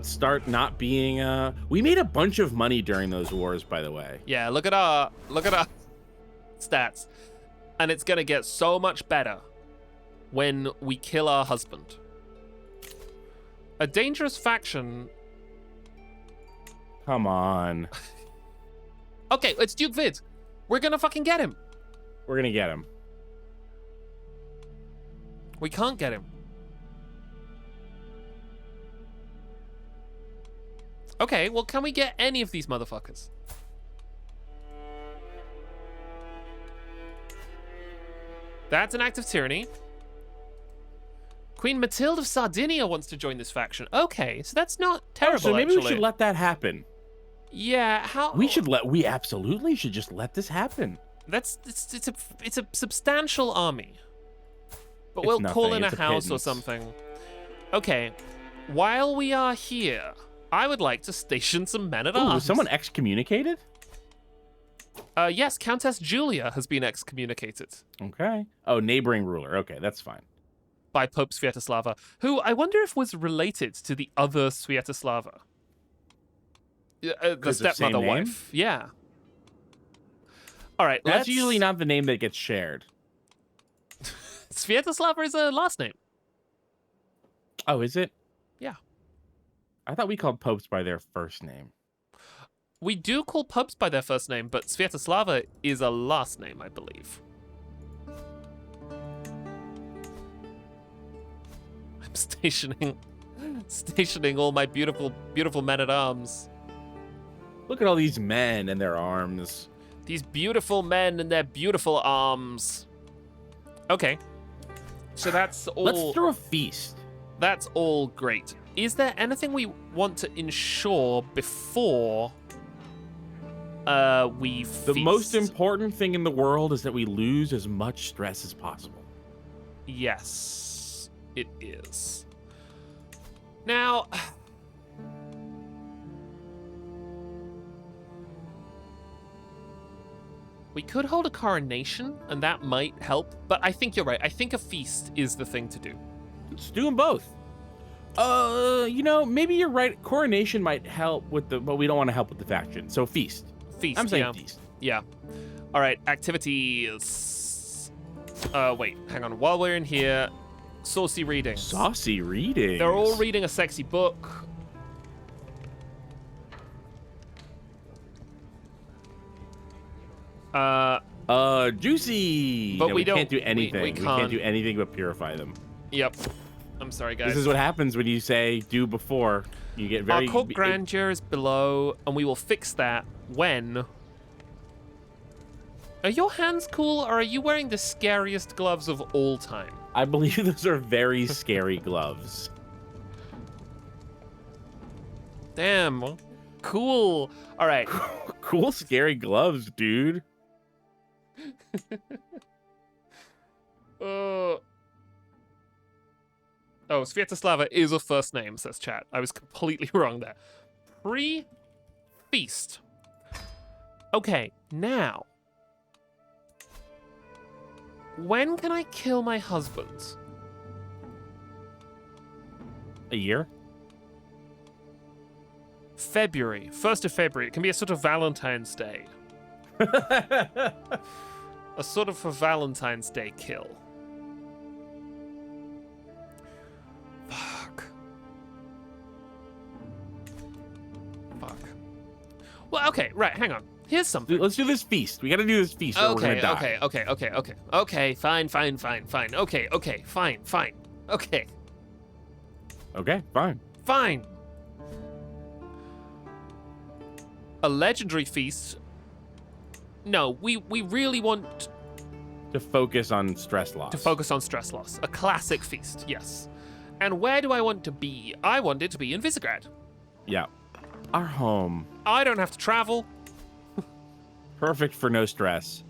start not being. We made a bunch of money during those wars, by the way. Yeah. Look at our stats, and it's gonna get so much better when we kill our husband. A dangerous faction. Come on. Okay, it's Duke Vid. We're gonna fucking get him. We're gonna get him. We can't get him. Okay, well, can we get any of these motherfuckers? That's an act of tyranny. Queen Matilde of Sardinia wants to join this faction. Okay, so that's not terrible, so maybe actually. we should let that happen. Yeah, how... We absolutely should just let this happen. It's a substantial army. But It's we'll nothing, call in a it's a house or pittance. something. Okay, while we are here, I would like to station some men-at-arms. Was someone excommunicated? Yes, Countess Julia has been excommunicated. Okay. Oh, neighboring ruler. Okay, that's fine. By Pope Sviatoslava, who I wonder if was related to the other Sviatoslava. The 'Cause of same stepmother name? wife. Yeah. All right, That's usually not the name that gets shared. Sviatoslava is a last name. Oh, is it? Yeah. I thought we called popes by their first name. We do call popes by their first name, but Sviatoslava is a last name, I believe. I'm stationing all my beautiful men-at-arms. Look at all these men and their arms. These beautiful men and their beautiful arms. Okay. So that's all... Let's throw a feast. That's all great. Is there anything we want to ensure before we feast? The most important thing in the world is that we lose as much stress as possible. Yes, it is. Now... we could hold a coronation, and that might help, but I think you're right. I think a feast is the thing to do. Let's do them both. Maybe you're right. Coronation might help with but we don't want to help with the faction. So feast. Feast, I'm saying yeah. feast. Yeah. All right, activities. Wait, hang on. While we're in here, saucy readings. Saucy readings. They're all reading a sexy book. Juicy. But No, we can't don't- do anything. we We can't can't. do anything but purify them. Yep. I'm sorry, guys. This is what happens when you say do before. You get very... Our court grandeur is below, and we will fix that when... Are your hands cool, or are you wearing the scariest gloves of all time? I believe those are very scary gloves. Damn. Cool. All right. Cool, scary gloves, dude. Oh, Sviatoslava is a first name, says chat. I was completely wrong there. Pre-feast. Okay, now. When can I kill my husband? A year? February. 1st of February. It can be a sort of Valentine's Day. A sort of a Valentine's Day kill. Fuck. Well, okay, right, hang on. Here's something. Let's do this feast. We got to do this feast or we're going to die. Okay, fine. Okay, fine. Okay, Okay, fine. fine. A legendary feast. No, we really want To focus on stress loss. to focus on stress loss. A classic feast, yes. And where do I want to be? I want it to be in Visegrad. Yeah. Our home. I don't have to travel. Perfect for no stress.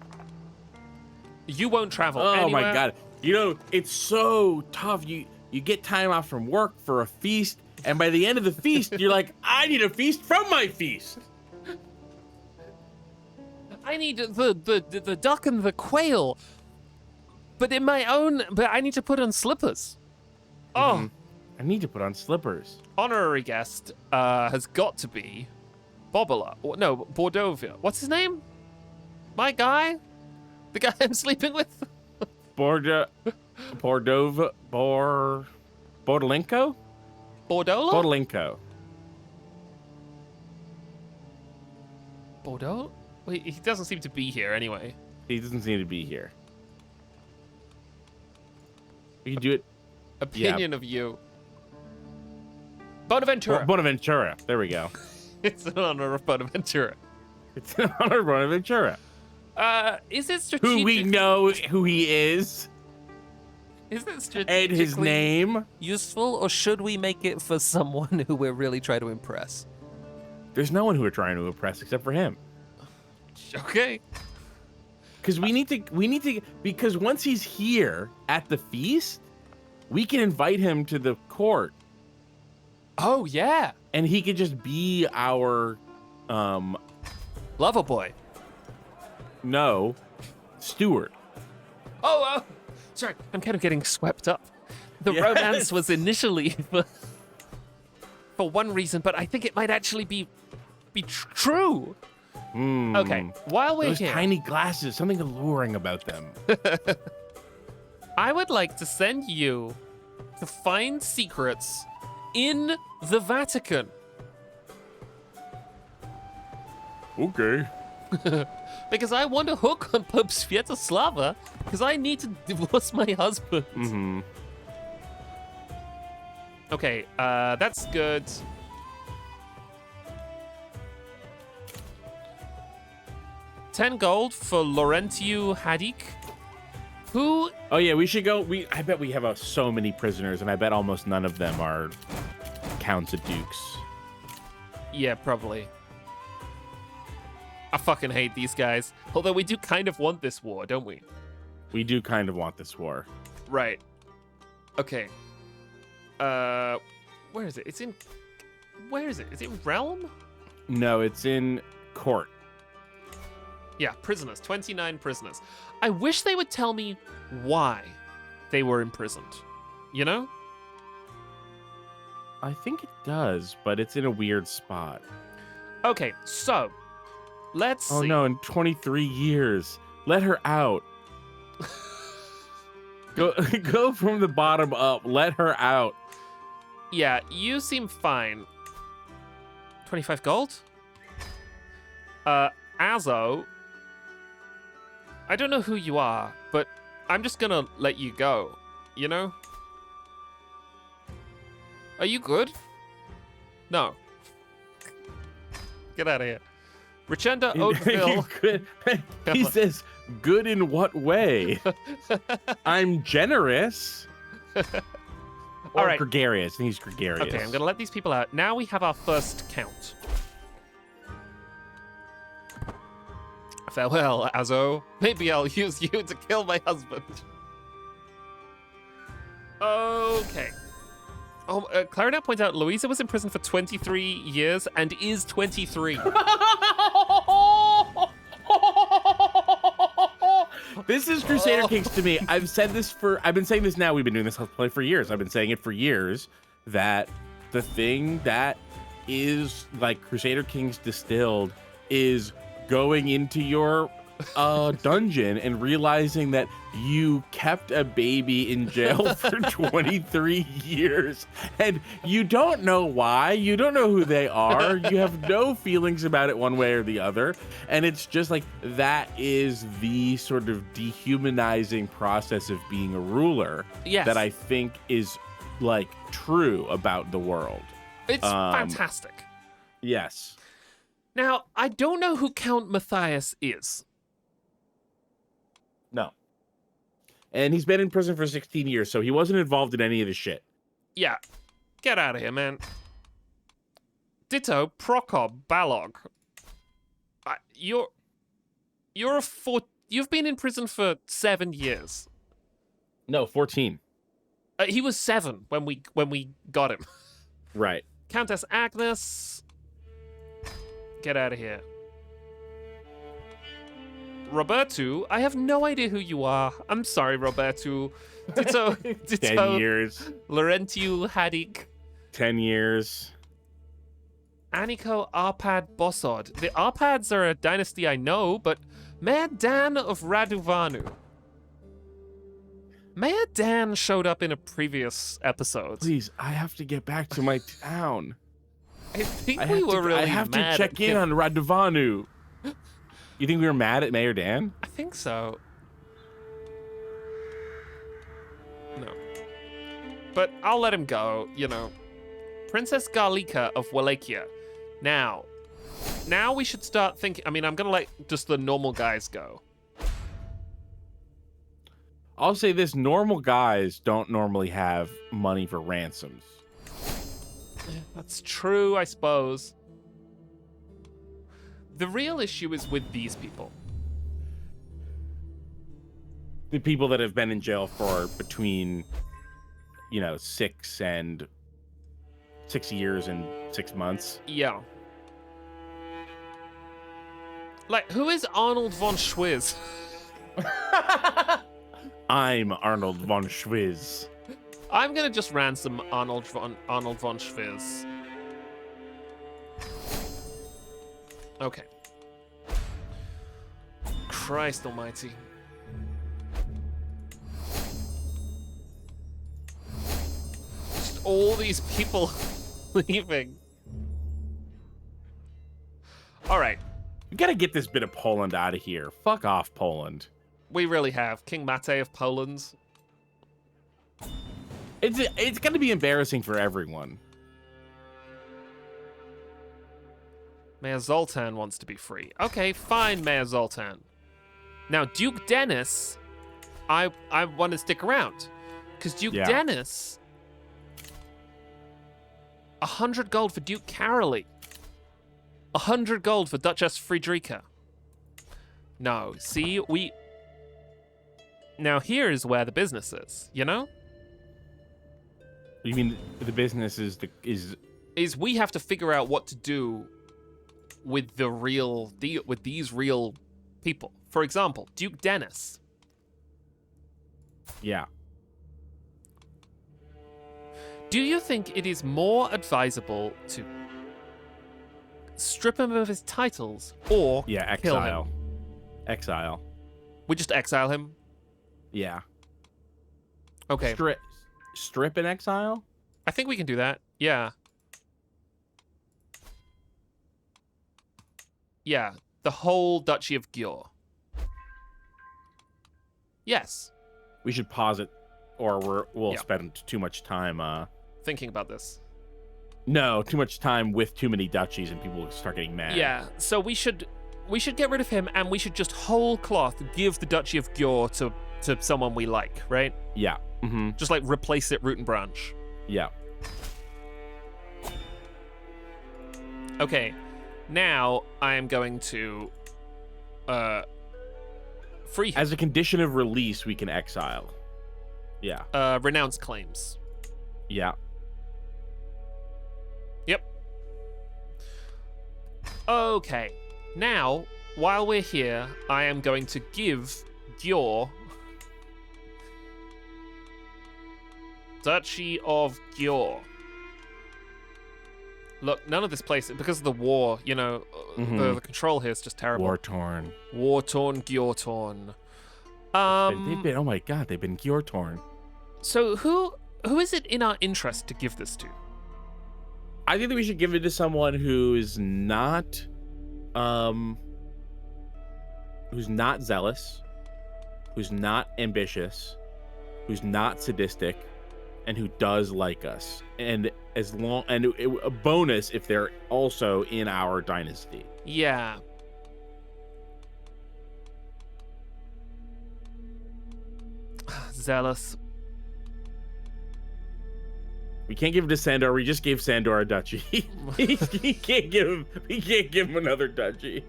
You won't travel Oh anywhere. my God. You know, it's so tough. You get time off from work for a feast, and by the end of the feast, you're like, I need a feast from my feast. I need the duck and the quail. But I need to put on slippers. Oh, I need to put on slippers. honorary guest has got to be Bobola. No, Bordovia. What's his name? My guy? The guy I'm sleeping with? Bordolenko? Bordola? Bordolenko. Bordeaux? Wait, he doesn't seem to be here anyway. He doesn't seem to be here. You can do it. Opinion of you. Bonaventura. Bonaventura. There we go. It's in honor of Bonaventura. It's in honor of Bonaventura. Is it strategic? Who we know who he is. Is it strategically And his name. Useful, or should we make it for someone who we're really trying to impress? There's no one who we're trying to impress except for him. Okay. Because we need to, because once he's here at the feast, we can invite him to the court. Oh, yeah. And he could just be our, Lover boy. no, steward. Oh, sorry. I'm kind of getting swept up. The Yes. romance was initially for one reason, but I think it might actually be true. Okay, while we're Those here, tiny glasses, something alluring about them. I would like to send you to find secrets in the Vatican. Okay. Because I want to hook on Pope Sviatoslava, because I need to divorce my husband. Mm-hmm. Okay, that's good. $10 gold for Laurentiu Hadik, who... Oh yeah, we should go. I bet we have so many prisoners, and I bet almost none of them are counts of dukes. Yeah, probably. I fucking hate these guys. Although we do kind of want this war, don't we? We do kind of want this war. Right. Okay. Where is it? Where is it? Is it Realm? No, it's in court. Yeah, prisoners. 29 prisoners. I wish they would tell me why they were imprisoned. You know? I think it does, but it's in a weird spot. Okay, so let's Oh see. no, in 23 years. Let her out. Go from the bottom up. Let her out. Yeah, you seem fine. 25 gold? Azo, I don't know who you are, but I'm just gonna let you go, you know? Are you good? No. Get out of here. Richenda Oatville. Good. He says, good in what way? I'm generous. Or All right. gregarious. I think he's gregarious. Okay, I'm gonna let these people out. Now we have our first count. Farewell, Azo. Maybe I'll use you to kill my husband. Okay. Oh, Clarinet points out Louisa was in prison for 23 years and is 23. This is Crusader Kings to me. I've been saying this now. We've been doing this Let's Play for years. I've been saying it for years that the thing that is like Crusader Kings distilled is going into your a dungeon and realizing that you kept a baby in jail for 23 years and you don't know why, you don't know who they are, you have no feelings about it one way or the other, and it's just like that is the sort of dehumanizing process of being a ruler that I think is like true about the world. It's fantastic. Yes. Now, I don't know who Count Matthias is. No. And he's been in prison for 16 years, so he wasn't involved in any of this shit. Yeah. Get out of here, man. Ditto, Prokop, Balog. You've been in prison for 7 years. No, 14. He was 7 when we got him. Right. Countess Agnes. Get out of here. Roberto, I have no idea who you are. I'm sorry, Roberto. Ditto. 10 years. Laurentius Hadik. 10 years. Aniko Arpad Bossod. The Arpads are a dynasty I know, but Mayor Dan of Raduvanu. Mayor Dan showed up in a previous episode. Please, I have to get back to my town. I think we were really I have mad to check at in him. on Raduvanu. You think we were mad at Mayor Dan? I think so. No. But I'll let him go, you know. Princess Garlika of Wallachia. Now we should start thinking. I mean, I'm going to let just the normal guys go. I'll say this, normal guys don't normally have money for ransoms. That's true, I suppose. The real issue is with these people. The people that have been in jail for between, 6 years and 6 months. Yeah. Like, who is Arnold von Schwiz? I'm Arnold von Schwiz. I'm gonna just ransom Arnold von Schwiz. Okay. Christ almighty. Just all these people leaving. All right. We gotta get this bit of Poland out of here. Fuck off, Poland. We really have. King Mate of Poland. It's gonna be embarrassing for everyone. Mayor Zoltan wants to be free. Okay, fine, Mayor Zoltan. Now, Duke Dennis, I want to stick around. Because Duke Dennis, 100 gold for Duke Carolee. 100 gold for Duchess Friedrika. No, see, Now, here is where the business is, you know? You mean the business is Is we have to figure out what to do with the real deal, with these real people. For example, Duke Dennis. Yeah. Do you think it is more advisable to strip him of his titles or kill exile. him? Exile. We just exile him? Yeah. Okay. Strip and exile? I think we can do that. Yeah. Yeah. The whole Duchy of Győr. Yes. We should pause it, or we'll spend too much time. Thinking about this. No, too much time with too many duchies, and people will start getting mad. Yeah. So we should get rid of him, and we should just whole cloth give the Duchy of Győr to someone we like, right? Yeah. Mm-hmm. Just like replace it root and branch. Yeah. Okay. Now I am going to free him. As a condition of release, we can exile. Yeah. Renounce claims. Yeah. Yep. Okay. Now, while we're here, I am going to give Győr Duchy of Győr. Look, none of this place, because of the war, you know, the control here is just terrible. War-torn. War-torn, Gear-torn. They've been, oh my god, they've been Gear-torn. So who is it in our interest to give this to? I think that we should give it to someone who's not zealous, who's not ambitious, who's not sadistic, and who does like us. And a bonus if they're also in our dynasty. Yeah. Zealous. We can't give it to Sandor. We just gave Sandor a duchy. we can't give him another duchy.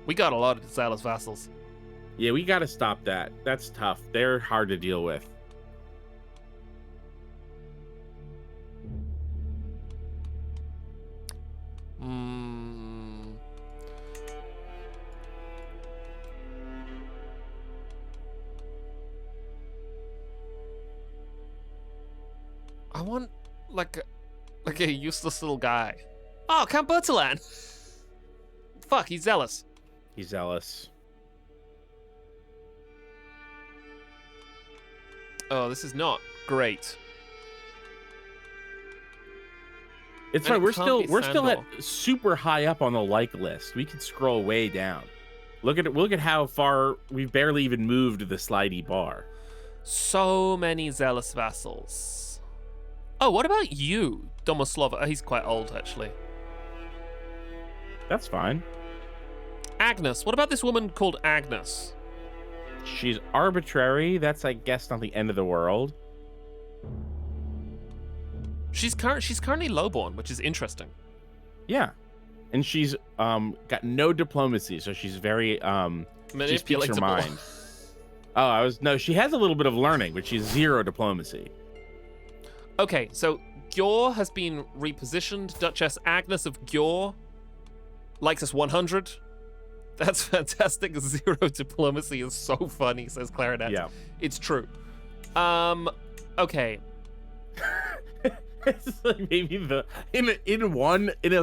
We got a lot of zealous vassals. Yeah, we got to stop that. That's tough. They're hard to deal with. I want like a useless little guy. Oh, Count Bertalan. Fuck, he's zealous. He's zealous. Oh, this is not great. It's And fine. it We're can't be still at Sandor. super high up on the like list. We can scroll way down. Look at how far we've barely even moved the slidey bar. So many zealous vassals. Oh, what about you, Domoslava? Oh, he's quite old, actually. That's fine. Agnes. What about this woman called Agnes? She's arbitrary. That's, I guess, not the end of the world. She's currently lowborn, which is interesting. Yeah, and she's got no diplomacy, so she's very she speaks her Manipulatable. mind. No, she has a little bit of learning, but she's zero diplomacy. Okay, so Gjor has been repositioned. Duchess Agnes of Gjor likes us 100. That's fantastic. Zero diplomacy is so funny, says Clarinet. Yeah. It's true. Okay. It's like maybe in a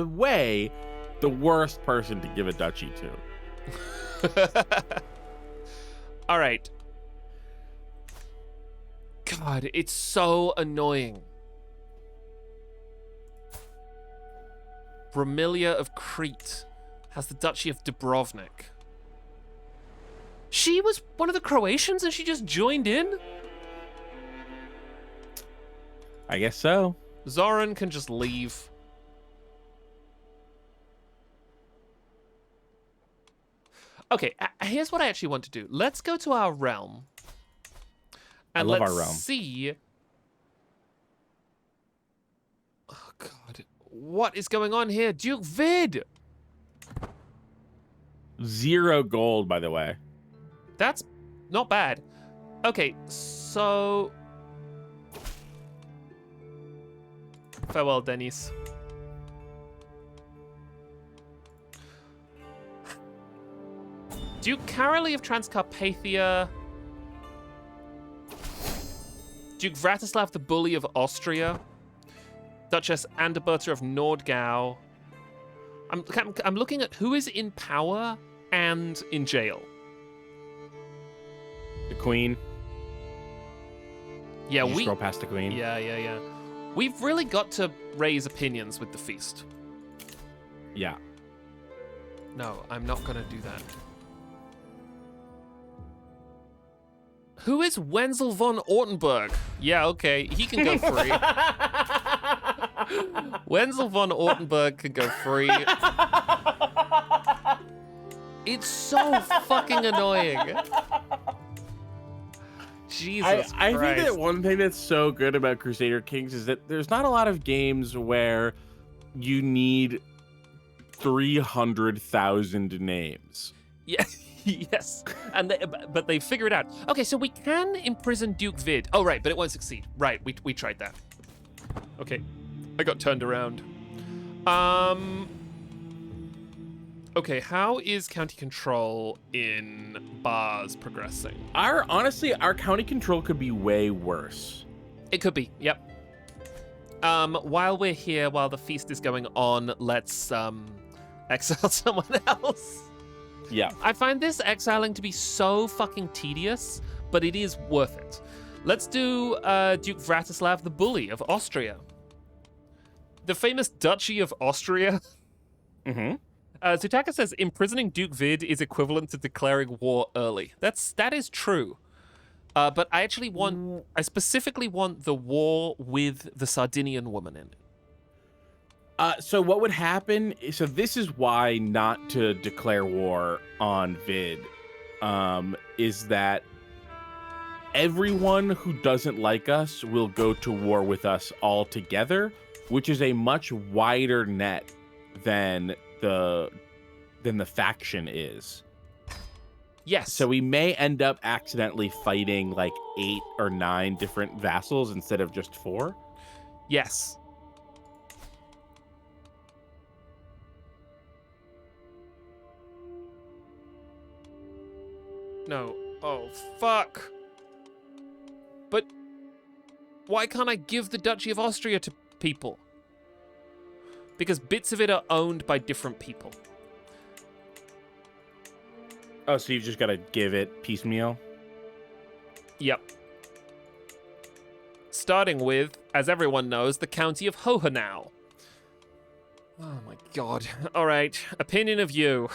way, the worst person to give a duchy to. All right. God, it's so annoying. Bramilia of Crete has the Duchy of Dubrovnik. She was one of the Croatians and she just joined in? I guess so. Zoran can just leave. Okay, here's what I actually want to do. Let's go to our realm. And I love let's our realm. see. Oh, God. What is going on here? Duke Vid! 0 gold, by the way. That's not bad. Okay, so... Farewell, Denise. Duke Carolee of Transcarpathia. Duke Vratislav the Bully of Austria. Duchess Anderberta of Nordgau. I'm looking at who is in power and in jail. The queen. Yeah, You scroll past the queen. Yeah. We've really got to raise opinions with the feast. Yeah. No, I'm not gonna do that. Who is Wenzel von Ortenberg? Yeah, okay, he can go free. Wenzel von Ortenberg can go free. It's so fucking annoying. Jesus I think Christ. that one thing that's so good about Crusader Kings is that there's not a lot of games where you need 300,000 names. Yeah, yes, but they figure it out. Okay, so we can imprison Duke Vid. Oh, right, but it won't succeed. Right, we tried that. Okay, I got turned around. Okay, how is county control in bars progressing? Honestly, our county control could be way worse. It could be, yep. While we're here, while the feast is going on, let's exile someone else. Yeah. I find this exiling to be so fucking tedious, but it is worth it. Let's do Duke Vratislav the Bully of Austria. The famous Duchy of Austria. Mm-hmm. Zutaka says imprisoning Duke Vid is equivalent to declaring war early. That is true. But I specifically want the war with the Sardinian woman in it. So what would happen? So this is why not to declare war on Vid, is that everyone who doesn't like us will go to war with us all together, which is a much wider net than the faction is. Yes. So we may end up accidentally fighting like 8 or 9 different vassals instead of just 4. Yes. No. Oh, fuck. But why can't I give the Duchy of Austria to people? Because bits of it are owned by different people. Oh, so you've just got to give it piecemeal? Yep. Starting with, as everyone knows, the county of Hohenau. Oh my god. All right, opinion of you.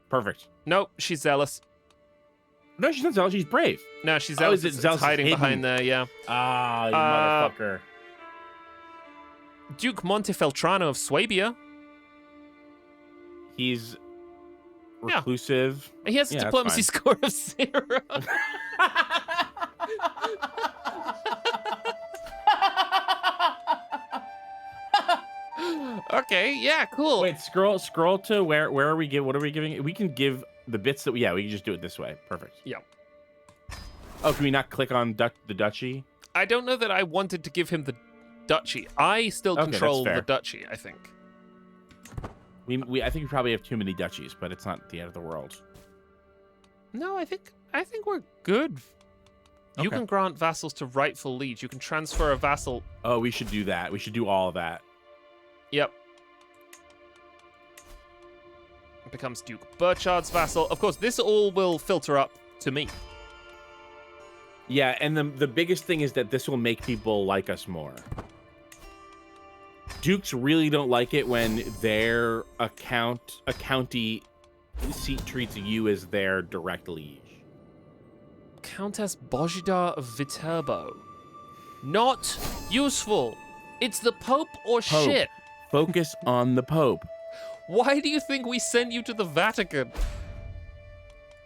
Perfect. Nope, she's zealous. No, she's not zealous. She's brave. No, she's zealous. is it It's zealous hiding hidden? behind there, yeah. Ah, you motherfucker. Duke Montefeltrano of Swabia. He's Yeah. reclusive. He has a Yeah, that's diplomacy fine. score of 0. Okay, yeah, cool. Wait, scroll to where are we what are we giving? We can give the bits that we can just do it this way. Perfect. Yep. Oh, can we not click on the duchy? I don't know that I wanted to give him the duchy. I still Okay, control that's the fair. duchy, I think. I think we probably have too many duchies, but it's not the end of the world. No, I think we're good. You Okay. can grant vassals to rightful liege. You can transfer a vassal. Oh, we should do that. We should do all of that. Yep. It becomes Duke Burchard's vassal. Of course, this all will filter up to me. Yeah, and the biggest thing is that this will make people like us more. Dukes really don't like it when their a county seat treats you as their direct liege. Countess Bojidar of Viterbo. Not useful. It's the Pope or Pope. shit. Focus on the Pope. Why do you think we sent you to the Vatican?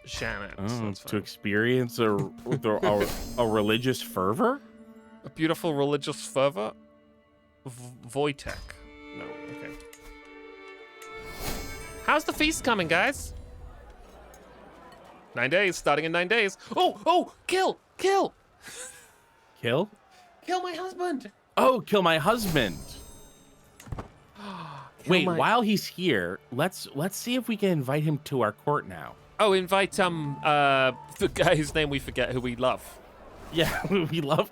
Shannon. Oh, to experience a religious fervor? A beautiful religious fervor? Wojtek. No, okay. How's the feast coming, guys? 9 days, starting in 9 days. Oh, kill! Kill? Kill my husband! Oh, kill my husband. Wait, my- while he's here, let's see if we can invite him to our court now. Oh, invite the guy whose name we forget, who we love. Yeah, we love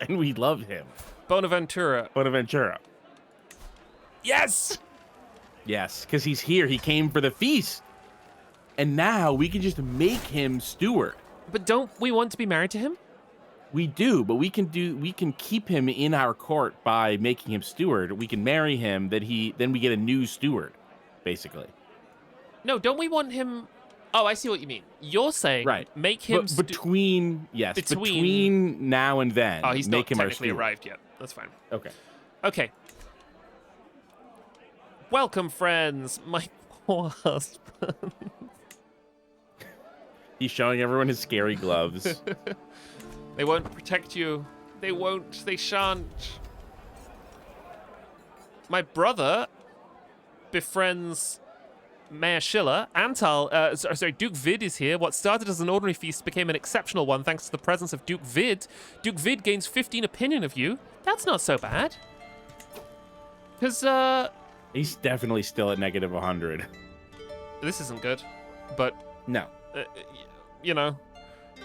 him. Bonaventura. Bonaventura. Yes! Yes, because he's here. He came for the feast. And now we can just make him steward. But don't we want to be married to him? We do, but we can keep him in our court by making him steward. We can marry him, then we get a new steward, basically. No, don't we want him... Oh, I see what you mean. You're saying Right. make him... But between now and then, Oh, he's make not him our technically steward. arrived yet. That's fine. Okay. Okay. Welcome, friends. My poor husband. He's showing everyone his scary gloves. They won't protect you. They won't. They shan't. My brother befriends Mayor Schiller. Duke Vid is here. What started as an ordinary feast became an exceptional one thanks to the presence of Duke Vid. Duke Vid gains 15 opinion of you. That's not so bad. Because, He's definitely still at negative 100. this isn't good. But, No. you know.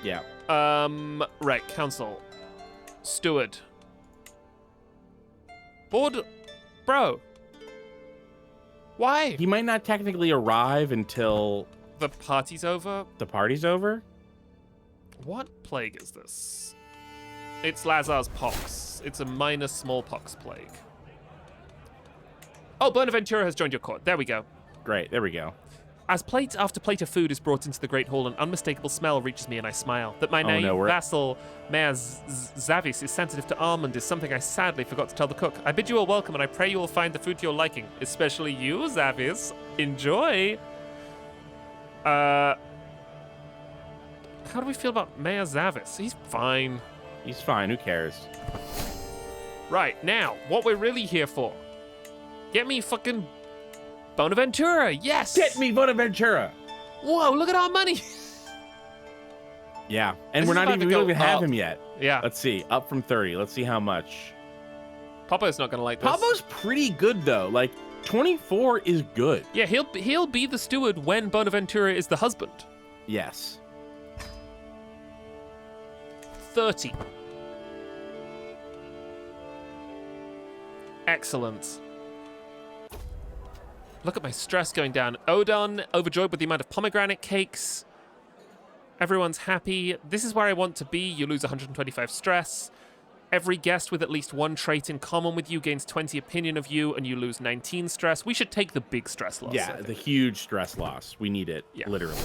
Yeah. Right, council. Steward. Board. Bro. Why? He might not technically arrive until The party's over? the party's over. What plague is this? It's Lazar's pox. It's a minor smallpox plague. Oh, Bonaventura has joined your court. There we go. Great. There we go. As plate after plate of food is brought into the great hall, an unmistakable smell reaches me and I smile. That my Oh, naive no, we're- vassal, Mayor Zavis, is sensitive to almond is something I sadly forgot to tell the cook. I bid you all welcome and I pray you will find the food to your liking. Especially you, Zavis. Enjoy. How do we feel about Mayor Zavis? He's fine. He's fine. Who cares? Right, now, what we're really here for. Get me fucking Bonaventura, yes! Get me Bonaventura. Whoa, look at our money! Yeah, and This we're is not about even. to We don't go even have up. him yet. Yeah, Let's see. Up from 30. Let's see how much. Papa's not gonna like this. Pablo's pretty good though. Like 24 is good. Yeah, he'll be the steward when Bonaventura is the husband. Yes. 30. Excellent. Look at my stress going down. Odon, overjoyed with the amount of pomegranate cakes. Everyone's happy. This is where I want to be. You lose 125 stress. Every guest with at least one trait in common with you gains 20 opinion of you, and you lose 19 stress. We should take the big stress loss. I Yeah, think. the huge stress loss. We need it. Yeah. Literally.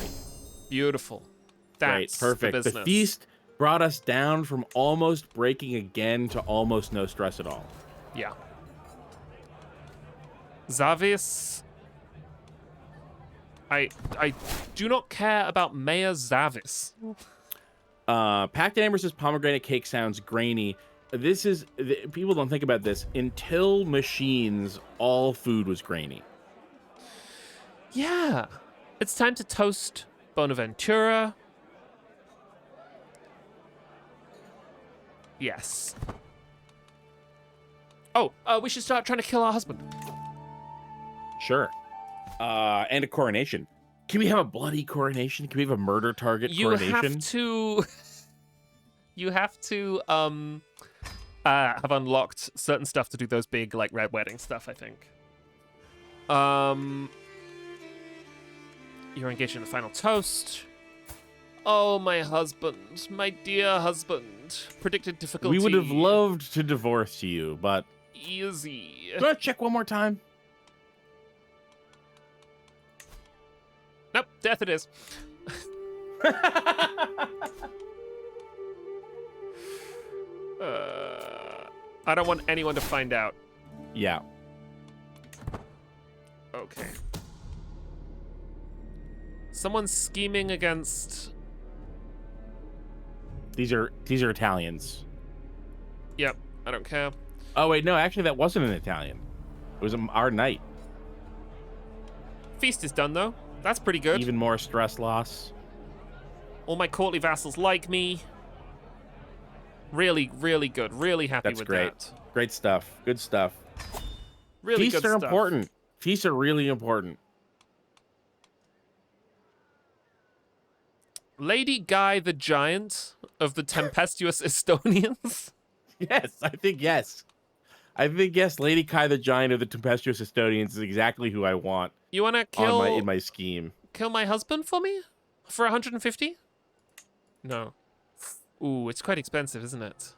Beautiful. Great. That's Perfect. The The business. feast brought us down from almost breaking again to almost no stress at all. Yeah. Zavis. I do not care about Mayor Zavis. Packed in Amber's pomegranate cake sounds grainy. This is people don't think about this. Until machines, all food was grainy. Yeah. It's time to toast Bonaventura. Yes. Oh, we should start trying to kill our husband. Sure. And a coronation. Can we have a bloody coronation? Can we have a murder target coronation? You have to have unlocked certain stuff to do those big like red wedding stuff, I think. You're engaged in the final toast. Oh, my husband, my dear husband. Predicted difficulty. We would have loved to divorce you, but Easy. do you want to check one more time? Nope, death it is. I don't want anyone to find out. Yeah. Okay. Someone's scheming against... These are Italians. Yep, I don't care. Oh wait, no, actually that wasn't an Italian. It was our knight. Feast is done, though. That's pretty good. Even more stress loss. All my courtly vassals like me. Really, really good. Really happy That's with great. that. Great stuff. Good stuff. Really Feasts good are stuff. important. Feasts are really important. Lady Guy the Giant of the tempestuous Estonians. Yes, I think yes. Lady Kai the Giant of the Tempestuous Estonians is exactly who I want You wanna kill in my scheme. kill my husband for me? For 150? No. Ooh, it's quite expensive, isn't it?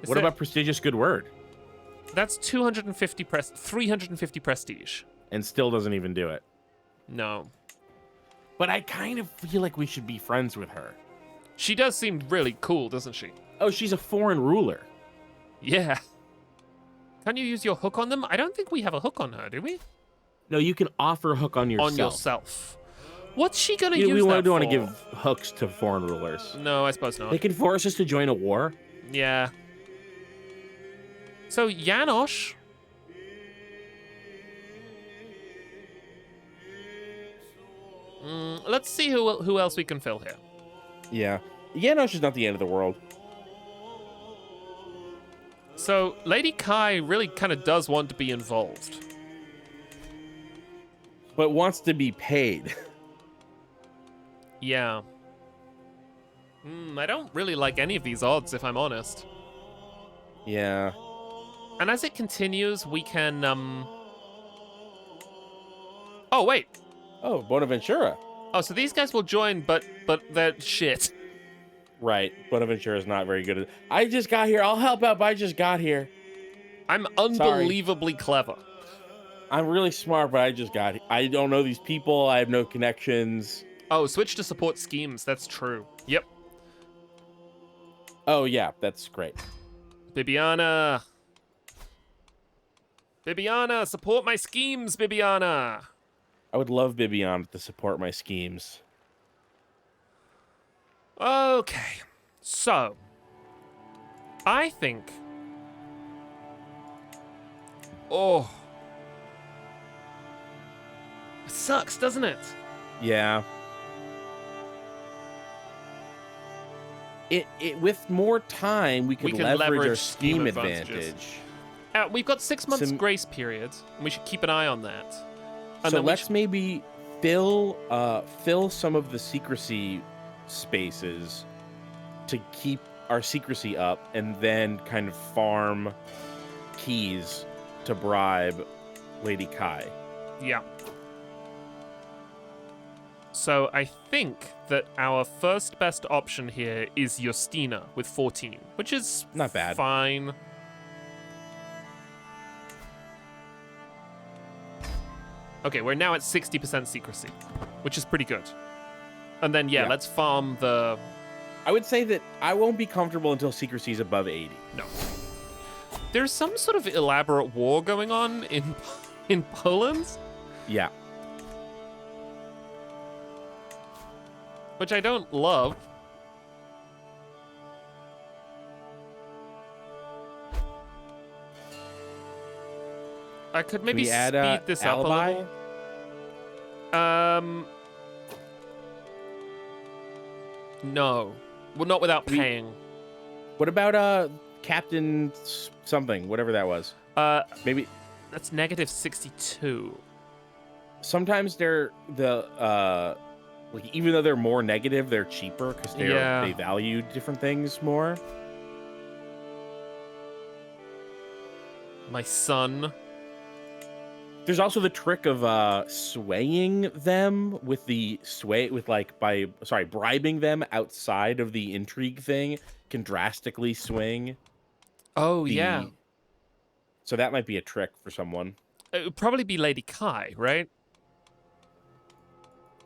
Is What that- about prestigious good word? That's 350 prestige. And still doesn't even do it. No. But I kind of feel like we should be friends with her. She does seem really cool, doesn't she? Oh, she's a foreign ruler. Yeah. Can you use your hook on them? I don't think we have a hook on her, do we? No, you can offer a hook on yourself. On yourself. What's she gonna We use that don't want to for? give hooks to foreign rulers. No, I suppose not. They can force us to join a war. Yeah. So, Janosch. Let's see who else we can fill here. Yeah. Janosch is not the end of the world. So Lady Kai really kind of does want to be involved. But wants to be paid. Yeah. I don't really like any of these odds, if I'm honest. Yeah. And as it continues, we can, Oh, wait. Oh, Bonaventura. Oh, so these guys will join, but they're shit. Right. Bonaventura is not very good at. I just got here. I'll help out, but I just got here. I'm unbelievably clever. I'm really smart, but I just got here. I don't know these people. I have no connections. Oh, switch to support schemes. That's true. Yep. Oh, yeah. That's great. Bibiana. Bibiana, support my schemes, Bibiana. I would love Bibiana to support my schemes. Okay. So, I think... Oh. It sucks, doesn't it? Yeah. It with more time, we can leverage our scheme advantage. We've got 6 months grace period, and we should keep an eye on that. And so let's maybe fill some of the secrecy spaces to keep our secrecy up, and then kind of farm keys to bribe Lady Kai. Yeah. So I think that our first best option here is Justina with 14, which is not bad. Fine. Okay, we're now at 60% secrecy, which is pretty good. And then, yeah, let's farm the... I would say that I won't be comfortable until secrecy is above 80. No. There's some sort of elaborate war going on in Poland. Yeah. Which I don't love. I could maybe speed this up a little. No. Well, not without paying. What about Captain something, whatever that was? Maybe that's negative 62. Sometimes they're like, even though they're more negative, they're cheaper because they value different things more. My son. There's also the trick of swaying them with bribing them outside of the intrigue thing can drastically swing. Oh, yeah. So that might be a trick for someone. It would probably be Lady Kai, right?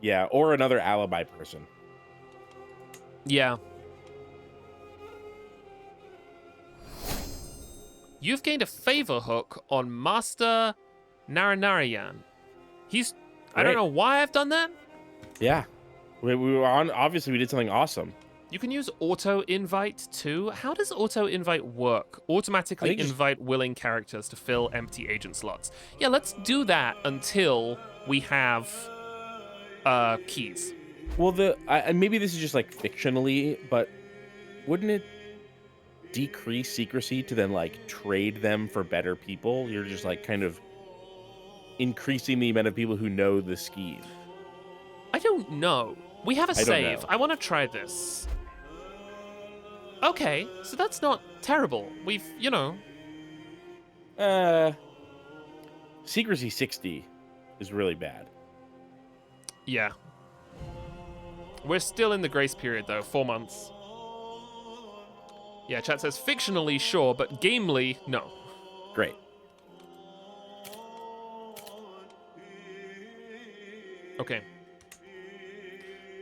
Yeah, or another alibi person. Yeah. You've gained a favor hook on Master Naranarayan. He's... I don't know why I've done that. Yeah. We were on... Obviously, we did something awesome. You can use auto-invite, too. How does auto-invite work? Automatically invite willing characters to fill empty agent slots. Yeah, let's do that until we have keys. Well, maybe this is just, like, fictionally, but wouldn't it decrease secrecy to then, like, trade them for better people? You're just, like, kind of increasing the amount of people who know the scheme. I don't know. We have a save. I want to try this. Okay, so that's not terrible. We've, you know... Secrecy 60 is really bad. Yeah. We're still in the grace period, though. 4 months. Yeah, chat says, fictionally, sure, but gamely, no. Great. Okay.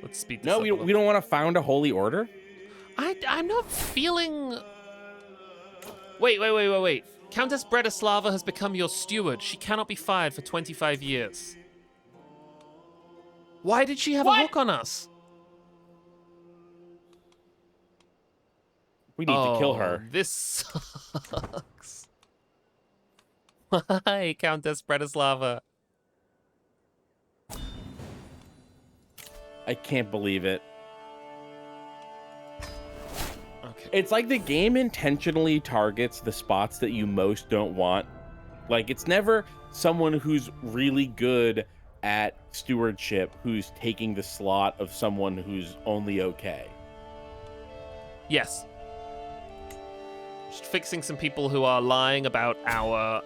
Let's speed this up. No, we don't want to found a holy order? I'm not feeling... Wait. Countess Bretislava has become your steward. She cannot be fired for 25 years. Why did she have a hook on us? We need to kill her. This sucks. Why, Countess Bretislava? I can't believe it. Okay. It's like the game intentionally targets the spots that you most don't want. Like, it's never someone who's really good at stewardship who's taking the slot of someone who's only okay. Yes. Just fixing some people who are lying about our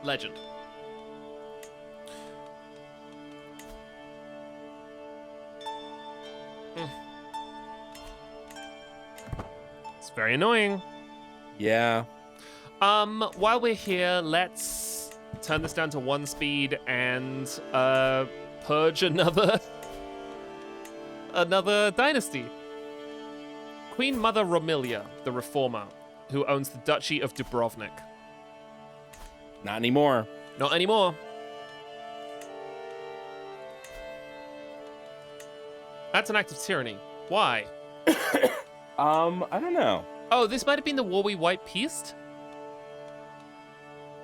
legend. It's very annoying. Yeah. While we're here, let's turn this down to 1 speed and purge another dynasty. Queen Mother Romilia, the Reformer, who owns the Duchy of Dubrovnik. Not anymore. Not anymore. That's an act of tyranny. Why? I don't know. Oh, this might have been the war we wiped peace?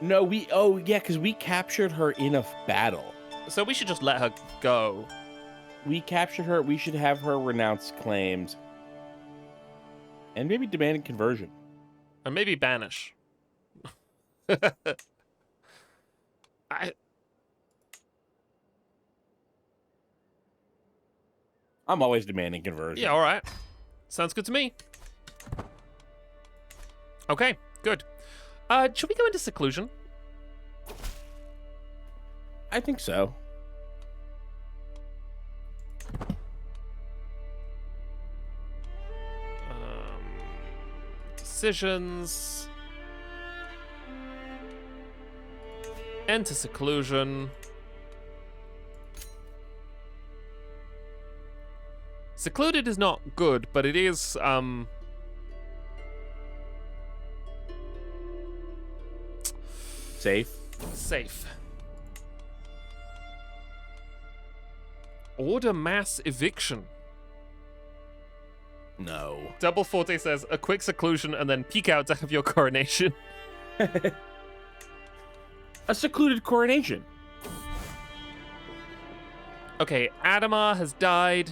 No, because we captured her in a battle. So we should just let her go. We captured her. We should have her renounce claims. And maybe demand conversion. Or maybe banish. I'm always demanding conversion. Yeah, all right. Sounds good to me. Okay, good. Should we go into seclusion? I think so. Decisions. Enter seclusion. Secluded is not good, but it is, Safe. safe. Order mass eviction. No. Double Forte says, a quick seclusion and then peek out to have your coronation. A secluded coronation. Okay, Adamar has died.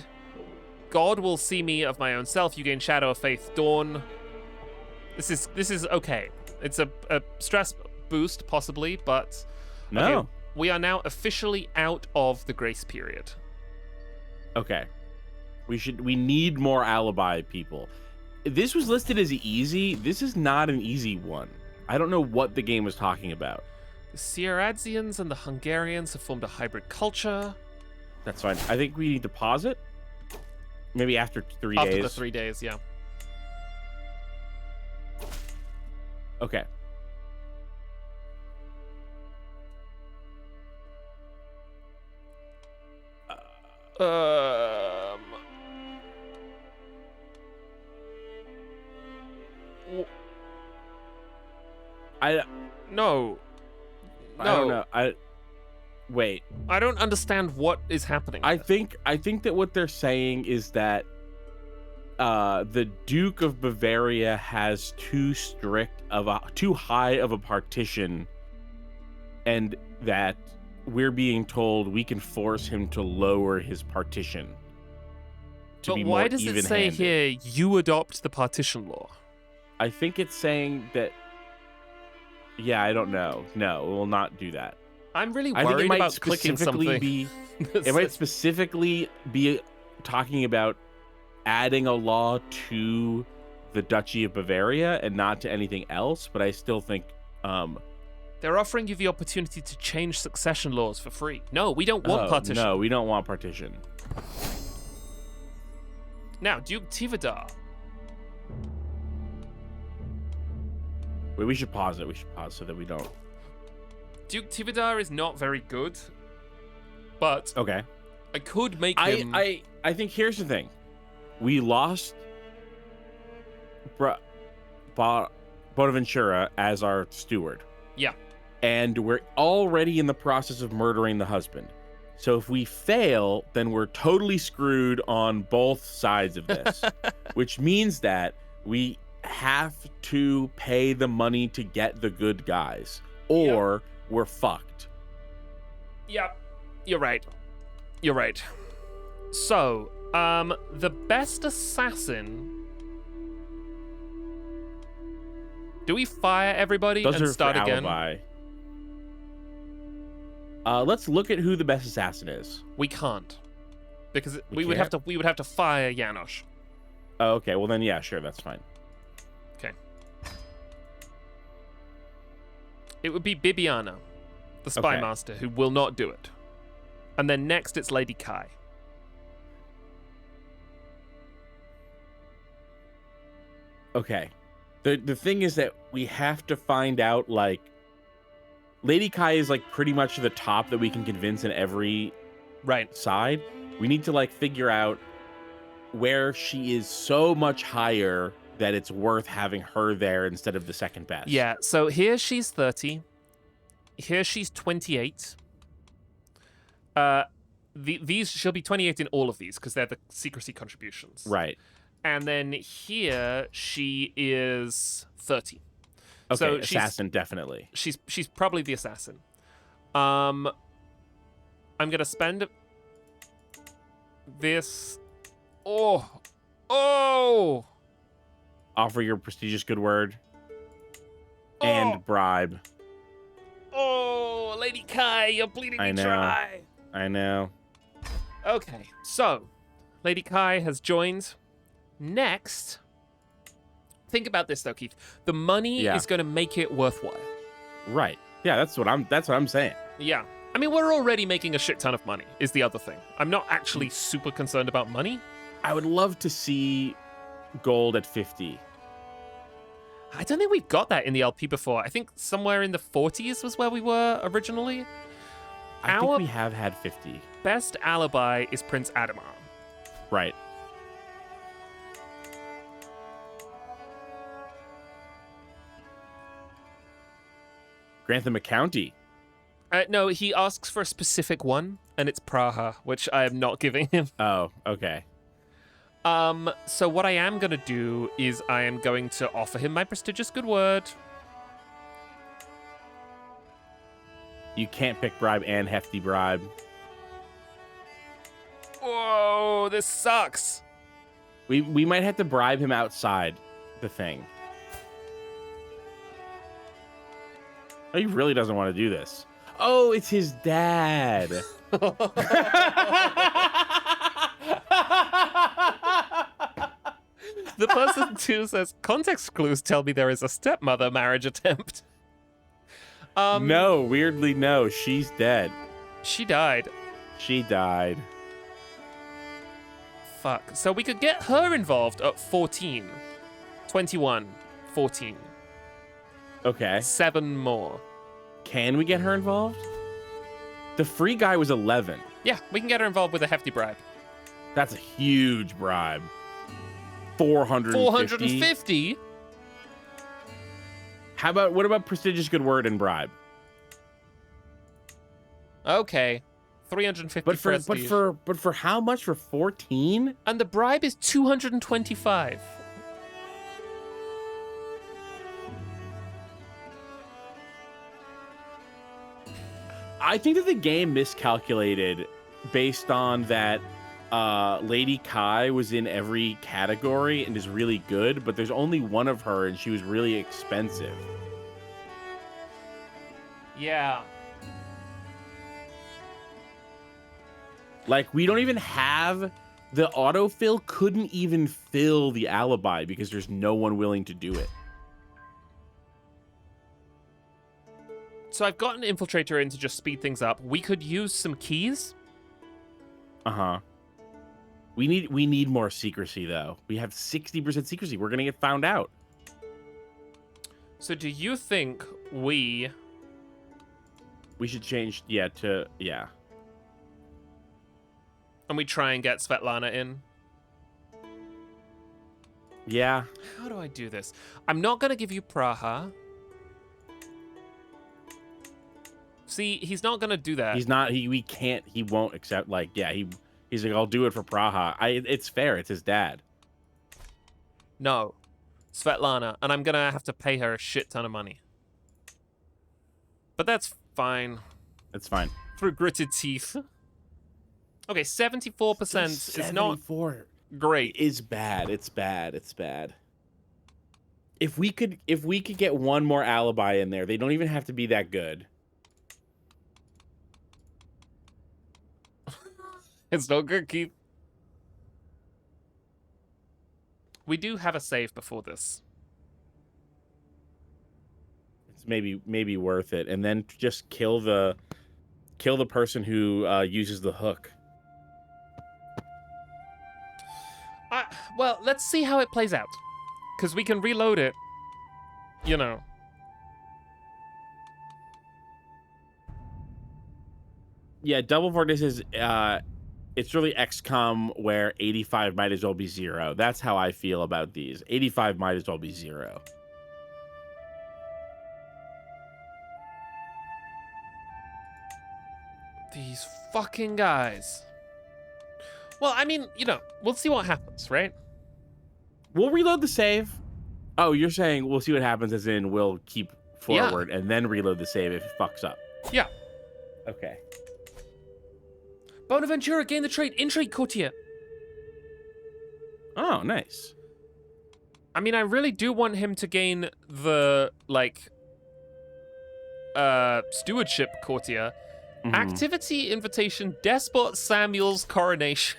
God will see me of my own self. You gain Shadow of Faith Dawn. This is okay. It's a stress boost, possibly, but... No. Okay, we are now officially out of the grace period. Okay. We need more alibi people. This was listed as easy. This is not an easy one. I don't know what the game was talking about. The Sieradzians and the Hungarians have formed a hybrid culture. That's fine. I think we need to pause it. Maybe after 3 days. After the 3 days, yeah. Okay. No. I don't know. Wait. I don't understand what is happening. I think that what they're saying is that the Duke of Bavaria has too high of a partition, and that we're being told we can force him to lower his partition. But why does it say here, you adopt the partition law? I think it's saying that... Yeah, I don't know. No, it will not do that. I'm really I think worried it might about clicking specifically something. It might specifically be talking about adding a law to the Duchy of Bavaria and not to anything else, but I still think... They're offering you the opportunity to change succession laws for free. No, we don't want partition. No, we don't want partition. Now, Duke Tivadar. Wait, we should pause it. We should pause so that we don't... Duke Tivadar is not very good, but Okay. I could make him... I think here's the thing. We lost Bonaventura as our steward. Yeah. And we're already in the process of murdering the husband. So if we fail, then we're totally screwed on both sides of this, which means that we have to pay the money to get the good guys, or we're fucked. Yep. You're right. You're right. So, the best assassin. Do we fire everybody Those and are start for again? alibi. Let's look at who the best assassin is. We can't. Because We would have can't? to fire Janosch. Oh, okay. Well then, yeah, sure, that's fine. Okay. It would be Bibiana, the spy Okay. master, who will not do it. And then next it's Lady Kai. Okay. The thing is that we have to find out, like, Lady Kai is like pretty much the top that we can convince in every Right. side. We need to like figure out where she is so much higher that it's worth having her there instead of the second best. Yeah, so here she's 30. Here she's 28. These she'll be 28 in all of these because they're the secrecy contributions. Right. And then here she is 30. Okay, So assassin definitely. She's probably the assassin. I'm gonna spend this. Oh! Offer your prestigious good word and bribe. Oh, Lady Kai, you're bleeding me dry. I know. Okay, so Lady Kai has joined. Next, think about this though, Keith. The money Yeah. is going to make it worthwhile. Right. Yeah, that's what I'm saying. Yeah. I mean, we're already making a shit ton of money, is the other thing. I'm not actually super concerned about money. I would love to see gold at 50. I don't think we've got that in the LP before. I think somewhere in the 40s was where we were originally. I Our think we have had 50. best alibi is Prince Adamar. Right. Grantham a county. No, he asks for a specific one, and it's Praha, which I am not giving him. Oh, okay. So what I am going to do is I am going to offer him my prestigious good word. You can't pick bribe and hefty bribe. Whoa, this sucks. We might have to bribe him outside the thing. Oh, he really doesn't want to do this. Oh, it's his dad. The person too says, context clues tell me there is a stepmother marriage attempt. No, weirdly, no. She's dead. She died. She died. Fuck. So we could get her involved at 14. 21. 14. Okay. 7 more. Can we get her involved? The free guy was 11. Yeah, we can get her involved with a hefty bribe. That's a huge bribe. 450. 450? What about prestigious good word and bribe? Okay. 350 But prestige. for how much? For 14? And the bribe is 225. I think that the game miscalculated based on that Lady Kai was in every category and is really good, but there's only one of her and she was really expensive. Yeah. Like, we don't even have... The autofill couldn't even fill the alibi because there's no one willing to do it. So I've got an infiltrator in to just speed things up. We could use some keys. Uh-huh. We need more secrecy, though. We have 60% secrecy. We're gonna get found out. So do you think we should change, yeah. and we try and get Svetlana in? Yeah. How do I do this? I'm not going to give you Praha. See, he's not going to do that. He's not, he won't accept, like, yeah, he's like, I'll do it for Praha. It's fair, it's his dad. No. Svetlana. And I'm going to have to pay her a shit ton of money. But that's fine. It's fine. through gritted teeth. Okay, 74% is not 74 great. is bad. It's bad. It's bad. If we could get one more alibi in there, they don't even have to be that good. It's not good, Keith. We do have a save before this. It's maybe worth it, and then just kill the person who uses the hook. Well, let's see how it plays out. Because we can reload it, you know. Yeah, Double Vortex is it's really XCOM where 85 might as well be 0. That's how I feel about these. 85 might as well be 0. These fucking guys. Well, I mean, you know, we'll see what happens, right? We'll reload the save. Oh, you're saying we'll see what happens as in we'll keep forward and then reload the save if it fucks up. Yeah. Okay. Bonaventura gained the trait Intrigue Courtier. Oh, nice. I mean, I really do want him to gain the, like, stewardship Courtier. Mhm. Activity invitation, Despot Samuel's coronation.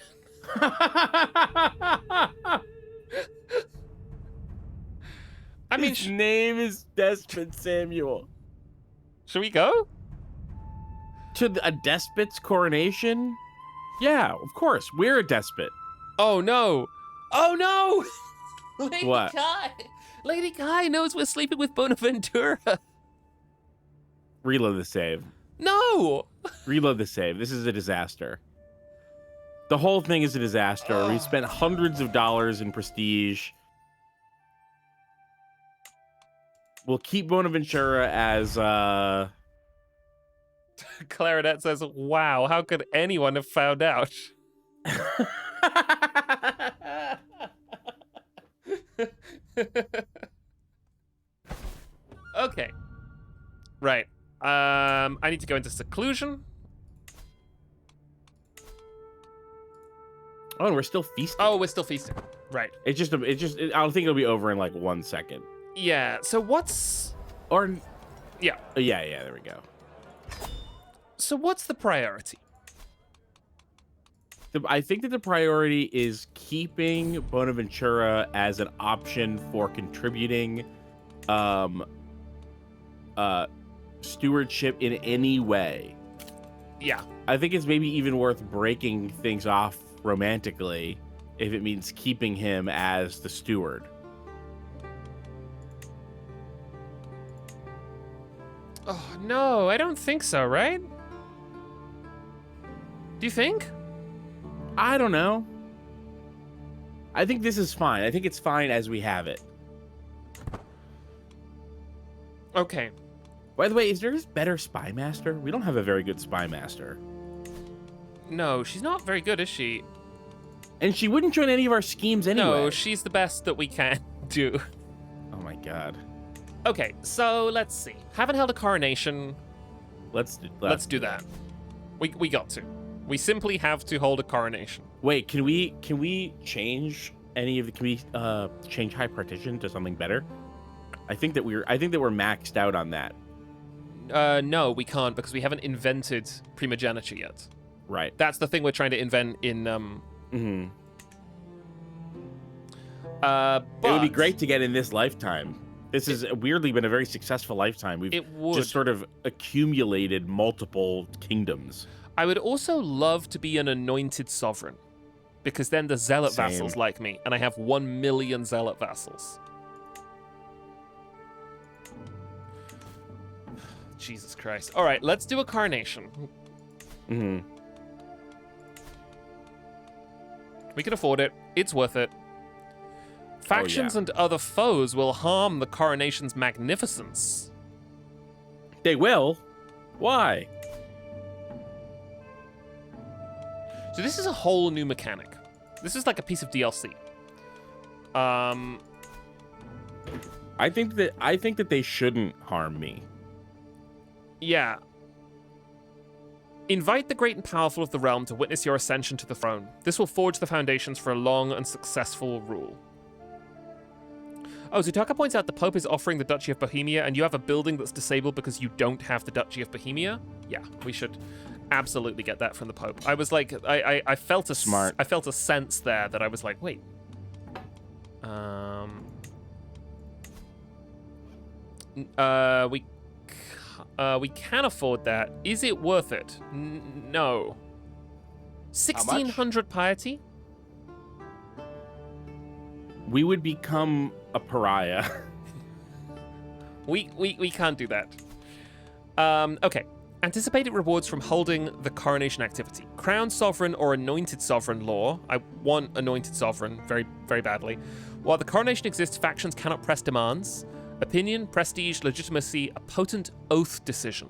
I mean, his name is Despot Samuel. should we go? To a despot's coronation? Yeah, of course. We're a despot. Oh no! Oh no! Lady What? Kai! Lady Kai knows we're sleeping with Bonaventura. Reload the save. No! Reload the save. This is a disaster. The whole thing is a disaster. We spent hundreds of dollars in prestige. We'll keep Bonaventura as Clarinet says, wow, how could anyone have found out? Okay. Right. I need to go into seclusion. Oh, and we're still feasting. Oh, we're still feasting. Right. I don't think it'll be over in like 1 second. Yeah, so what's... Or Yeah. yeah, there we go. So what's the priority? I think that the priority is keeping Bonaventura as an option for contributing stewardship in any way. Yeah. I think it's maybe even worth breaking things off romantically if it means keeping him as the steward. Oh, no, I don't think so, right? Do you think? I don't know. I think this is fine. I think it's fine as we have it. Okay. By the way, is there a better spy master? We don't have a very good spy master. No, she's not very good, is she? And she wouldn't join any of our schemes anyway. No, she's the best that we can do. Oh my god. Okay, so let's see. Haven't held a coronation. Let's do that. We got to. We simply have to hold a coronation. Wait, can we change any of the change high partition to something better? I think that we're maxed out on that. No, we can't because we haven't invented primogeniture yet. Right. That's the thing we're trying to invent in It would be great to get in this lifetime. This has weirdly been a very successful lifetime. We've just sort of accumulated multiple kingdoms. I would also love to be an anointed sovereign, because then the zealot Same. vassals like me, and I have 1 million zealot vassals. Jesus Christ. All right, let's do a coronation. Mm-hmm. We can afford it. It's worth it. Factions and other foes will harm the coronation's magnificence. They will? Why? So this is a whole new mechanic. This is like a piece of DLC. I think that they shouldn't harm me. Yeah. Invite the great and powerful of the realm to witness your ascension to the throne. This will forge the foundations for a long and successful rule. Oh, Zutaka points out the Pope is offering the Duchy of Bohemia, and you have a building that's disabled because you don't have the Duchy of Bohemia. Yeah, we should absolutely get that from the Pope. I was like, I felt a Smart. I felt a sense there that I was like, wait. We can afford that. Is it worth it? No. 1,600 piety? We would become a pariah. We can't do that. Okay. Anticipated rewards from holding the coronation activity. Crowned sovereign or anointed sovereign law. I want anointed sovereign very, very badly. While the coronation exists, factions cannot press demands. Opinion, prestige, legitimacy, a potent oath decision.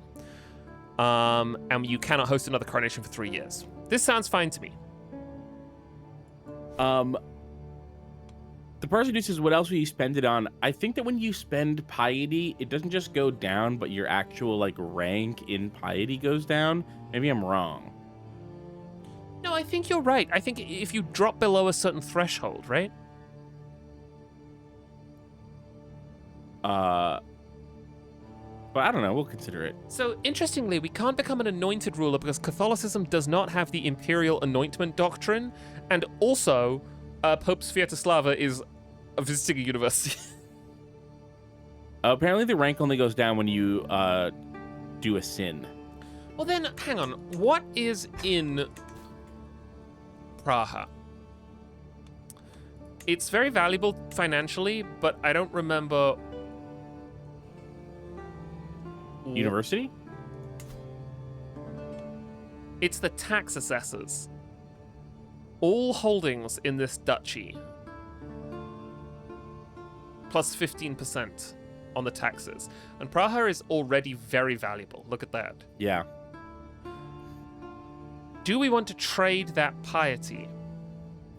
And you cannot host another coronation for 3 years. This sounds fine to me. The person who says, what else will you spend it on? I think that when you spend piety, it doesn't just go down, but your actual like rank in piety goes down. Maybe I'm wrong. No, I think you're right. I think if you drop below a certain threshold, right? But I don't know. We'll consider it. So, interestingly, we can't become an anointed ruler because Catholicism does not have the imperial anointment doctrine, and also, Pope Sviatoslava is visiting a university. Apparently, the rank only goes down when you do a sin. Well, then, hang on. What is in Praha? It's very valuable financially, but I don't remember. University? It's the tax assessors. All holdings in this duchy plus 15% on the taxes. And Praha is already very valuable. Look at that. Yeah. Do we want to trade that piety?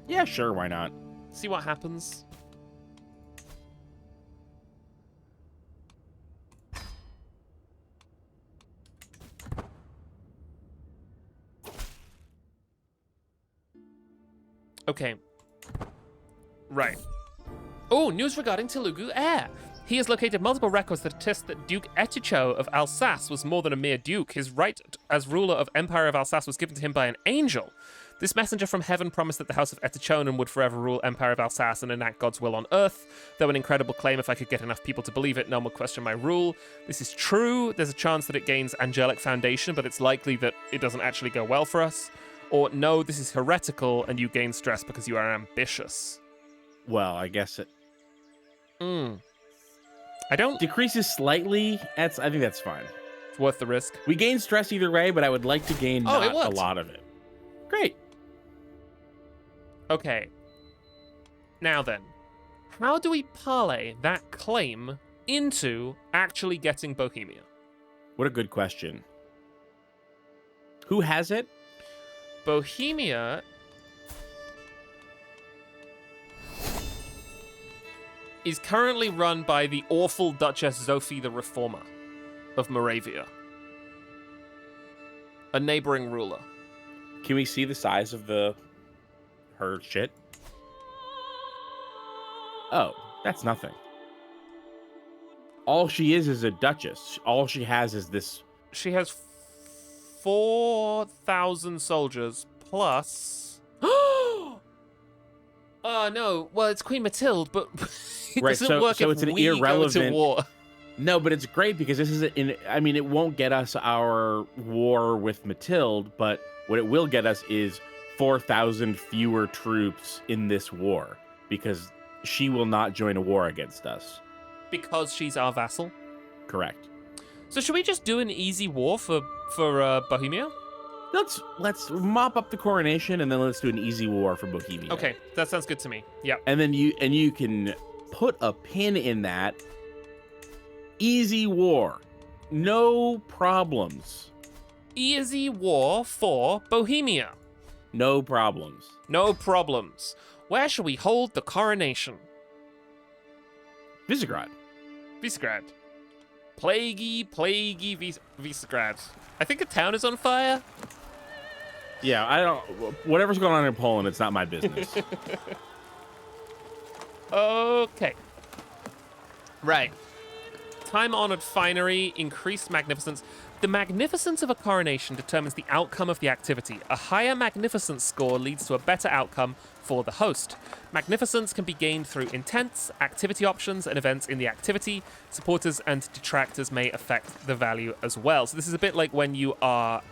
Yeah, sure. Why not? See what happens? Okay. Right. Oh, news regarding Telugu heir. He has located multiple records that attest that Duke Eticho of Alsace was more than a mere duke. His right as ruler of Empire of Alsace was given to him by an angel. This messenger from heaven promised that the House of Etichonen would forever rule Empire of Alsace and enact God's will on earth. Though an incredible claim, if I could get enough people to believe it, no one would question my rule. This is true. There's a chance that it gains angelic foundation, but it's likely that it doesn't actually go well for us. Or no, this is heretical and you gain stress because you are ambitious. Well, I guess it I don't... decreases slightly. I think that's fine. It's worth the risk. We gain stress either way, but I would like to gain not a lot of it. Great. Okay. Now then, how do we parlay that claim into actually getting Bohemia? What a good question. Who has it? Bohemia is currently run by the awful Duchess Sophie the Reformer of Moravia, a neighboring ruler. Can we see the size of her shit? Oh, that's nothing. All she is a duchess. All she has is this. She has 4,000 soldiers plus. Oh no! Well, it's Queen Mathilde, but it doesn't work so if it's an we irrelevant go to war. No, but it's great because this is it won't get us our war with Mathilde, but what it will get us is 4,000 fewer troops in this war because she will not join a war against us. Because she's our vassal. Correct. So should we just do an easy war for Bohemia? Let's mop up the coronation and then let's do an easy war for Bohemia. Okay, that sounds good to me. Yeah. And then you can put a pin in that. Easy war. No problems. Easy war for Bohemia. No problems. No problems. Where shall we hold the coronation? Visegrad. Visegrad. plaguey Visegrad. I think a town is on fire. Yeah, I don't. Whatever's going on in Poland, it's not my business. Okay. Right. Time-honored finery, increased magnificence. The magnificence of a coronation determines the outcome of the activity. A higher magnificence score leads to a better outcome for the host. Magnificence can be gained through intents, activity options, and events in the activity. Supporters and detractors may affect the value as well. So this is a bit like when you are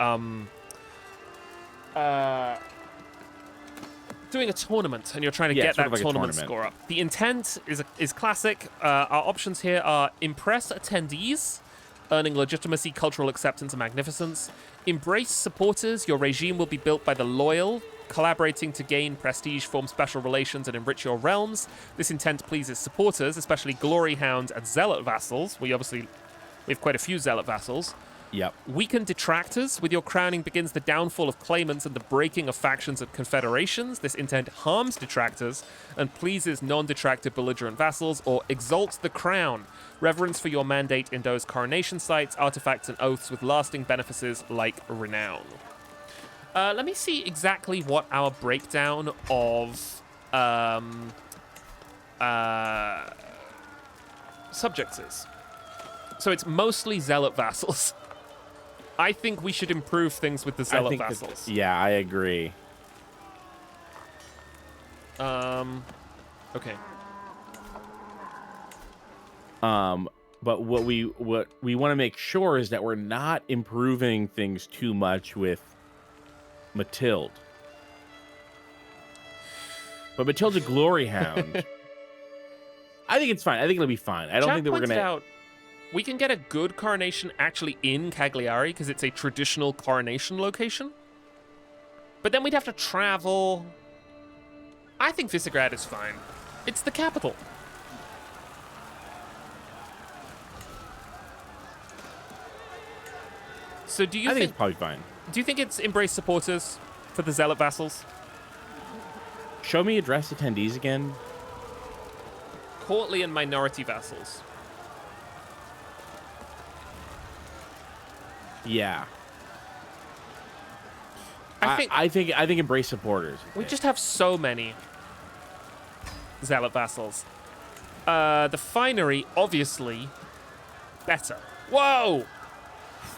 doing a tournament and you're trying to get that tournament score up. The intent is classic. Our options here are impress attendees, earning legitimacy, cultural acceptance, and magnificence. Embrace supporters. Your regime will be built by the loyal, collaborating to gain prestige, form special relations, and enrich your realms. This intent pleases supporters, especially glory hounds and zealot vassals. We have quite a few zealot vassals. Yep. Weaken detractors. With your crowning begins the downfall of claimants and the breaking of factions and confederations. This intent harms detractors and pleases non-detractor belligerent vassals, or exalts the crown. Reverence for your mandate endows coronation sites, artifacts, and oaths with lasting benefices like renown. Let me see exactly what our breakdown of subjects is. So it's mostly zealot vassals. I think we should improve things with the zealot vassals. Yeah, I agree. Okay. But what we want to make sure is that we're not improving things too much with Matilde. But Matilde's a glory hound. I think it's fine. I think it'll be fine. I don't think that we're gonna. We can get a good coronation actually in Cagliari because it's a traditional coronation location. But then we'd have to travel. I think Visegrad is fine. It's the capital. So do you I think it's probably fine. Do you think it's embrace supporters for the zealot vassals? Show me address attendees again. Courtly and minority vassals. Yeah. I think I think embrace supporters. we just have so many zealot vassals. The finery, obviously, better. Whoa!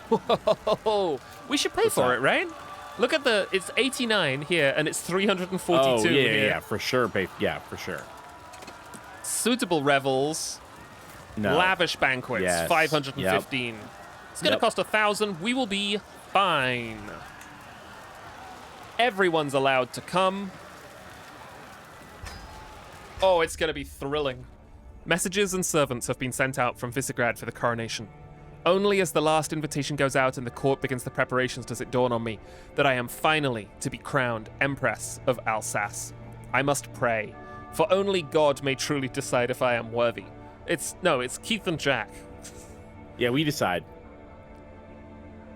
Whoa! We should pay for it, right? Look at it's 89 here, and it's 342 oh, yeah, here. yeah, for sure. Yeah, for sure. Suitable revels. No. Lavish banquets, Yes. 515. Yep. It's going to cost 1,000. We will be fine. Everyone's allowed to come. Oh, it's going to be thrilling. Messages and servants have been sent out from Visegrad for the coronation. Only as the last invitation goes out and the court begins the preparations does it dawn on me that I am finally to be crowned Empress of Alsace. I must pray, for only God may truly decide if I am worthy. It's Keith and Jack. Yeah, we decide.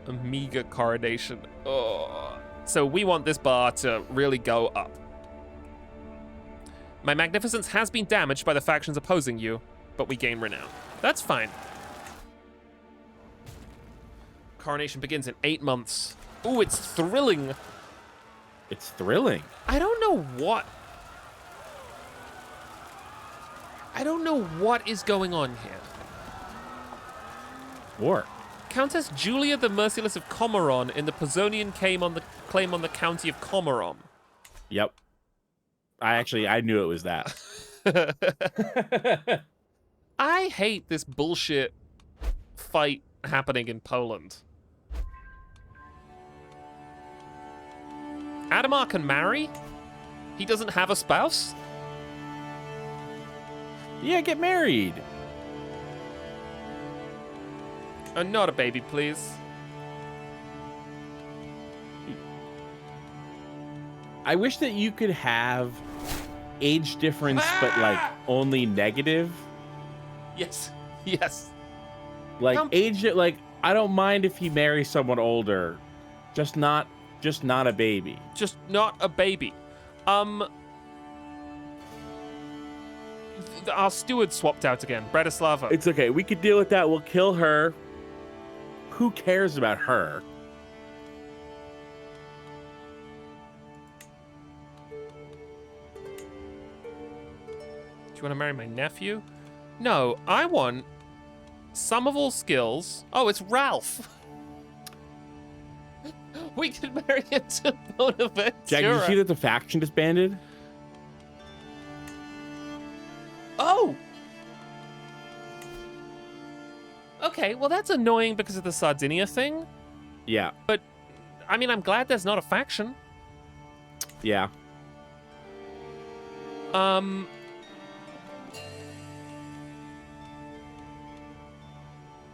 A meager coronation. Oh. So we want this bar to really go up. My magnificence has been damaged by the factions opposing you, but we gain renown. That's fine. Coronation begins in 8 months. Ooh, it's thrilling. It's thrilling. I don't know what is going on here. War. Countess Julia the Merciless of Comoron in the Pozonian claim on the county of Comoron. Yep. I knew it was that. I hate this bullshit fight happening in Poland. Adamar can marry? He doesn't have a spouse? Yeah, get married. Not a baby, please. I wish that you could have age difference, but like only negative. Yes. Yes. Like age, like I don't mind if he marries someone older, just not a baby. Just not a baby. our steward swapped out again. Bratislava. It's okay. We could deal with that. We'll kill her. Who cares about her? Do you want to marry my nephew? No, I want some of all skills. Oh, it's Ralph. We could marry him to Bonaventura. Jack, did you see that the faction disbanded? Oh! Okay, well that's annoying because of the Sardinia thing. Yeah. But, I mean, I'm glad there's not a faction. Yeah.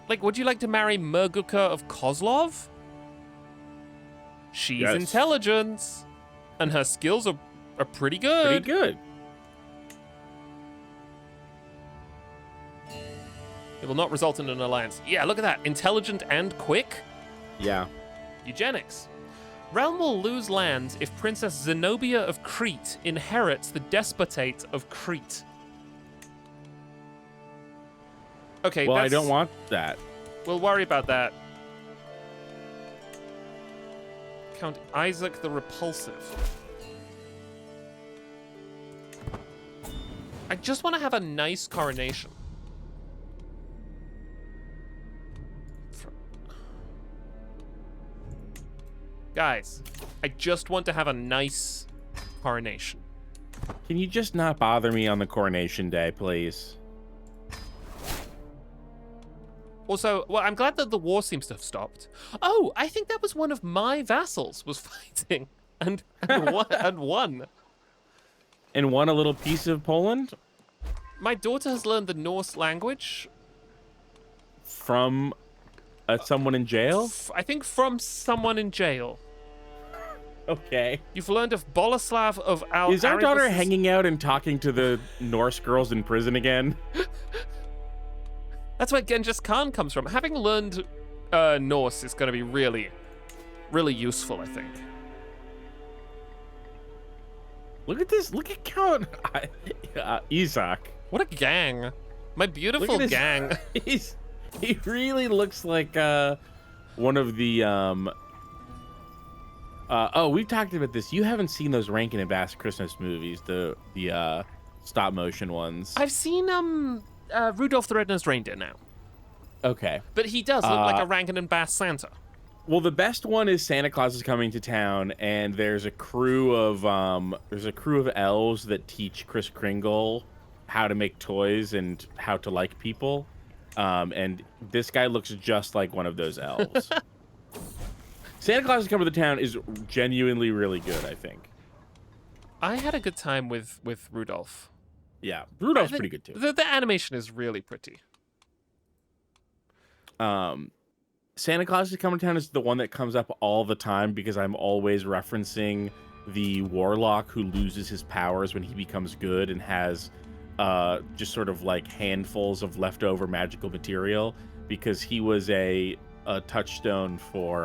Like, would you like to marry Murguka of Kozlov? She's Yes. intelligent, and her skills are pretty good. Pretty good. It will not result in an alliance. Yeah, look at that. Intelligent and quick. Yeah. Eugenics. Realm will lose lands if Princess Zenobia of Crete inherits the despotate of Crete. Okay, Well, I don't want that. We'll worry about that. Count Isaac the Repulsive. I just want to have a nice coronation. Guys, I just want to have a nice coronation. Can you just not bother me on the coronation day, please? Also, well, I'm glad that the war seems to have stopped. Oh, I think that was one of my vassals was fighting and won. And won a little piece of Poland? My daughter has learned the Norse language. From someone in jail? I think from someone in jail. Okay. You've learned of Boleslav of Al. Is our daughter hanging out and talking to the Norse girls in prison again? That's where Genghis Khan comes from. Having learned Norse is going to be really, really useful, I think. Look at this. Look at Count Isaac. What a gang. My beautiful Look at his- gang. He really looks like one of the we've talked about this. You haven't seen those Rankin and Bass Christmas movies, the stop motion ones. I've seen Rudolph the Red-Nosed Reindeer now. Okay. But he does look like a Rankin and Bass Santa. Well, the best one is Santa Claus is coming to town, and there's a crew of elves that teach Kris Kringle how to make toys and how to like people. And this guy looks just like one of those elves. Santa Claus is coming to town is genuinely really good, I think. I had a good time with Rudolph. Yeah, Rudolph's pretty good too. The animation is really pretty. Santa Claus is coming to town is the one that comes up all the time because I'm always referencing the warlock who loses his powers when he becomes good and has just sort of like handfuls of leftover magical material, because he was a touchstone for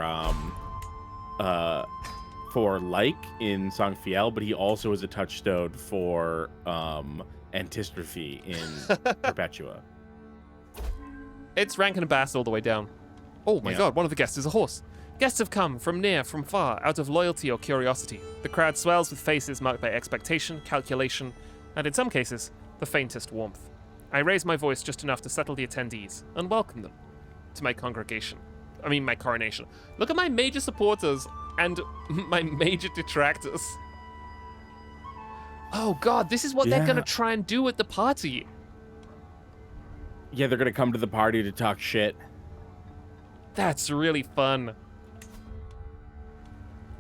Like in Song Fiel, but he also was a touchstone for Antistrophe in Perpetua. It's Rankin and Bass all the way down. Oh my god, one of the guests is a horse. Guests have come from near, from far, out of loyalty or curiosity. The crowd swells with faces marked by expectation, calculation, and in some cases, the faintest warmth. I raise my voice just enough to settle the attendees and welcome them to my my coronation. Look at my major supporters and my major detractors. Oh god, this is what they're gonna try and do at the party. Yeah, they're gonna come to the party to talk shit. That's really fun.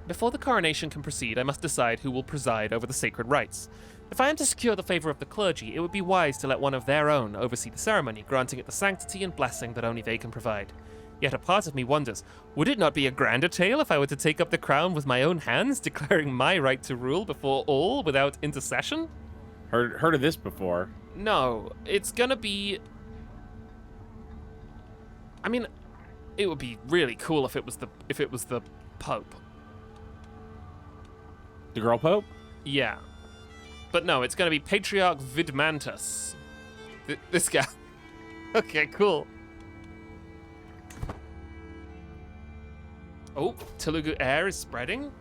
Before the coronation can proceed, I must decide who will preside over the sacred rites. If I am to secure the favor of the clergy, it would be wise to let one of their own oversee the ceremony, granting it the sanctity and blessing that only they can provide. Yet a part of me wonders, would it not be a grander tale if I were to take up the crown with my own hands, declaring my right to rule before all without intercession? Heard of this before? No, it's gonna be... I mean, it would be really cool if it was the Pope. The girl pope? Yeah. But no, it's gonna be Patriarch Vidmantus. This guy. Okay, cool. Oh, Telugu air is spreading.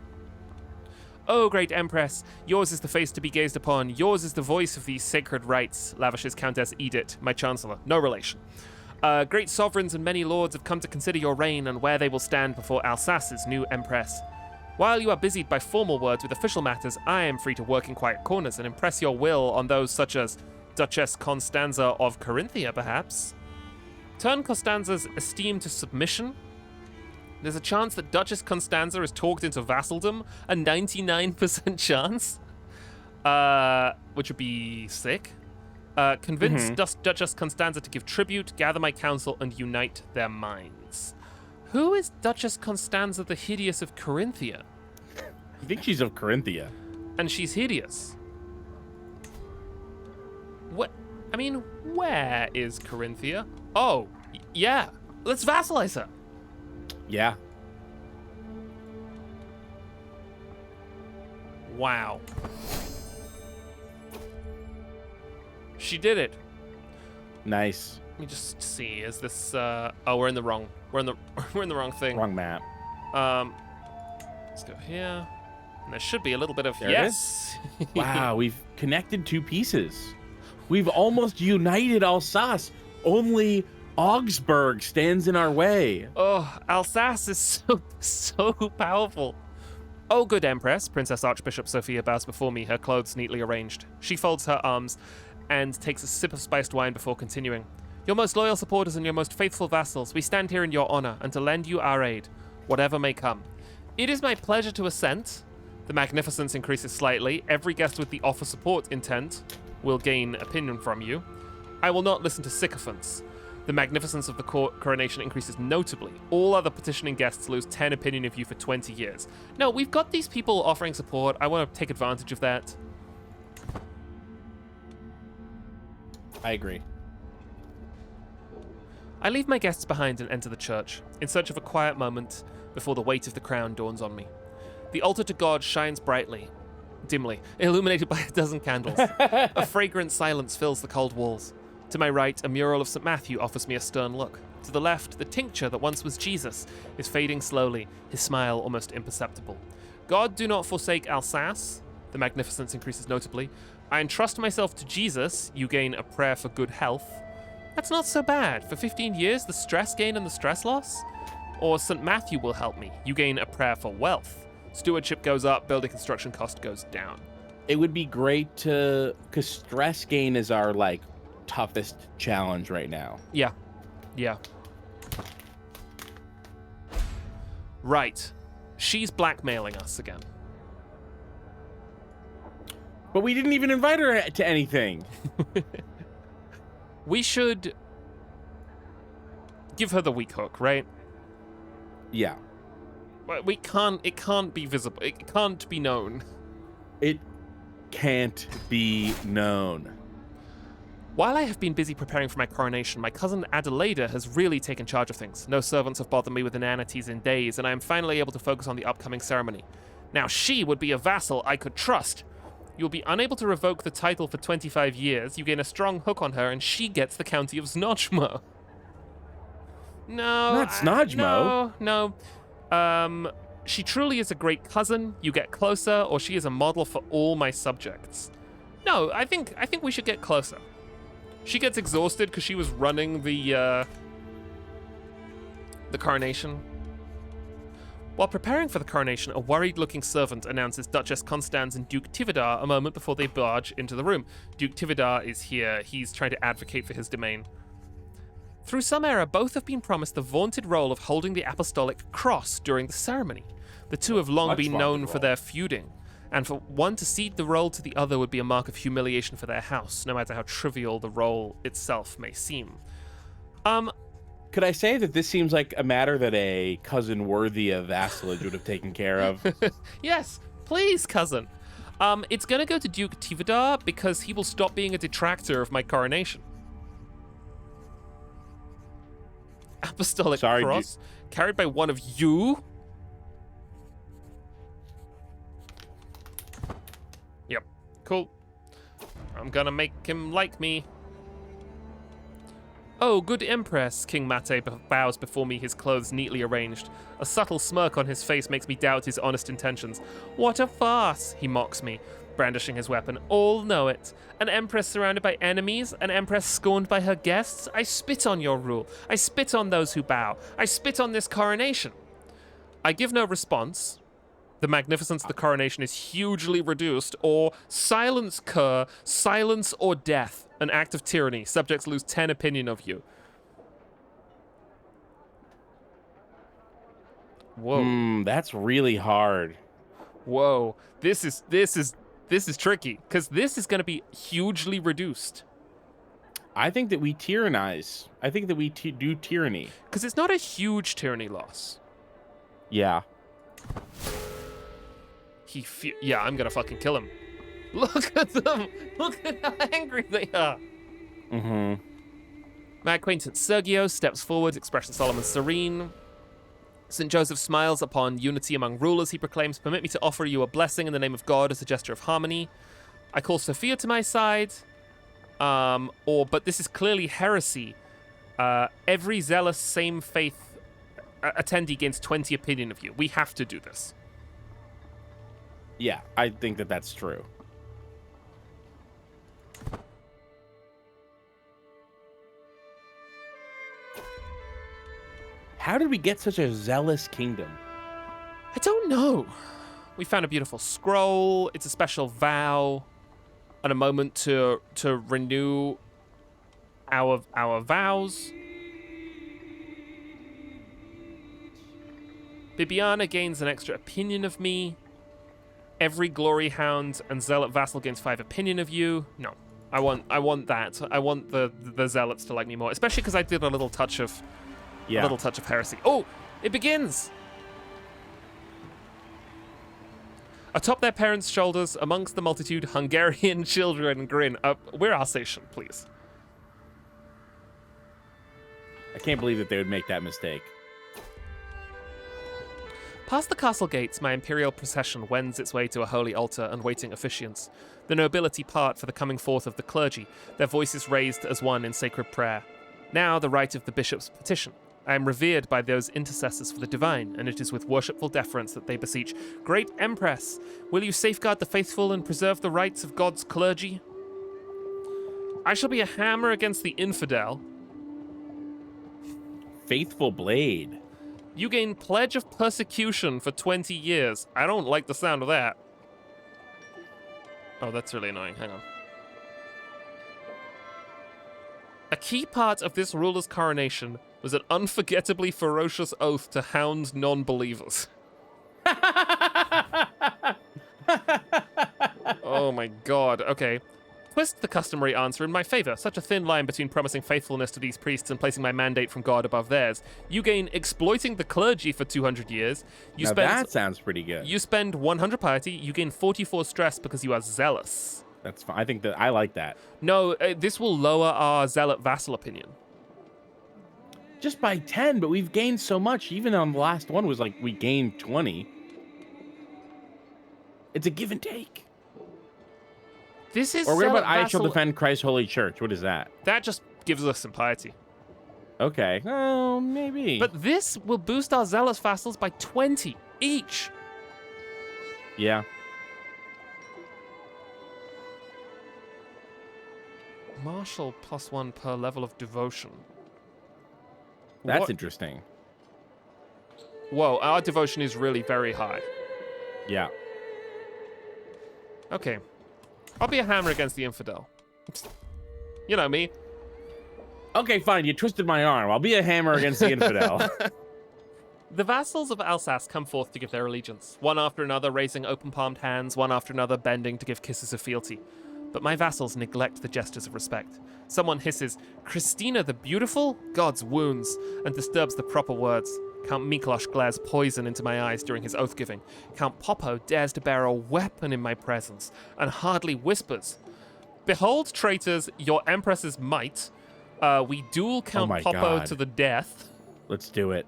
Oh, great Empress, yours is the face to be gazed upon. Yours is the voice of these sacred rites, lavishes Countess Edith, my chancellor. No relation. Great sovereigns and many lords have come to consider your reign and where they will stand before Alsace's new Empress. While you are busied by formal words with official matters, I am free to work in quiet corners and impress your will on those such as Duchess Constanza of Carinthia, perhaps. Turn Constanza's esteem to submission. There's a chance that Duchess Constanza is talked into vassaldom, a 99% chance, which would be sick. Convince Duchess Constanza to give tribute, gather my council, and unite their minds. Who is Duchess Constanza the Hideous of Carinthia? I think she's of Carinthia. And she's hideous. What? I mean, where is Carinthia? Oh, yeah. Let's vassalize her. Yeah. Wow. She did it. Nice. Let me just see. Is this? Oh, we're in the wrong. We're in the wrong thing. Wrong map. Let's go here. And there should be a little bit of There it yes. Wow, we've connected two pieces. We've almost united Alsace. Only Augsburg stands in our way. Oh, Alsace is so powerful. Oh, good Empress, Princess Archbishop Sophia bows before me, her clothes neatly arranged. She folds her arms and takes a sip of spiced wine before continuing. Your most loyal supporters and your most faithful vassals, we stand here in your honor and to lend you our aid, whatever may come. It is my pleasure to assent. The magnificence increases slightly. Every guest with the offer support intent will gain opinion from you. I will not listen to sycophants. The magnificence of the coronation increases notably. All other petitioning guests lose 10 opinion of you for 20 years. No, we've got these people offering support. I want to take advantage of that. I agree. I leave my guests behind and enter the church, in search of a quiet moment before the weight of the crown dawns on me. The altar to God shines brightly, dimly, illuminated by a dozen candles. A fragrant silence fills the cold walls. To my right, a mural of St. Matthew offers me a stern look. To the left, the tincture that once was Jesus is fading slowly, his smile almost imperceptible. God, do not forsake Alsace. The magnificence increases notably. I entrust myself to Jesus. You gain a prayer for good health. That's not so bad. For 15 years, the stress gain and the stress loss? Or St. Matthew will help me. You gain a prayer for wealth. Stewardship goes up, building construction cost goes down. It would be great to, because stress gain is our, like, toughest challenge right now. Yeah. Right. She's blackmailing us again. But we didn't even invite her to anything. We should give her the weak hook, right? Yeah. We can't, it can't be visible. It can't be known. It can't be known. While I have been busy preparing for my coronation, my cousin Adelaida has really taken charge of things. No servants have bothered me with inanities in days, and I am finally able to focus on the upcoming ceremony. Now she would be a vassal I could trust. You'll be unable to revoke the title for 25 years. You gain a strong hook on her, and she gets the county of Znojmo. No. Not Znojmo. No. She truly is a great cousin. You get closer, or she is a model for all my subjects. No, I think we should get closer. She gets exhausted because she was running the coronation. While preparing for the coronation, a worried-looking servant announces Duchess Constance and Duke Tivadar a moment before they barge into the room. Duke Tivadar is here. He's trying to advocate for his domain. Through some error, both have been promised the vaunted role of holding the apostolic cross during the ceremony. The two have long been known for their feuding, and for one to cede the role to the other would be a mark of humiliation for their house, no matter how trivial the role itself may seem. Could I say that this seems like a matter that a cousin worthy of vassalage would have taken care of? Yes, please, cousin. It's gonna go to Duke Tivadar because he will stop being a detractor of my coronation. Apostolic cross, carried by one of you? Yep, cool. I'm gonna make him like me. Oh, good Empress, King Mate bows before me, his clothes neatly arranged. A subtle smirk on his face makes me doubt his honest intentions. What a farce, he mocks me, brandishing his weapon. All know it. An Empress surrounded by enemies, an Empress scorned by her guests. I spit on your rule. I spit on those who bow. I spit on this coronation. I give no response. The magnificence of the coronation is hugely reduced, or silence cur, silence or death, an act of tyranny. Subjects lose 10 opinion of you. Whoa. That's really hard. Whoa. This is tricky, because this is going to be hugely reduced. I think that we tyrannize. I think that we do tyranny. Because it's not a huge tyranny loss. Yeah. Yeah, I'm gonna fucking kill him. Look at them! Look at how angry they are! Mm-hmm. My acquaintance Sergio steps forward, expression solemn and serene. St. Joseph smiles upon unity among rulers, he proclaims, permit me to offer you a blessing in the name of God as a gesture of harmony. I call Sophia to my side. But this is clearly heresy. Every zealous, same faith attendee gains 20 opinion of you. We have to do this. Yeah, I think that that's true. How did we get such a zealous kingdom? I don't know. We found a beautiful scroll. It's a special vow and a moment to renew our vows. Bibiana gains an extra opinion of me. Every glory hound and zealot vassal gains 5 opinion of you. No, I want that. I want the zealots to like me more, especially because I did a little touch of heresy. Oh, it begins. Atop their parents' shoulders, amongst the multitude, Hungarian children grin. We're Alsatian, please. I can't believe that they would make that mistake. Past the castle gates, my imperial procession wends its way to a holy altar and waiting officiants. The nobility part for the coming forth of the clergy, their voices raised as one in sacred prayer. Now the right of the bishop's petition. I am revered by those intercessors for the divine, and it is with worshipful deference that they beseech, Great Empress, will you safeguard the faithful and preserve the rights of God's clergy? I shall be a hammer against the infidel. Faithful blade. You gain pledge of persecution for 20 years. I don't like the sound of that. Oh, that's really annoying. Hang on. A key part of this ruler's coronation was an unforgettably ferocious oath to hound non-believers. Oh my god. Okay. Twist the customary answer in my favor. Such a thin line between promising faithfulness to these priests and placing my mandate from God above theirs. You gain exploiting the clergy for 200 years. That sounds pretty good. You spend 100 piety. You gain 44 stress because you are zealous. That's fine. I think that I like that. No, this will lower our zealot vassal opinion. Just by 10, but we've gained so much. Even on the last one was like we gained 20. It's a give and take. This is. Or what about I vassal... shall defend Christ's holy church? What is that? That just gives us some piety. Okay. Oh, maybe. But this will boost our zealous vassals by 20 each. Yeah. Martial +1 per level of devotion. That's interesting. Whoa, our devotion is really very high. Yeah. Okay. I'll be a hammer against the infidel. You know me. Okay, fine. You twisted my arm. I'll be a hammer against the infidel. The vassals of Alsace come forth to give their allegiance, one after another raising open-palmed hands, one after another bending to give kisses of fealty. But my vassals neglect the gestures of respect. Someone hisses, Christina the Beautiful? God's wounds, and disturbs the proper words. Count Miklos glares poison into my eyes during his oath-giving. Count Popo dares to bear a weapon in my presence, and hardly whispers. Behold, traitors, your empress's might. We duel Count Popo God. to the death. Let's do it.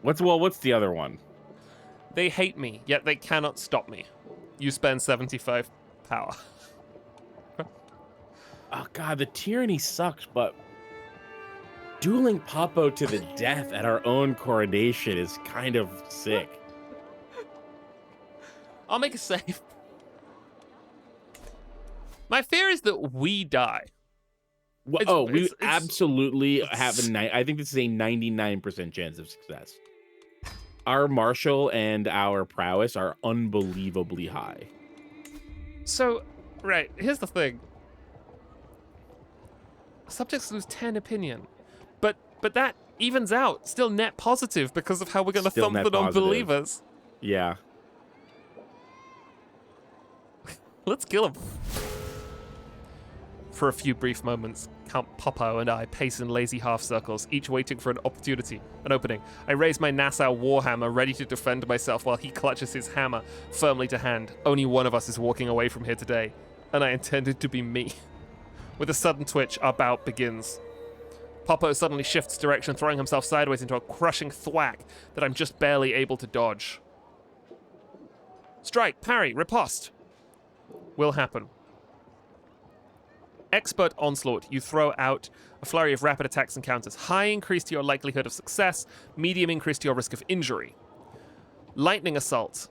What's the other one? They hate me, yet they cannot stop me. You spend 75 power. Oh god, the tyranny sucks, but dueling Popo to the death at our own coronation is kind of sick. I'll make a save. My fear is that we die. We absolutely have I think this is a 99% chance of success. Our martial and our prowess are unbelievably high. So, right, here's the thing. Subjects lose 10 opinion. But that evens out. Still net positive because of how we're going to thump the non-believers. Yeah. Let's kill him. For a few brief moments, Count Popo and I pace in lazy half circles, each waiting for an opportunity, an opening. I raise my Nassau warhammer, ready to defend myself while he clutches his hammer firmly to hand. Only one of us is walking away from here today, and I intended to be me. With a sudden twitch, our bout begins. Popo suddenly shifts direction, throwing himself sideways into a crushing thwack that I'm just barely able to dodge. Strike, parry, riposte. Will happen. Expert onslaught. You throw out a flurry of rapid attacks and counters. High increase to your likelihood of success. Medium increase to your risk of injury. Lightning assault.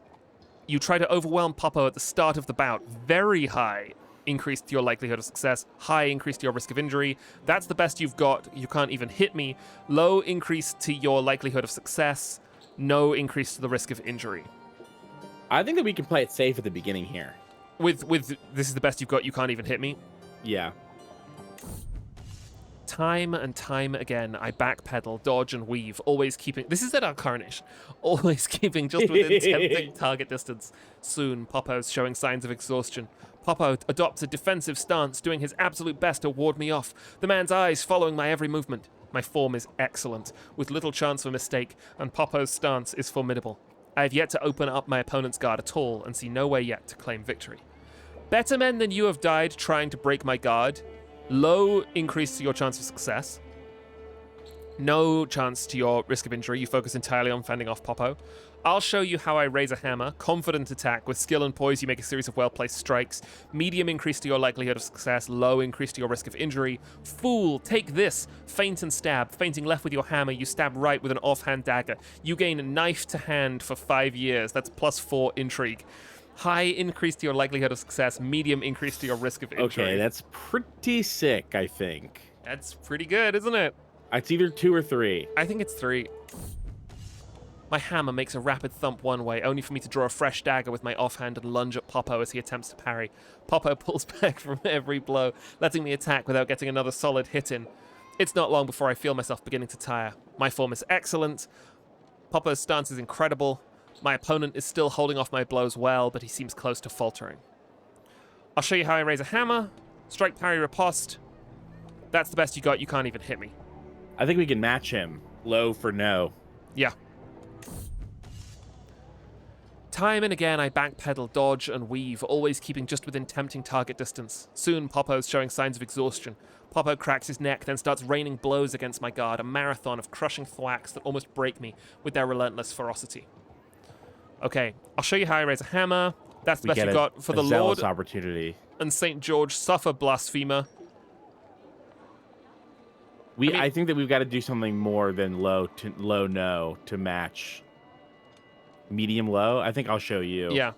You try to overwhelm Popo at the start of the bout. Very high increase to your likelihood of success. High increase to your risk of injury. That's the best you've got. You can't even hit me. Low increase to your likelihood of success. No increase to the risk of injury. I think that we can play it safe at the beginning here. With this is the best you've got. You can't even hit me. Yeah. Time and time again, I backpedal, dodge, and weave, always keeping... This is at our coronation. Always keeping just within tempting target distance. Soon, Popo's showing signs of exhaustion. Popo adopts a defensive stance, doing his absolute best to ward me off, the man's eyes following my every movement. My form is excellent, with little chance for mistake, and Popo's stance is formidable. I have yet to open up my opponent's guard at all, and see no way yet to claim victory. Better men than you have died trying to break my guard. Low increase to your chance of success. No chance to your risk of injury. You focus entirely on fending off Popo. I'll show you how I raise a hammer. Confident attack. With skill and poise, you make a series of well-placed strikes. Medium increase to your likelihood of success. Low increase to your risk of injury. Fool, take this. Feint and stab. Feinting left with your hammer, you stab right with an offhand dagger. You gain knife to hand for 5 years. That's +4 intrigue. High increase to your likelihood of success, medium increase to your risk of injury. Okay, that's pretty sick, I think. That's pretty good, isn't it? It's either 2 or 3. I think it's 3. My hammer makes a rapid thump one way, only for me to draw a fresh dagger with my offhand and lunge at Popo as he attempts to parry. Popo pulls back from every blow, letting me attack without getting another solid hit in. It's not long before I feel myself beginning to tire. My form is excellent. Popo's stance is incredible. My opponent is still holding off my blows well, but he seems close to faltering. I'll show you how I raise a hammer. Strike, parry, riposte. That's the best you got. You can't even hit me. I think we can match him. Low for no. Yeah. Time and again, I backpedal, dodge, and weave, always keeping just within tempting target distance. Soon, Popo's showing signs of exhaustion. Popo cracks his neck, then starts raining blows against my guard, a marathon of crushing thwacks that almost break me with their relentless ferocity. Okay, I'll show you how I raise a hammer. That's the best you got. For the Lord opportunity. And St. George, suffer, blasphemer. I think that we've got to do something more than low no to match medium low. I think I'll show you. Yeah.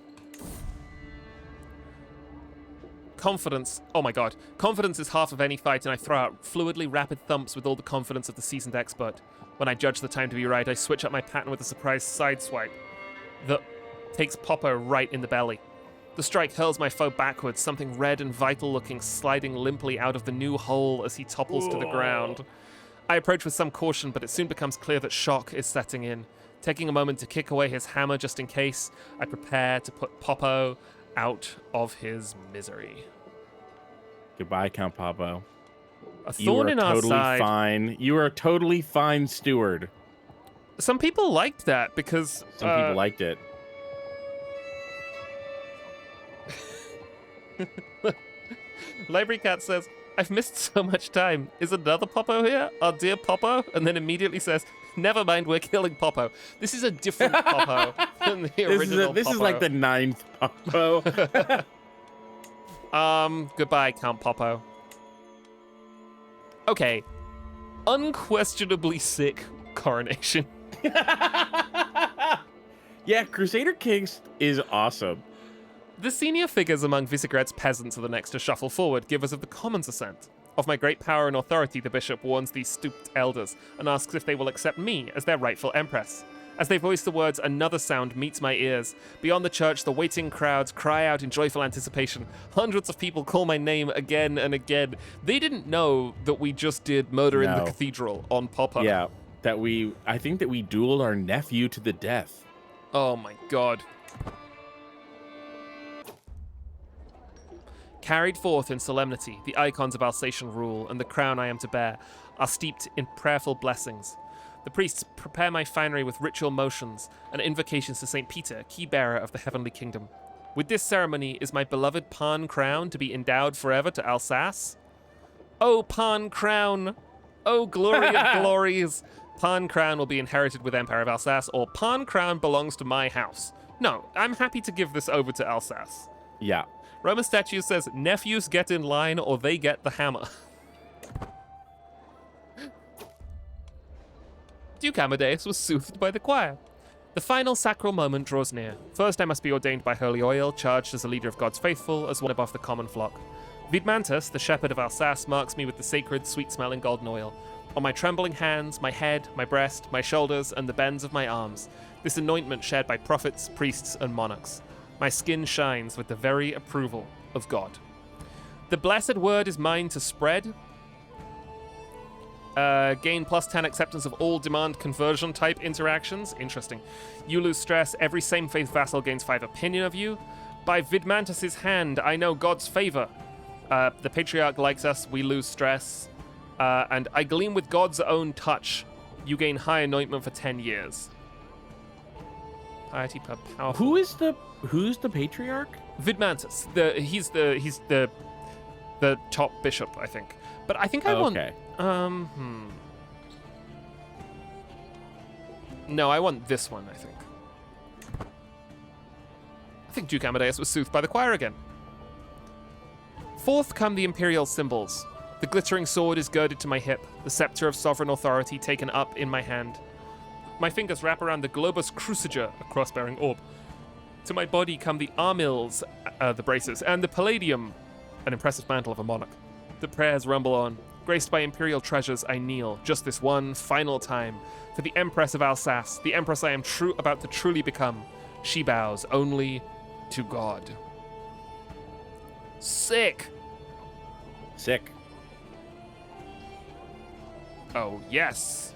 Confidence. Oh my god. Confidence is half of any fight, and I throw out fluidly rapid thumps with all the confidence of the seasoned expert. When I judge the time to be right, I switch up my pattern with a surprise side swipe that takes Popo right in the belly. The strike hurls my foe backwards, something red and vital looking sliding limply out of the new hole as he topples to the ground. I approach with some caution, but it soon becomes clear that shock is setting in. Taking a moment to kick away his hammer just in case, I prepare to put Popo out of his misery. Goodbye, Count Popo. A thorn in our side. Fine. You are a totally fine steward. Some people liked that because... Some people liked it. Library Cat says, I've missed so much time. Is another Popo here? Our dear Popo? And then immediately says, never mind, we're killing Popo. This is a different Popo than the original This Popo. is like the 9th Popo. Goodbye, Count Popo. Okay. Unquestionably sick coronation. Yeah, Crusader Kings is awesome. The senior figures among Visegrad's peasants are the next to shuffle forward, givers of the commons assent. Of my great power and authority, the bishop warns these stooped elders and asks if they will accept me as their rightful empress. As they voice the words, another sound meets my ears. Beyond the church, the waiting crowds cry out in joyful anticipation. Hundreds of people call my name again and again. They didn't know that we just did Murder in the No. Cathedral on Popper. Yeah, I think that we dueled our nephew to the death. Oh my god. Carried forth in solemnity, the icons of Alsatian rule and the crown I am to bear are steeped in prayerful blessings. The priests prepare my finery with ritual motions and invocations to St. Peter, key bearer of the heavenly kingdom. With this ceremony is my beloved Pan crown to be endowed forever to Alsace. O Pan crown! O glory of glories! Pan crown will be inherited with Empire of Alsace, or Pan crown belongs to my house. No, I'm happy to give this over to Alsace. Yeah. Roman statute says, nephews get in line or they get the hammer. Duke Amadeus was soothed by the choir. The final sacral moment draws near. First I must be ordained by holy oil, charged as a leader of God's faithful, as one above the common flock. Vidmantus, the shepherd of Alsace, marks me with the sacred, sweet-smelling golden oil. On my trembling hands, my head, my breast, my shoulders, and the bends of my arms, this anointment shared by prophets, priests, and monarchs. My skin shines with the very approval of God. The blessed word is mine to spread. Gain plus 10 acceptance of all demand conversion type interactions. Interesting. You lose stress. Every same faith vassal gains 5 opinion of you. By Vidmantus's hand, I know God's favor. The patriarch likes us. We lose stress. And I gleam with God's own touch. You gain high anointment for 10 years. Piety per powerful. Who's the patriarch? Vidmantus. He's the top bishop, I think. But I think I want. Okay. No, I want this one, I think. I think Duke Amadeus was soothed by the choir again. Forth come the imperial symbols. The glittering sword is girded to my hip, the scepter of sovereign authority taken up in my hand. My fingers wrap around the globus cruciger, a cross-bearing orb. To my body come the armils, the braces, and the palladium, an impressive mantle of a monarch. The prayers rumble on. Graced by imperial treasures, I kneel, just this one final time, for the Empress of Alsace, the Empress I am about to truly become. She bows only to God. Sick! Sick. Oh, yes.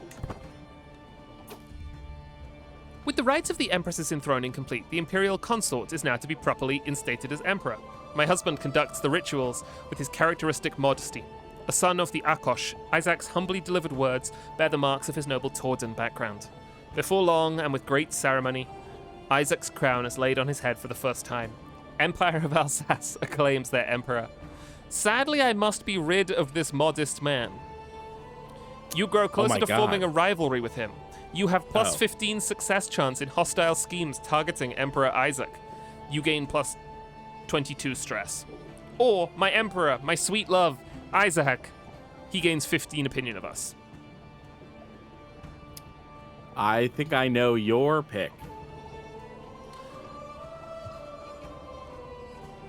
With the rites of the Empress's enthroning complete, the imperial consort is now to be properly instated as emperor. My husband conducts the rituals with his characteristic modesty. A son of the Akosh, Isaac's humbly delivered words bear the marks of his noble Torden background. Before long, and with great ceremony, Isaac's crown is laid on his head for the first time. Empire of Alsace acclaims their emperor. Sadly, I must be rid of this modest man. You grow closer to forming a rivalry with him. You have plus 15 success chance in hostile schemes targeting Emperor Isaac. You gain plus 22 stress. Or my emperor, my sweet love, Isaac, he gains 15 opinion of us. I think I know your pick.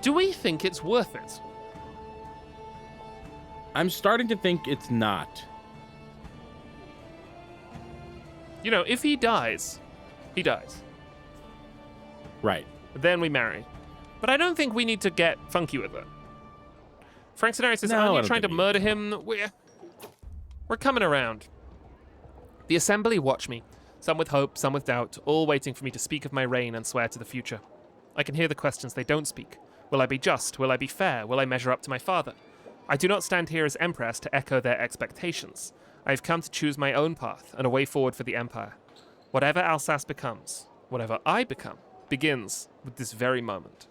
Do we think it's worth it? I'm starting to think it's not. You know, if he dies, he dies. Right. Then we marry. But I don't think we need to get funky with it. Frank Scenario says, No, I aren't you don't trying to think we murder him? We're coming around. The assembly watch me, some with hope, some with doubt, all waiting for me to speak of my reign and swear to the future. I can hear the questions they don't speak. Will I be just? Will I be fair? Will I measure up to my father? I do not stand here as empress to echo their expectations. I have come to choose my own path and a way forward for the empire. Whatever Alsace becomes, whatever I become, begins with this very moment.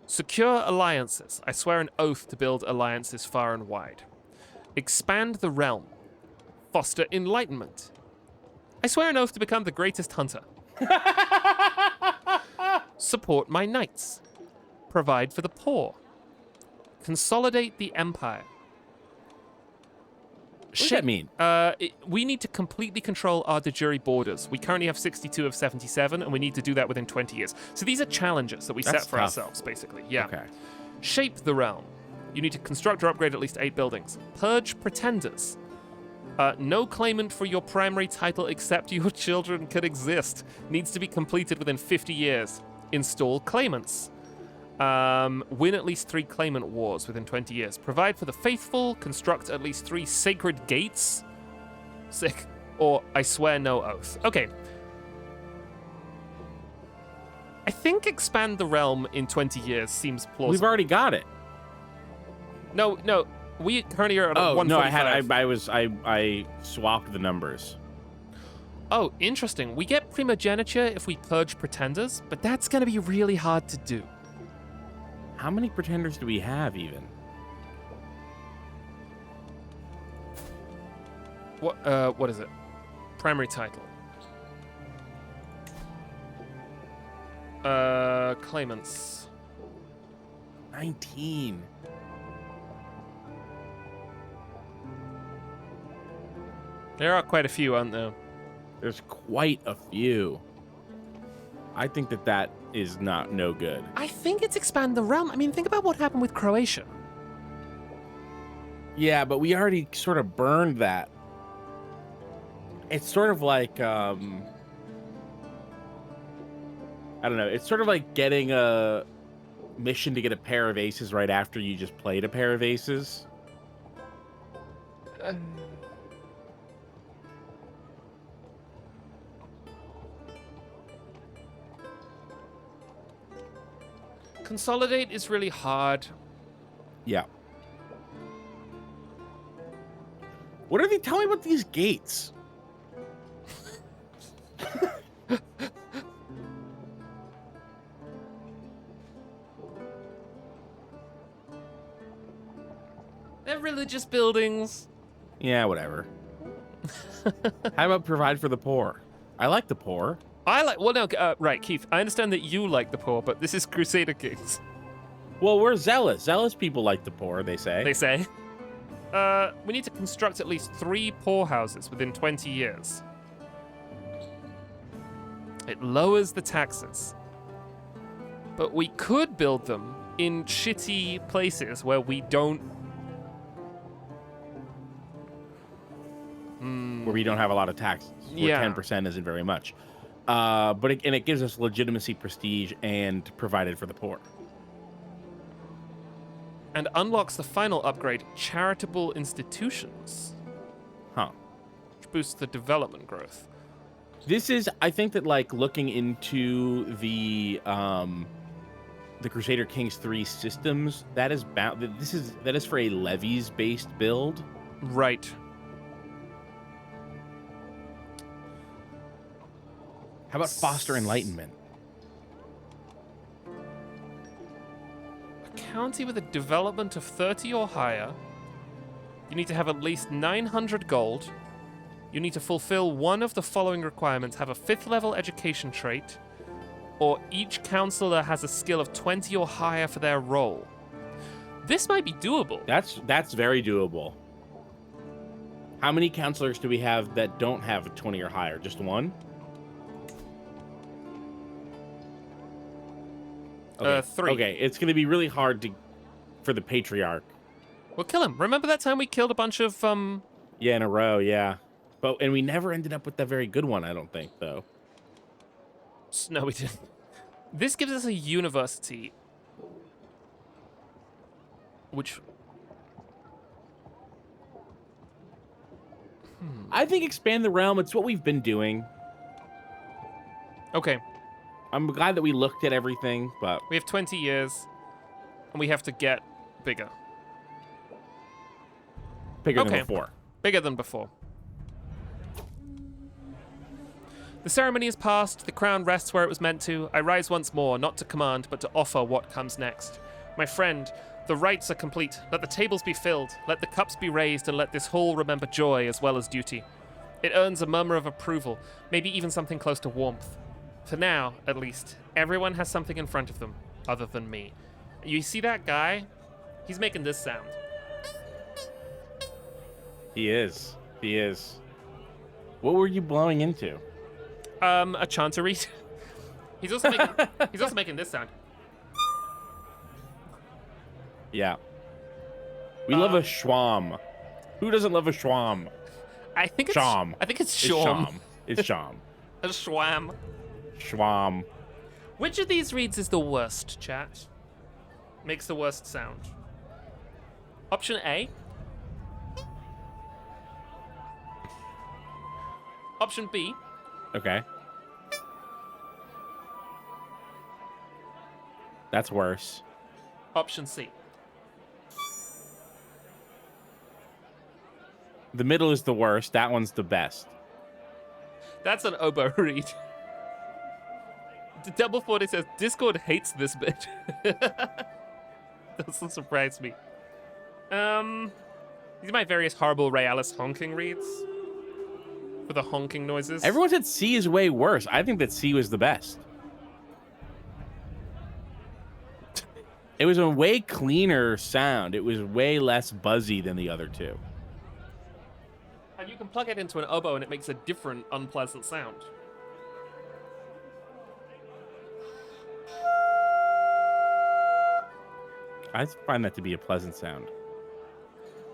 Secure alliances. I swear an oath to build alliances far and wide. Expand the realm. Foster enlightenment. I swear an oath to become the greatest hunter. Support my knights. Provide for the poor. Consolidate the empire. does that mean? We need to completely control our de jure borders. We currently have 62 of 77, and we need to do that within 20 years. So these are challenges that we That's set for tough. ourselves, basically. Yeah. Okay. Shape the realm. You need to construct or upgrade at least 8 buildings. Purge pretenders. No claimant for your primary title except your children can exist. Needs to be completed within 50 years. Install claimants. Win at least 3 claimant wars within 20 years. Provide for the faithful. Construct at least 3 sacred gates. Sick. Or I swear no oath. Okay. I think expand the realm in 20 years seems plausible. We've already got it. No. We currently are at Oh, no, 145. I swapped the numbers. Oh, interesting. We get primogeniture if we purge pretenders, but that's going to be really hard to do. How many pretenders do we have even? What is it? Primary title. Claimants. 19. There are quite a few, aren't there? There's quite a few. I think that is no good. I think it's expand the realm. I mean, think about what happened with Croatia. Yeah, but we already sort of burned that. It's sort of like, I don't know. It's sort of like getting a mission to get a pair of aces right after you just played a pair of aces. Consolidate is really hard. Yeah. What are they? Tell me about these gates. They're religious buildings. Yeah, whatever. How about provide for the poor? I like the poor. Right, Keith, I understand that you like the poor, but this is Crusader Kings. Well, we're zealous. Zealous people like the poor, they say. They say. We need to construct at least 3 poorhouses within 20 years. It lowers the taxes. But we could build them in shitty places where we don't... Where we don't have a lot of taxes. Where Yeah. 10% isn't very much. But it gives us legitimacy, prestige, and provided for the poor. And unlocks the final upgrade, charitable institutions, Huh. which boosts the development growth. This is, I think that like looking into the Crusader Kings 3 systems, that is for a levies based build. Right. How about foster enlightenment? A county with a development of 30 or higher. You need to have at least 900 gold. You need to fulfill one of the following requirements. Have a 5th level education trait. Or each counselor has a skill of 20 or higher for their role. This might be doable. That's very doable. How many counselors do we have that don't have a 20 or higher? Just one? Okay. 3. Okay, it's going to be really hard for the patriarch. We'll kill him. Remember that time we killed a bunch of, Yeah, in a row, yeah. And we never ended up with that very good one, I don't think, though. No, we didn't. This gives us a university. Which... I think expand the realm, it's what we've been doing. Okay. I'm glad that we looked at everything, but... We have 20 years, and we have to get bigger. Bigger Okay. than before. Bigger than before. The ceremony is past, the crown rests where it was meant to. I rise once more, not to command, but to offer what comes next. My friend, the rites are complete. Let the tables be filled, let the cups be raised, and let this hall remember joy as well as duty. It earns a murmur of approval, maybe even something close to warmth. For now, at least, everyone has something in front of them, other than me. You see that guy? He's making this sound. He is. He is. What were you blowing into? A chantery. He's also making this sound. Yeah. We love a schwam. Who doesn't love a schwam? I think it's Sham. I think it's It's sham. sham. It's sham. A schwam. Schwam. Which of these reads is the worst, chat? Makes the worst sound. Option A. Option B. Okay. That's worse. Option C. The middle is the worst. That one's the best. That's an oboe read. Double 40 says, Discord hates this bit. Doesn't surprise me. These are my various horrible Realis honking reads. For the honking noises. Everyone said C is way worse. I think that C was the best. It was a way cleaner sound. It was way less buzzy than the other two. And you can plug it into an oboe and it makes a different unpleasant sound. I find that to be a pleasant sound.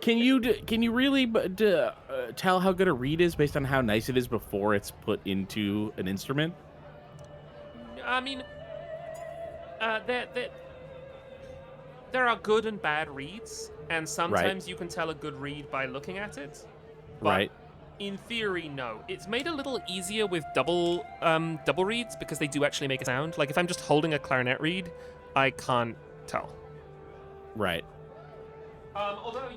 Can you really tell how good a reed is based on how nice it is before it's put into an instrument? I mean, there are good and bad reads, and sometimes you can tell a good read by looking at it. But Right. in theory, no. It's made a little easier with double reads because they do actually make a sound. Like if I'm just holding a clarinet reed, I can't tell. Right. Although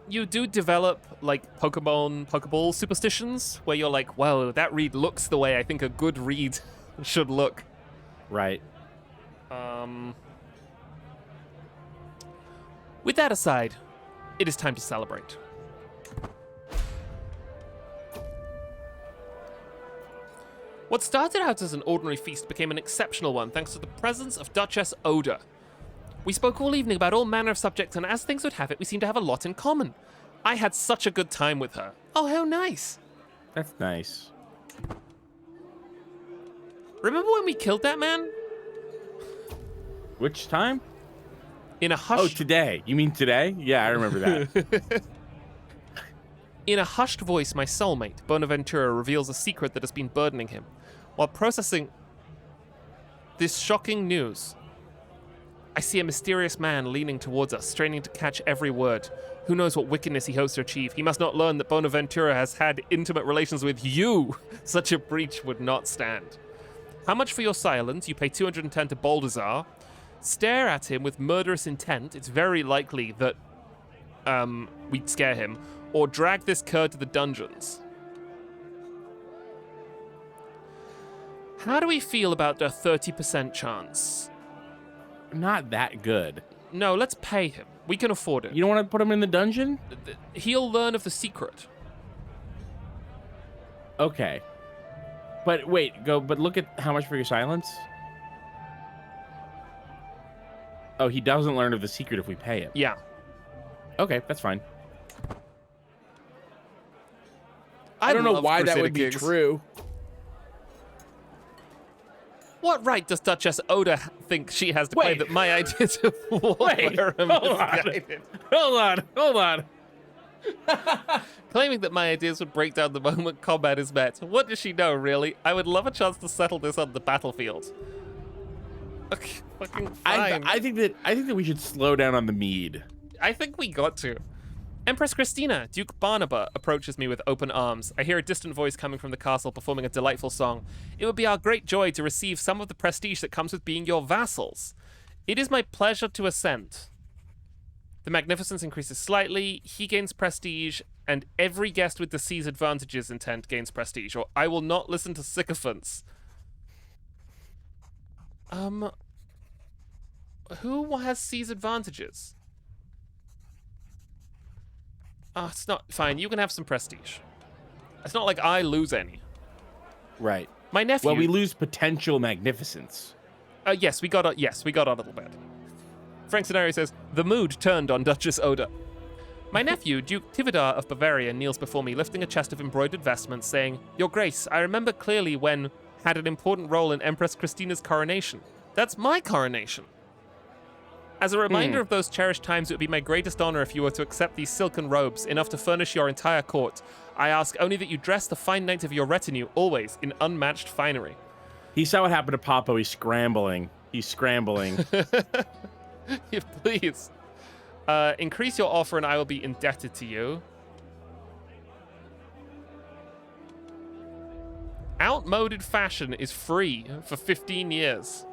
you do develop like Pokeball superstitions where you're like, whoa, that reed looks the way I think a good reed should look. Right. With that aside, it is time to celebrate. What started out as an ordinary feast became an exceptional one thanks to the presence of Duchess Oda. We spoke all evening about all manner of subjects, and as things would have it, we seemed to have a lot in common. I had such a good time with her. Oh, how nice. That's nice. Remember when we killed that man? Which time? In a Oh, hushed... today. You mean today? Yeah, I remember that. In a hushed voice, my soulmate, Bonaventura, reveals a secret that has been burdening him. While processing this shocking news, I see a mysterious man leaning towards us, straining to catch every word. Who knows what wickedness he hopes to achieve? He must not learn that Bonaventura has had intimate relations with you. Such a breach would not stand. How much for your silence? You pay 210 to Baldassar. Stare at him with murderous intent. It's very likely that we'd scare him. Or drag this cur to the dungeons. How do we feel about a 30% chance? Not that good. No, let's pay him. We can afford it. You don't want to put him in the dungeon? He'll learn of the secret. Okay. But wait, but look at how much for your silence. Oh, he doesn't learn of the secret if we pay him. Yeah. Okay, that's fine. I don't know love why that Crusader would be Kings. true. What right does Duchess Oda think she has to claim Wait. that my ideas of warfare are misguided? Hold on. Claiming that my ideas would break down the moment combat is met. What does she know, really? I would love a chance to settle this on the battlefield. Okay, fucking fine. I think that we should slow down on the mead. I think we got to. Empress Christina, Duke Barnaba, approaches me with open arms. I hear a distant voice coming from the castle performing a delightful song. It would be our great joy to receive some of the prestige that comes with being your vassals. It is my pleasure to assent. The magnificence increases slightly, he gains prestige, and every guest with the seize advantages intent gains prestige, or I will not listen to sycophants. Who has seize advantages? Oh, it's not fine. You can have some prestige. It's not like I lose any. Right. My nephew. Well, we lose potential magnificence. Yes, we got a little bit. Frank Scenario says the mood turned on Duchess Oda. My nephew, Duke Tivadar of Bavaria, kneels before me, lifting a chest of embroidered vestments, saying, Your Grace, I remember clearly when had an important role in Empress Christina's coronation. That's my coronation. As a reminder of those cherished times, it would be my greatest honor if you were to accept these silken robes, enough to furnish your entire court. I ask only that you dress the fine knights of your retinue, always, in unmatched finery. He saw what happened to Papa. He's scrambling. Yeah, please. Increase your offer and I will be indebted to you. Outmoded fashion is free for 15 years.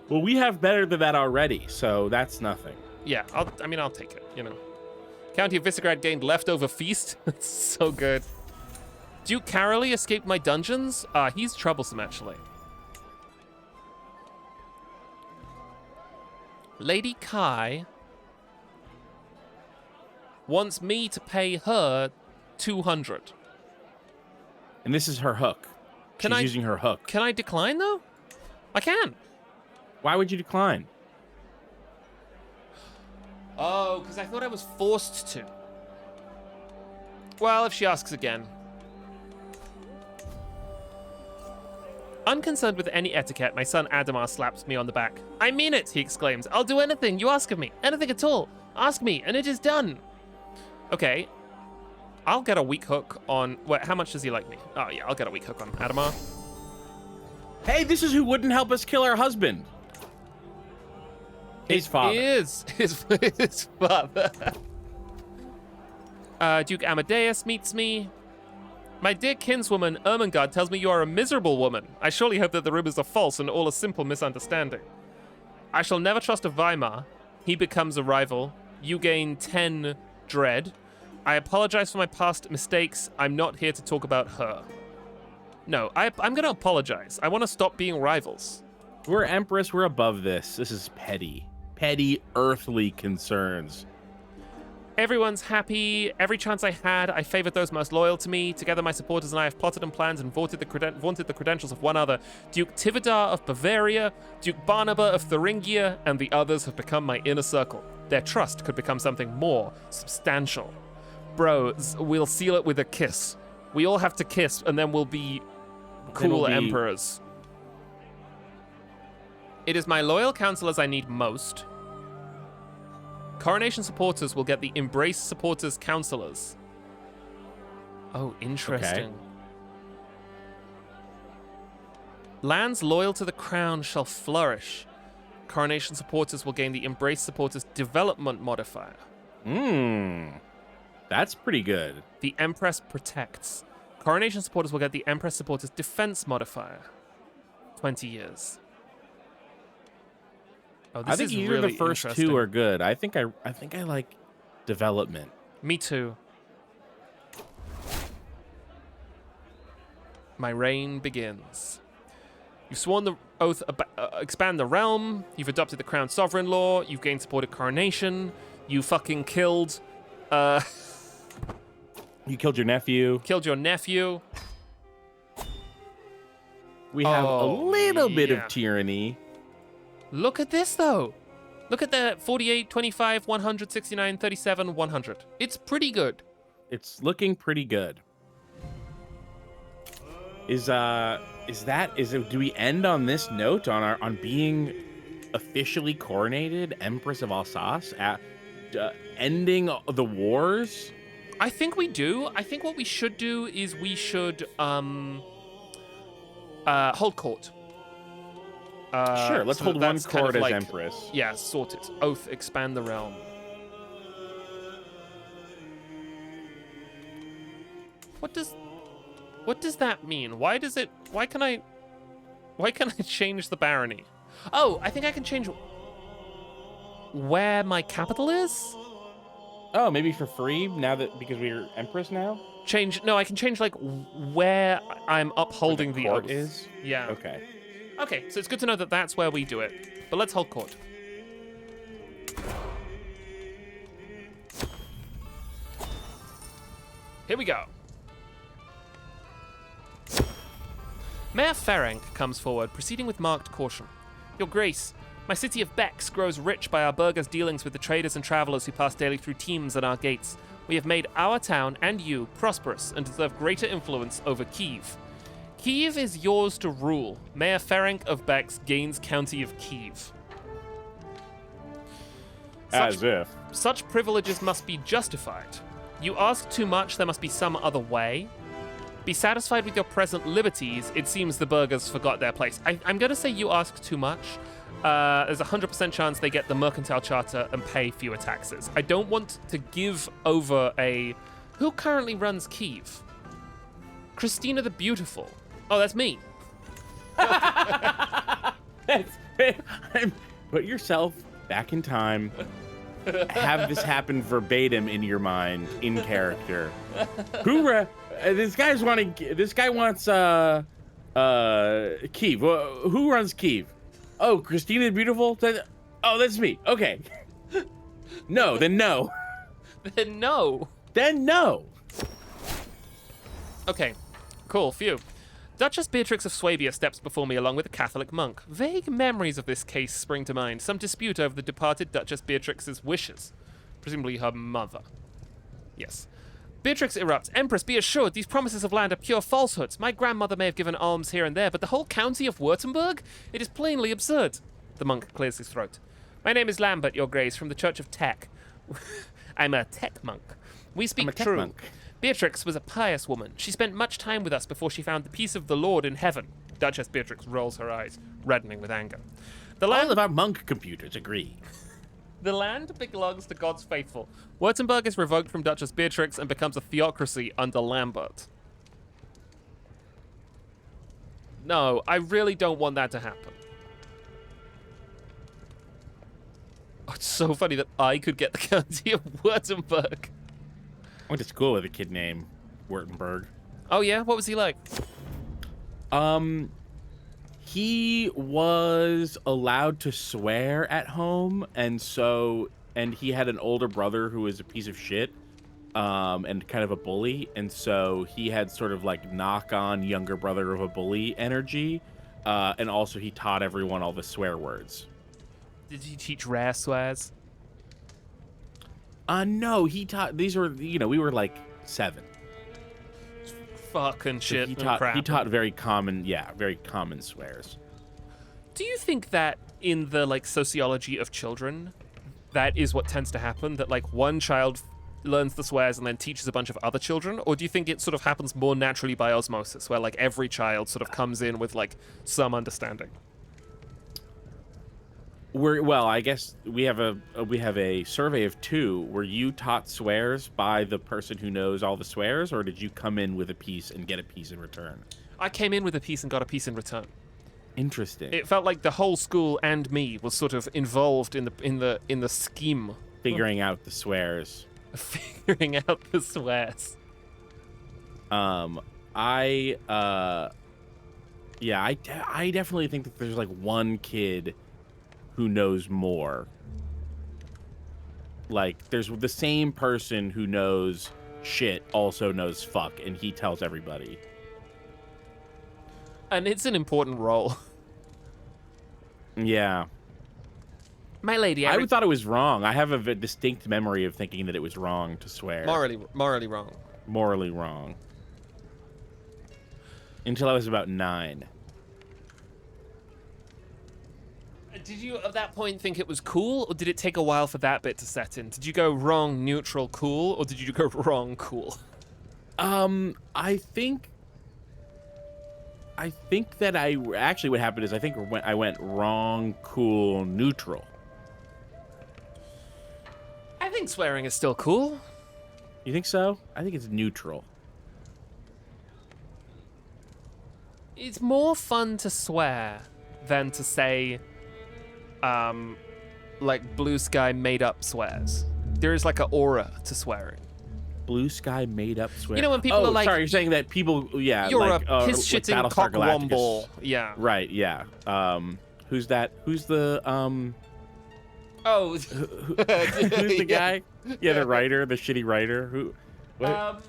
Well, we have better than that already, so that's nothing. Yeah, I'll take it, you know. County of Visegrad gained leftover feast. That's so good. Duke Caroly escaped my dungeons? He's troublesome, actually. Lady Kai wants me to pay her 200. And this is her hook. She's using her hook. Can I decline, though? I can. Why would you decline? Oh, because I thought I was forced to. Well, if she asks again. Unconcerned with any etiquette, my son Adamar slaps me on the back. I mean it, he exclaims. I'll do anything you ask of me. Anything at all. Ask me, and it is done. Okay. I'll get a weak hook on... Wait, how much does he like me? Oh, yeah, I'll get a weak hook on Adamar. Hey, this is who wouldn't help us kill our husband. His father. Is his father. Duke Amadeus meets me. My dear kinswoman Ermengarde tells me you are a miserable woman. I surely hope that the rumors are false and all a simple misunderstanding. I shall never trust a Weimar. He becomes a rival. You gain 10 dread. I apologize for my past mistakes. I'm not here to talk about her. No, I'm going to apologize. I want to stop being rivals. We're Empress. We're above this. This is petty. Petty earthly concerns. Everyone's happy. Every chance I had, I favored those most loyal to me. Together, my supporters and I have plotted and planned and vaunted the credentials of one other. Duke Tivadar of Bavaria, Duke Barnaba of Thuringia, and the others have become my inner circle. Their trust could become something more substantial. Bro, we'll seal it with a kiss. We all have to kiss, and then we'll be cool emperors. It is my loyal counselors I need most. Coronation supporters will get the Embrace supporters counselors. Oh, interesting. Okay. Lands loyal to the crown shall flourish. Coronation supporters will gain the Embrace supporters development modifier. That's pretty good. The Empress protects. Coronation supporters will get the Empress supporters defense modifier. 20 years. Oh, this I think is either really the first two are good. I think I like development. Me too. My reign begins. You've sworn the oath, expand the realm. You've adopted the crown sovereign law. You've gained support at coronation. You fucking killed... You killed your nephew. Killed your nephew. We have a little bit of tyranny. Look at this, though. Look at that 48, 25, 100, 69, 37, 100. It's pretty good. It's looking pretty good. Do we end on this note on being officially coronated Empress of Alsace at ending the wars? I think we do. I think what we should do is we should hold court. Sure, let's hold one court as Empress. Yeah, sort it. Oath, expand the realm. What does that mean? Why can I change the barony? Oh, I think I can change where my capital is? Oh, maybe for free because we're Empress now? I can change like where I'm upholding where the court oath. Is? Yeah. Okay, so it's good to know that that's where we do it. But let's hold court. Here we go. Mayor Ferenc comes forward, proceeding with marked caution. Your Grace, My city of Bex grows rich by our burghers' dealings with the traders and travelers who pass daily through teams at our gates. We have made our town and you prosperous and deserve greater influence over Kiev. Kiev is yours to rule. Mayor Ferenc of Bex gains county of Kiev. Such privileges must be justified. You ask too much, there must be some other way. Be satisfied with your present liberties. It seems the burghers forgot their place. I'm going to say you ask too much. There's a 100% chance they get the mercantile charter and pay fewer taxes. I don't want to give over a... Who currently runs Kiev? Christina the Beautiful. Oh, that's me. Put yourself back in time. Have this happen verbatim in your mind, in character. This guy wants Kiev. Who runs Kiev? Oh, Christina the Beautiful? Oh, that's me. Okay. No, then no. Then no. Then no. Okay, cool, phew. Duchess Beatrix of Swabia steps before me along with a Catholic monk. Vague memories of this case spring to mind. Some dispute over the departed Duchess Beatrix's wishes. Presumably her mother. Yes. Beatrix erupts. Empress, be assured, these promises of land are pure falsehoods. My grandmother may have given alms here and there, but the whole county of Württemberg? It is plainly absurd. The monk clears his throat. My name is Lambert, your grace, from the Church of Tech. I'm a tech monk. We speak true. Monk. Beatrix was a pious woman. She spent much time with us before she found the peace of the Lord in heaven. Duchess Beatrix rolls her eyes, reddening with anger. All of our monk computers agree. The land belongs to God's faithful. Württemberg is revoked from Duchess Beatrix and becomes a theocracy under Lambert. No, I really don't want that to happen. Oh, it's so funny that I could get the county of Württemberg. I went to school with a kid named Württemberg. Oh yeah? What was he like? He was allowed to swear at home, and he had an older brother who was a piece of shit, and kind of a bully, and so he had sort of like knock-on younger brother of a bully energy, and also he taught everyone all the swear words. Did he teach rare swears? No, he taught, these were, we were like 7. Fucking shit He and crap. taught very common swears. Do you think that in the like sociology of children, that is what tends to happen? That like one child learns the swears and then teaches a bunch of other children? Or do you think it sort of happens more naturally by osmosis, where like every child sort of comes in with like some understanding? I guess we have a survey of 2. Were you taught swears by the person who knows all the swears, or did you come in with a piece and get a piece in return? I came in with a piece and got a piece in return. Interesting. It felt like the whole school and me was sort of involved in the scheme. Figuring out the swears. Figuring out the swears. I definitely think that there's like one kid who knows more. Like, there's the same person who knows shit also knows fuck, and he tells everybody. And it's an important role. Yeah. My lady, I thought it was wrong. I have a distinct memory of thinking that it was wrong to swear. Morally wrong. Morally wrong. Until I was about 9. Did you, at that point, think it was cool, or did it take a while for that bit to set in? Did you go wrong, neutral, cool, or did you go wrong, cool? I think that actually what happened is I went wrong, cool, neutral. I think swearing is still cool. You think so? I think it's neutral. It's more fun to swear than to say, like blue sky made up swears. There is like an aura to swearing. Blue sky made up swear. You know when people are like, sorry, you're saying that people, yeah, you're like, a piss-shitting like Battlestar cockwomble. Galacticus. Yeah. Right. Yeah. Who's that? Who's the Oh. Who's the guy? Yeah, the writer, the shitty writer. Who? What?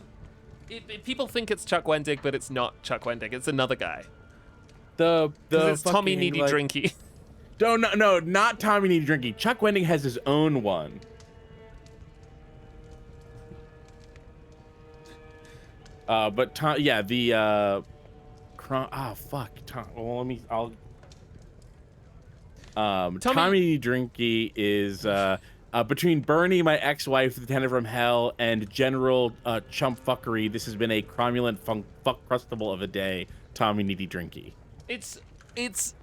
People think it's Chuck Wendig, but it's not Chuck Wendig. It's another guy. The It's Tommy fucking, Needy like, Drinky. No, not Tommy Needy Drinky. Chuck Wendig has his own one. But Tom, yeah, the fuck. Tom, well, Tommy Needy Drinky is between Bernie, my ex-wife, the tenant from hell, and General Chump Fuckery. This has been a cromulent fuck crustable of a day. Tommy Needy Drinky. It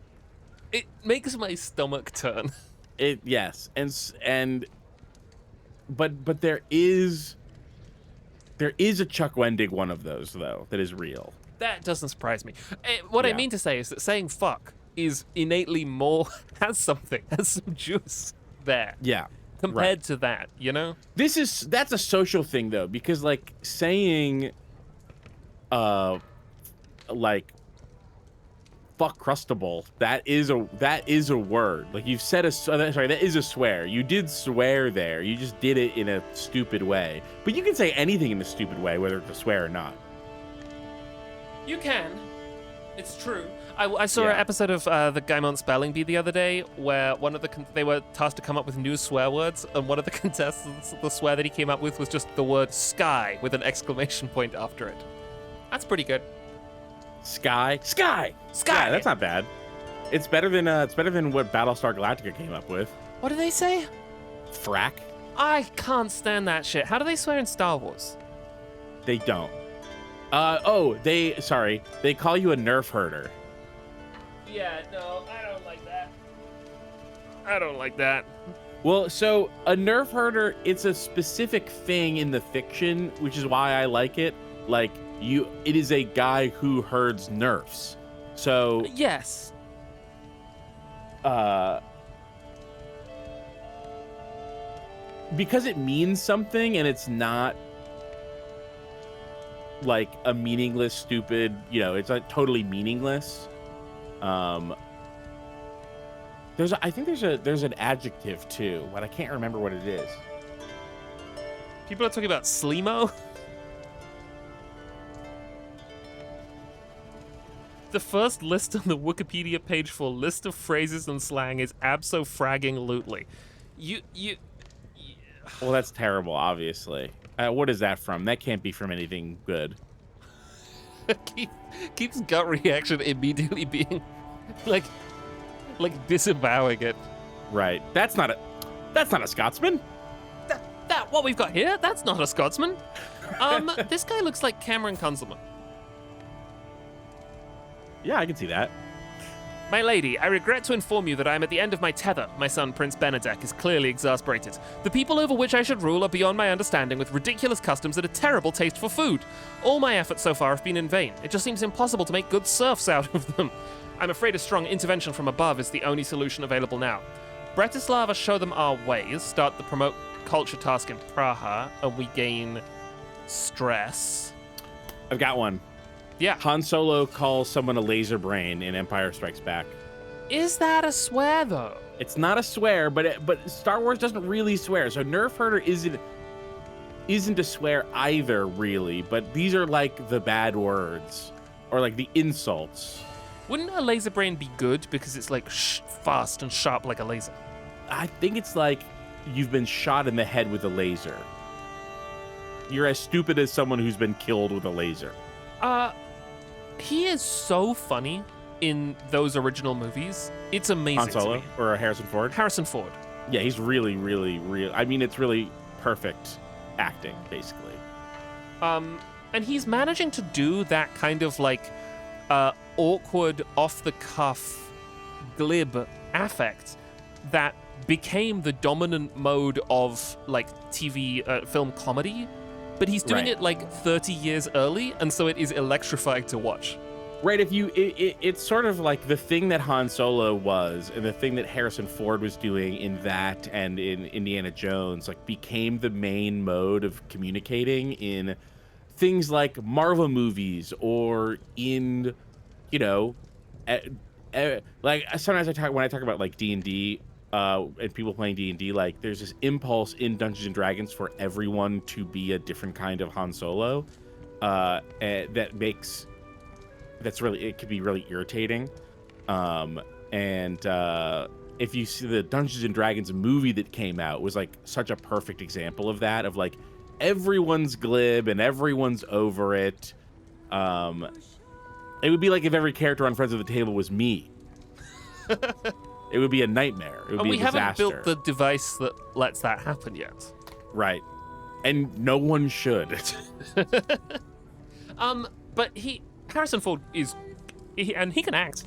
makes my stomach turn. Yes, but there is a Chuck Wendig one of those though that is real. That doesn't surprise me. What I mean to say is that saying fuck is innately more has some juice there. Yeah. Compared to that, you know? That's a social thing though, because like saying like fuck crustable, that is a word. Like you've said that is a swear. You did swear there. You just did it in a stupid way. But you can say anything in a stupid way, whether it's a swear or not. You can. It's true. I saw an episode of the Gaimont Spelling Bee the other day where they were tasked to come up with new swear words, and one of the contestants, the swear that he came up with was just the word sky with an exclamation point after it. That's pretty good. Sky. Yeah, that's not bad. It's better than what Battlestar Galactica came up with. What do they say? Frack. I can't stand that shit. How do they swear in Star Wars? They don't. They call you a nerf herder. Yeah, no, I don't like that. Well, so a nerf herder, it's a specific thing in the fiction, which is why I like it. Like it is a guy who herds nerfs. So yes. Because it means something and it's not like a meaningless, stupid, it's like totally meaningless. There's an adjective too, but I can't remember what it is. People are talking about Sleemo. The first list on the Wikipedia page for list of phrases and slang is abso-fragging-lutely. Well, that's terrible, obviously. What is that from? That can't be from anything good. Keeps gut reaction immediately being like disavowing it. Right. That's not a Scotsman. That what we've got here? That's not a Scotsman. This guy looks like Cameron Kunzelman. Yeah, I can see that. My lady, I regret to inform you that I am at the end of my tether. My son, Prince Benedek, is clearly exasperated. The people over which I should rule are beyond my understanding, with ridiculous customs and a terrible taste for food. All my efforts so far have been in vain. It just seems impossible to make good serfs out of them. I'm afraid a strong intervention from above is the only solution available now. Bratislava show them our ways, start the promote culture task in Praha, and we gain stress. I've got one. Yeah. Han Solo calls someone a laser brain in Empire Strikes Back. Is that a swear, though? It's not a swear, but Star Wars doesn't really swear. So nerf herder isn't a swear either, really. But these are like the bad words or like the insults. Wouldn't a laser brain be good because it's like fast and sharp like a laser? I think it's like you've been shot in the head with a laser. You're as stupid as someone who's been killed with a laser. He is so funny in those original movies. It's amazing. Han Solo to me. or Harrison Ford? Harrison Ford. Yeah, he's really, really, really. I mean, it's really perfect acting, basically. And he's managing to do that kind of like awkward, off-the-cuff, glib affect that became the dominant mode of like TV film comedy. But he's doing it like 30 years early, and so it is electrifying to watch. Right, it's sort of like the thing that Han Solo was, and the thing that Harrison Ford was doing in that and in Indiana Jones, like became the main mode of communicating in things like Marvel movies or in, like sometimes when I talk about like D&D. And people playing D&D, like there's this impulse in Dungeons and Dragons for everyone to be a different kind of Han Solo, it could be really irritating, and if you see the Dungeons and Dragons movie that came out, was like such a perfect example of that, of like everyone's glib and everyone's over it. It would be like if every character on Friends of the Table was me. It would be a nightmare. It would And be we a disaster. haven't built the device that lets that happen yet. Right. And no one should. But Harrison Ford and he can act.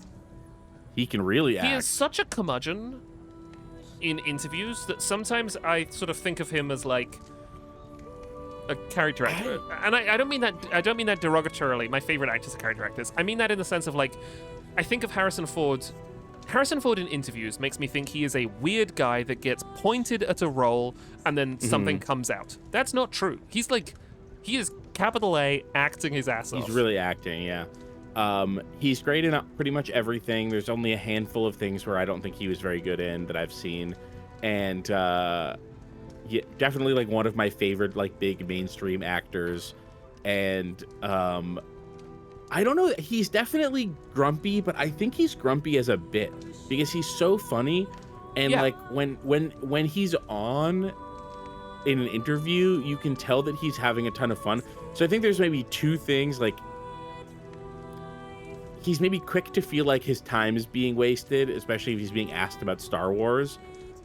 He can really act. He is such a curmudgeon in interviews that sometimes I sort of think of him as like a character actor. And I don't mean that derogatorily. My favorite actors are character actors. I mean that in the sense of like, I think of Harrison Ford in interviews makes me think he is a weird guy that gets pointed at a role and then something comes out. That's not true. He is capital A acting his ass off. He's really acting, yeah. He's great in pretty much everything. There's only a handful of things where I don't think he was very good in that I've seen. And yeah, definitely like one of my favorite like big mainstream actors. And I don't know, he's definitely grumpy, but I think he's grumpy as a bit because he's so funny. And like when he's on in an interview, you can tell that he's having a ton of fun. So I think there's maybe two things. Like, he's maybe quick to feel like his time is being wasted, especially if he's being asked about Star Wars.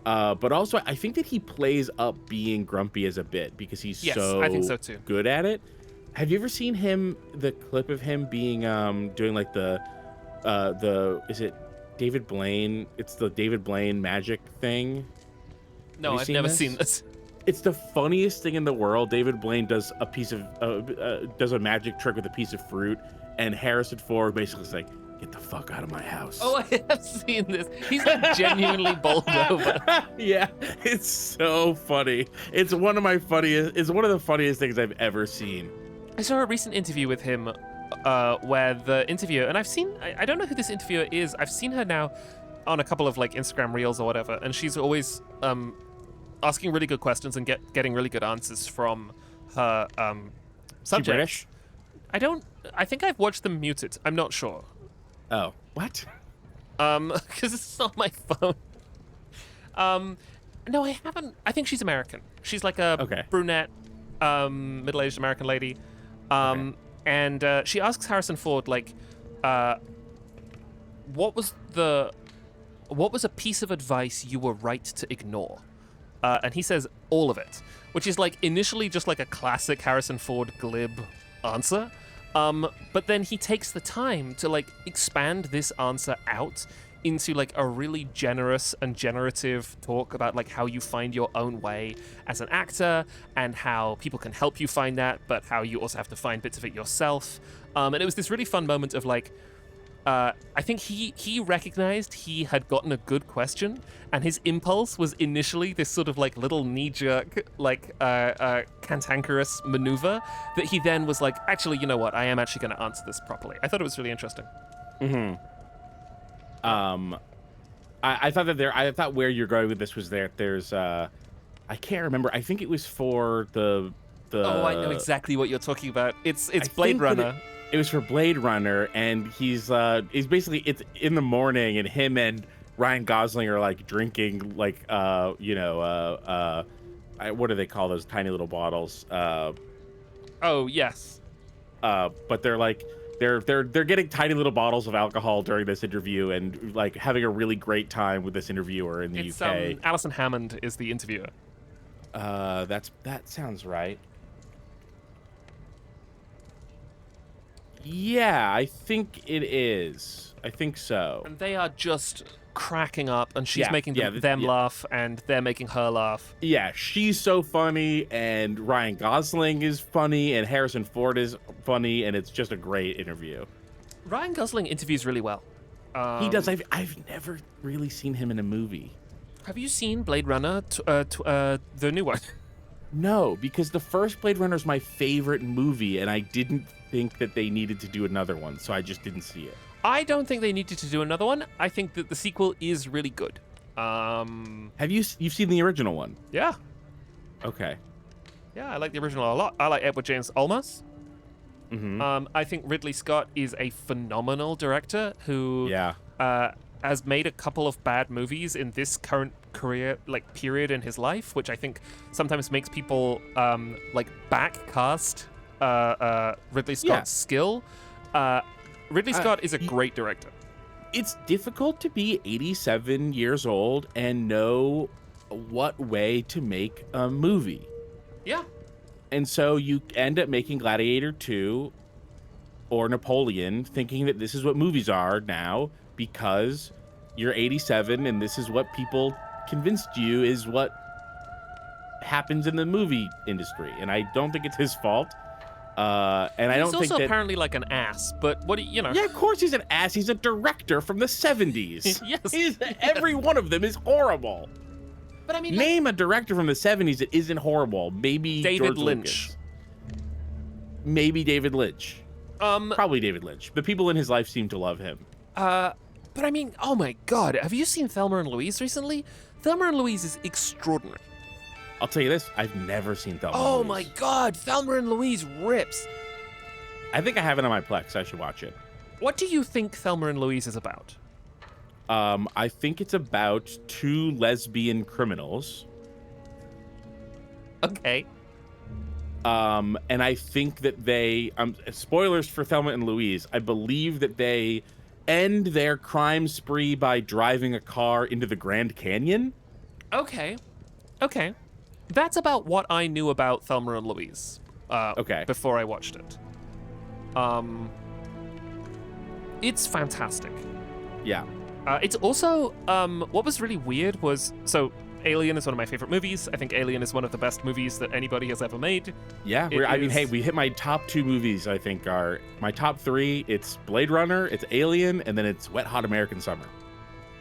But also, I think that he plays up being grumpy as a bit because he's I think so too. Good at it. Have you ever seen the clip of him being doing like the is it David Blaine? It's the David Blaine magic thing. No, I've never seen this. It's the funniest thing in the world. David Blaine does a magic trick with a piece of fruit, and Harrison Ford basically is like, "Get the fuck out of my house." Oh, I have seen this. He's like genuinely bowled over. Yeah, it's so funny. It's one of the funniest things I've ever seen. I saw a recent interview with him where the interviewer, and I don't know who this interviewer is. I've seen her now on a couple of like Instagram reels or whatever, and she's always asking really good questions and getting really good answers from her subject. She British? I think I've watched them muted. I'm not sure. Oh, what? Because it's not my phone. No, I haven't. I think she's American. She's like a brunette, middle-aged American lady. And she asks Harrison Ford, like, what was a piece of advice you were right to ignore? And he says all of it, which is like initially just like a classic Harrison Ford glib answer. But then he takes the time to like expand this answer out into like a really generous and generative talk about like how you find your own way as an actor and how people can help you find that, but how you also have to find bits of it yourself. And it was this really fun moment of like, I think he recognized he had gotten a good question, and his impulse was initially this sort of like little knee-jerk, like cantankerous maneuver that he then was like, actually, you know what? I am actually going to answer this properly. I thought it was really interesting. Mm-hmm. I thought where you're going with this was there's I can't remember. I think it was for the. Oh, I know exactly what you're talking about. It's Blade Runner. It was for Blade Runner, and he's basically, it's in the morning, and him and Ryan Gosling are like drinking like what do they call those tiny little bottles? Oh yes. But they're like they're getting tiny little bottles of alcohol during this interview and like having a really great time with this interviewer in the UK. Alison Hammond is the interviewer. That sounds right. Yeah, I think it is. I think so. And they are just cracking up, and she's making them laugh, and they're making her laugh. Yeah, she's so funny, and Ryan Gosling is funny, and Harrison Ford is funny, and it's just a great interview. Ryan Gosling interviews really well. He does. I've never really seen him in a movie. Have you seen Blade Runner, the new one? No, because the first Blade Runner is my favorite movie, and I didn't think that they needed to do another one, so I just didn't see it. I don't think they needed to do another one. I think that the sequel is really good. You've seen the original one? Yeah. Okay. Yeah, I like the original a lot. I like Edward James Olmos. Mm-hmm. I think Ridley Scott is a phenomenal director who has made a couple of bad movies in this current career period in his life, which I think sometimes makes people backcast Ridley Scott's skill. Ridley Scott is a great director. It's difficult to be 87 years old and know what way to make a movie. Yeah. And so you end up making Gladiator 2 or Napoleon thinking that this is what movies are now because you're 87 and this is what people convinced you is what happens in the movie industry. And I don't think it's his fault. And I don't think he's also apparently like an ass, but what do you know? Yeah, of course he's an ass. He's a director from the 70s. Yes. Every one of them is horrible. But I mean, name a director from the 70s that isn't horrible. Maybe David George Lynch. Lucas. Maybe David Lynch. Probably David Lynch. The people in his life seem to love him. But I mean, oh my God, have you seen Thelma and Louise recently? Thelma and Louise is extraordinary. I'll tell you this, I've never seen Thelma and Oh Louise. my God, Thelma and Louise rips. I think I have it on my Plex. I should watch it. What do you think Thelma and Louise is about? I think it's about two lesbian criminals. Okay. And I think that they, spoilers for Thelma and Louise, I believe that they end their crime spree by driving a car into the Grand Canyon. Okay. That's about what I knew about Thelma and Louise. Okay. Before I watched it. It's fantastic. Yeah. It's also, what was really weird was, so Alien is one of my favorite movies. I think Alien is one of the best movies that anybody has ever made. Yeah, hey, we hit my top two movies, I think, are my top three. It's Blade Runner, it's Alien, and then it's Wet Hot American Summer.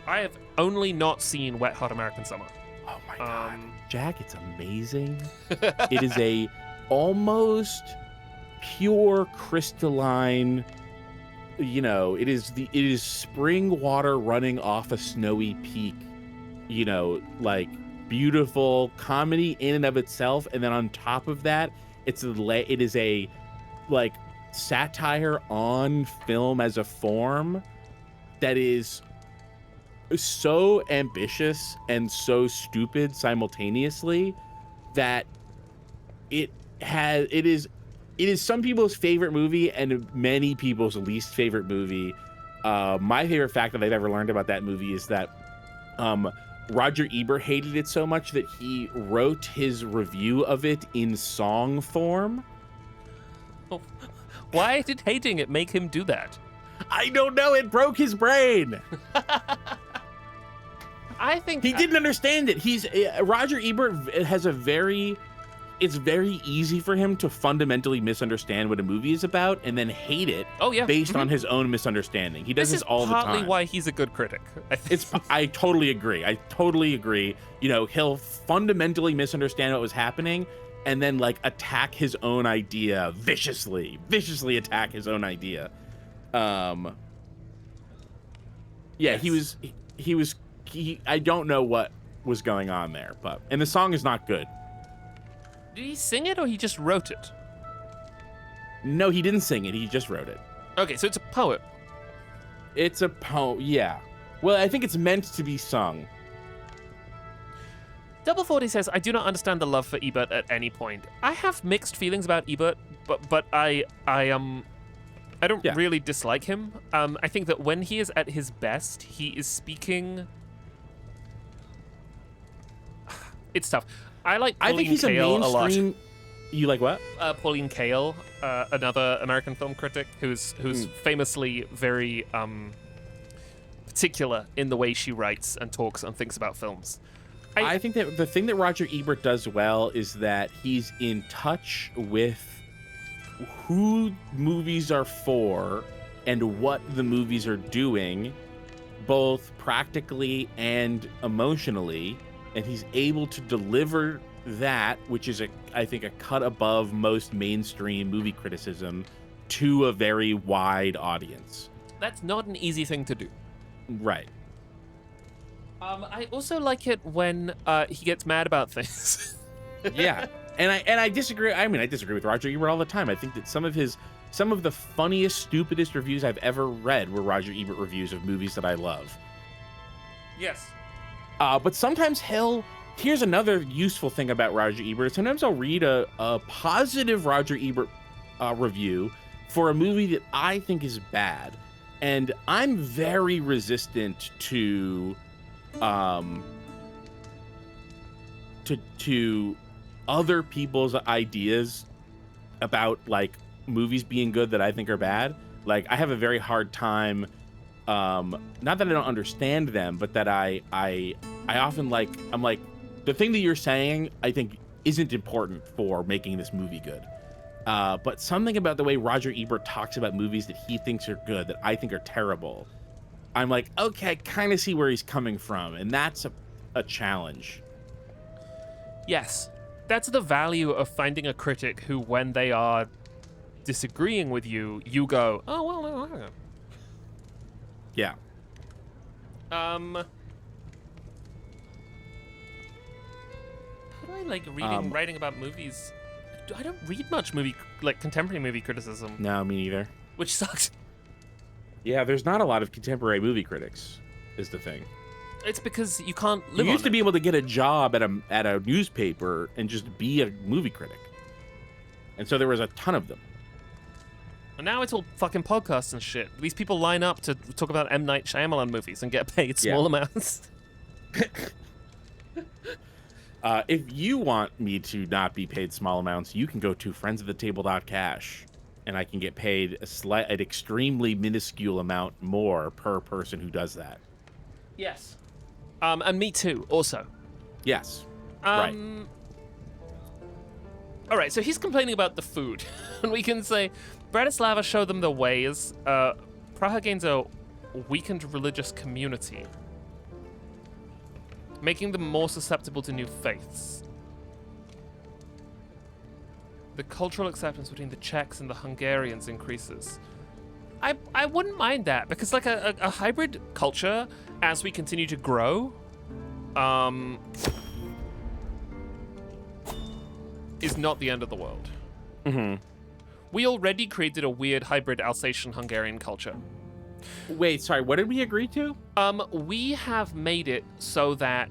I have only not seen Wet Hot American Summer. Oh my God. Jack, it's amazing. It is a almost pure crystalline, it is spring water running off a snowy peak, like beautiful comedy in and of itself. And then on top of that, it is a like satire on film as a form that is so ambitious and so stupid simultaneously that it is some people's favorite movie and many people's least favorite movie. My favorite fact that I've ever learned about that movie is that Roger Ebert hated it so much that he wrote his review of it in song form. Oh, why did hating it make him do that? I don't know. It broke his brain. I think he didn't understand it. Roger Ebert has it's very easy for him to fundamentally misunderstand what a movie is about and then hate it based on his own misunderstanding. He does this all the time. This is partly why he's a good critic. I totally agree. He'll fundamentally misunderstand what was happening and then attack his own idea viciously attack his own idea. Yes. I don't know what was going on there, and the song is not good. Did he sing it or he just wrote it? No, he didn't sing it. He just wrote it. Okay, so it's a poem. It's a poem, yeah. Well, I think it's meant to be sung. Double 40 says, I do not understand the love for Ebert at any point. I have mixed feelings about Ebert, but I don't really dislike him. I think that when he is at his best, he is speaking... It's tough. I like Pauline Kael a lot. You like what? Pauline Kael, another American film critic who's famously very particular in the way she writes and talks and thinks about films. I think that the thing that Roger Ebert does well is that he's in touch with who movies are for and what the movies are doing, both practically and emotionally. And he's able to deliver that, which is I think a cut above most mainstream movie criticism, to a very wide audience. That's not an easy thing to do. Right. I also like it when he gets mad about things. Yeah, and I disagree. I disagree with Roger Ebert all the time. I think that some of the funniest, stupidest reviews I've ever read were Roger Ebert reviews of movies that I love. Yes. But sometimes here's another useful thing about Roger Ebert. Sometimes I'll read a positive Roger Ebert review for a movie that I think is bad. And I'm very resistant to other people's ideas about like movies being good that I think are bad. Like I have a very hard time, not that I don't understand them, but that I often I'm like, the thing that you're saying I think isn't important for making this movie good. But something about the way Roger Ebert talks about movies that he thinks are good that I think are terrible, I'm like, okay, I kind of see where he's coming from, and that's a challenge. Yes. That's the value of finding a critic who, when they are disagreeing with you, you go, oh, well, no. Yeah. How do I like writing about movies? I don't read much contemporary movie criticism, No, me neither. which sucks. Yeah, there's not a lot of contemporary movie critics, is the thing. It's because you can't live You used on to it. be able to get a job at a newspaper and just be a movie critic. And so there was a ton of them. And now it's all fucking podcasts and shit. These people line up to talk about M. Night Shyamalan movies and get paid small amounts. If you want me to not be paid small amounts, you can go to friendsoftheTable.cash, and I can get paid an extremely minuscule amount more per person who does that. Yes. And me too, also. Yes. Right. All right, so he's complaining about the food. And we can say, Bratislava showed them the ways. Praha gains a weakened religious community, making them more susceptible to new faiths. The cultural acceptance between the Czechs and the Hungarians increases. I wouldn't mind that, because like a hybrid culture, as we continue to grow, is not the end of the world. Mm-hmm. We already created a weird hybrid Alsatian-Hungarian culture. Wait, sorry, what did we agree to? We have made it so that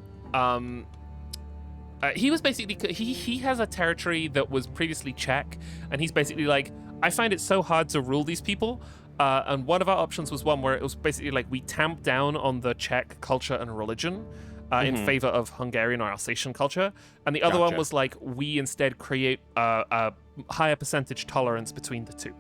he was basically he has a territory that was previously Czech, and he's basically like, I find it so hard to rule these people. And one of our options was one where it was basically like we tamped down on the Czech culture and religion in favor of Hungarian or Alsatian culture, and the other one was like we instead create a higher percentage tolerance between the two.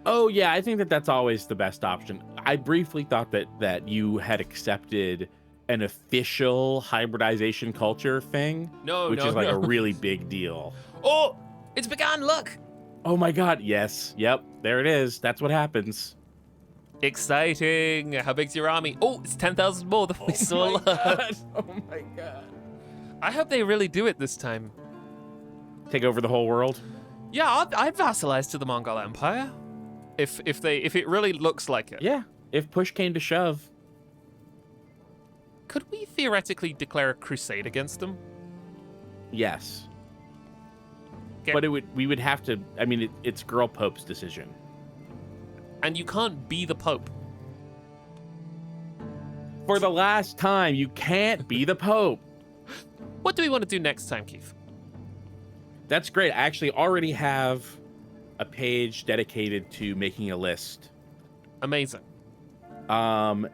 Oh yeah, I think that's always the best option. I briefly thought that you had accepted an official hybridization culture thing, which is like a really big deal. Oh, it's begun! Look. Oh my God! Yes. Yep. There it is. That's what happens. Exciting! How big's your army? Oh, it's 10,000 more than we saw last. Oh my God! I hope they really do it this time. Take over the whole world. Yeah, I'd vassalize to the Mongol Empire. If it really looks like it. Yeah. If push came to shove. Could we theoretically declare a crusade against them? Yes. Okay. But we would have to. I mean, it's Girl Pope's decision. And you can't be the Pope. For the last time, you can't be the Pope. What do we want to do next time, Keith? That's great. I actually already have a page dedicated to making a list. Amazing.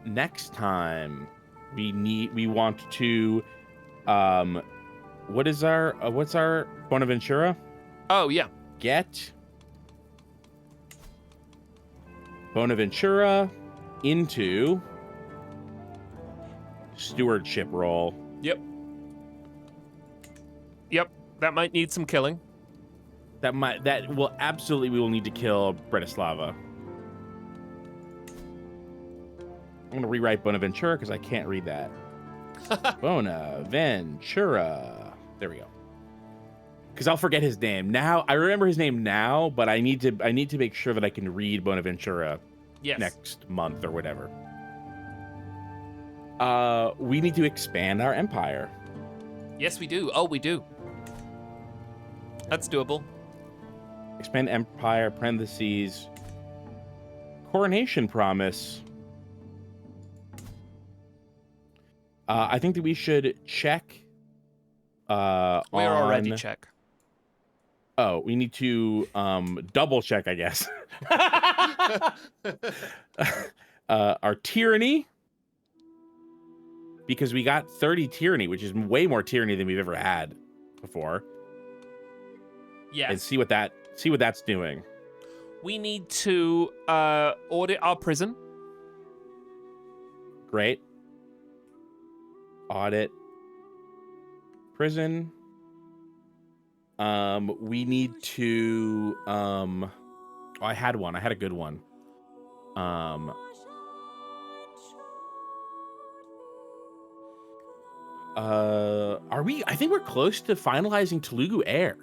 Next time we want to what's our Bonaventura? Oh yeah. Get Bonaventura into stewardship role. Yep. That might need some killing. That will absolutely, we will need to kill Bratislava. I'm gonna rewrite Bonaventura because I can't read that. Bonaventura. There we go. Because I'll forget his name. Now I remember his name now, but I need to make sure that I can read Bonaventura next month or whatever. We need to expand our empire. Yes, we do. Oh, we do. That's doable. Expand empire, parentheses, coronation promise. I think that we should check. We're already check. Oh, we need to double check, I guess. Our tyranny, because we got 30 tyranny, which is way more tyranny than we've ever had before. Yes. And see what that's doing. We need to audit our prison. Great. Audit prison. We need to oh, I had a good one. I think we're close to finalizing Telugu Air.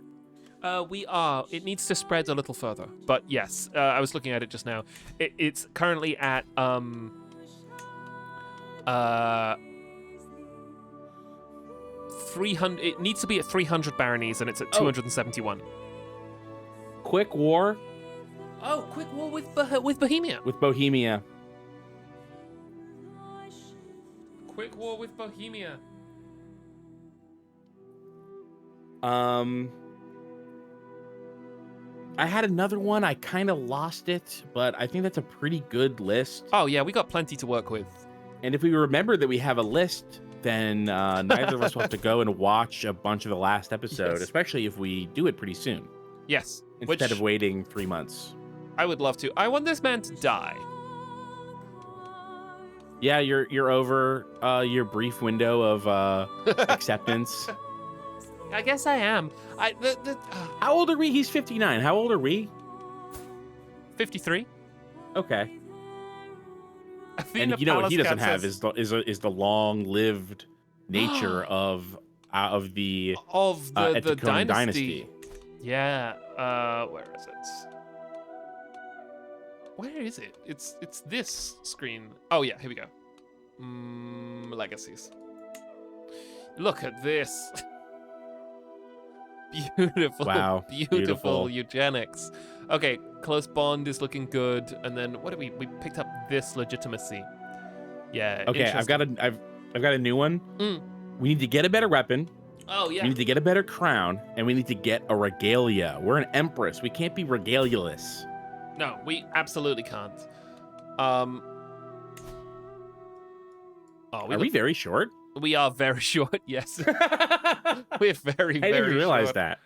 We are. It needs to spread a little further. But yes, I was looking at it just now. It's currently at 300. It needs to be at 300 baronies, and it's at 271. Quick war Oh, quick war with Bohemia. with Bohemia. Quick war with Bohemia. I had another one. I kind of lost it, but I think that's a pretty good list. Oh yeah, we got plenty to work with. And if we remember that we have a list, then neither of us will have to go and watch a bunch of the last episode, Yes. especially if we do it pretty soon, Yes. instead of waiting 3 months. I would love to. I want this man to die. Yeah, you're over your brief window of acceptance. I guess I am. How old are we? He's 59. How old are we? 53. Okay. Athena And you know what he doesn't Palace have says- is the long-lived nature of the the Ecological dynasty. Yeah. Where is it? Where is it? It's this screen. Oh yeah, here we go. Legacies. Look at this. Beautiful. Wow, Beautiful beautiful. eugenics. Okay, close bond is looking good, and then what did we picked up this legitimacy? Yeah. Okay, I've got a new one. Mm. We need to get a better weapon. Oh yeah. We need to get a better crown, and we need to get a regalia. We're an empress. We can't be regalialess. No, we absolutely can't. Are we very short? We are very short. Yes. We're very, I very didn't realize short. that.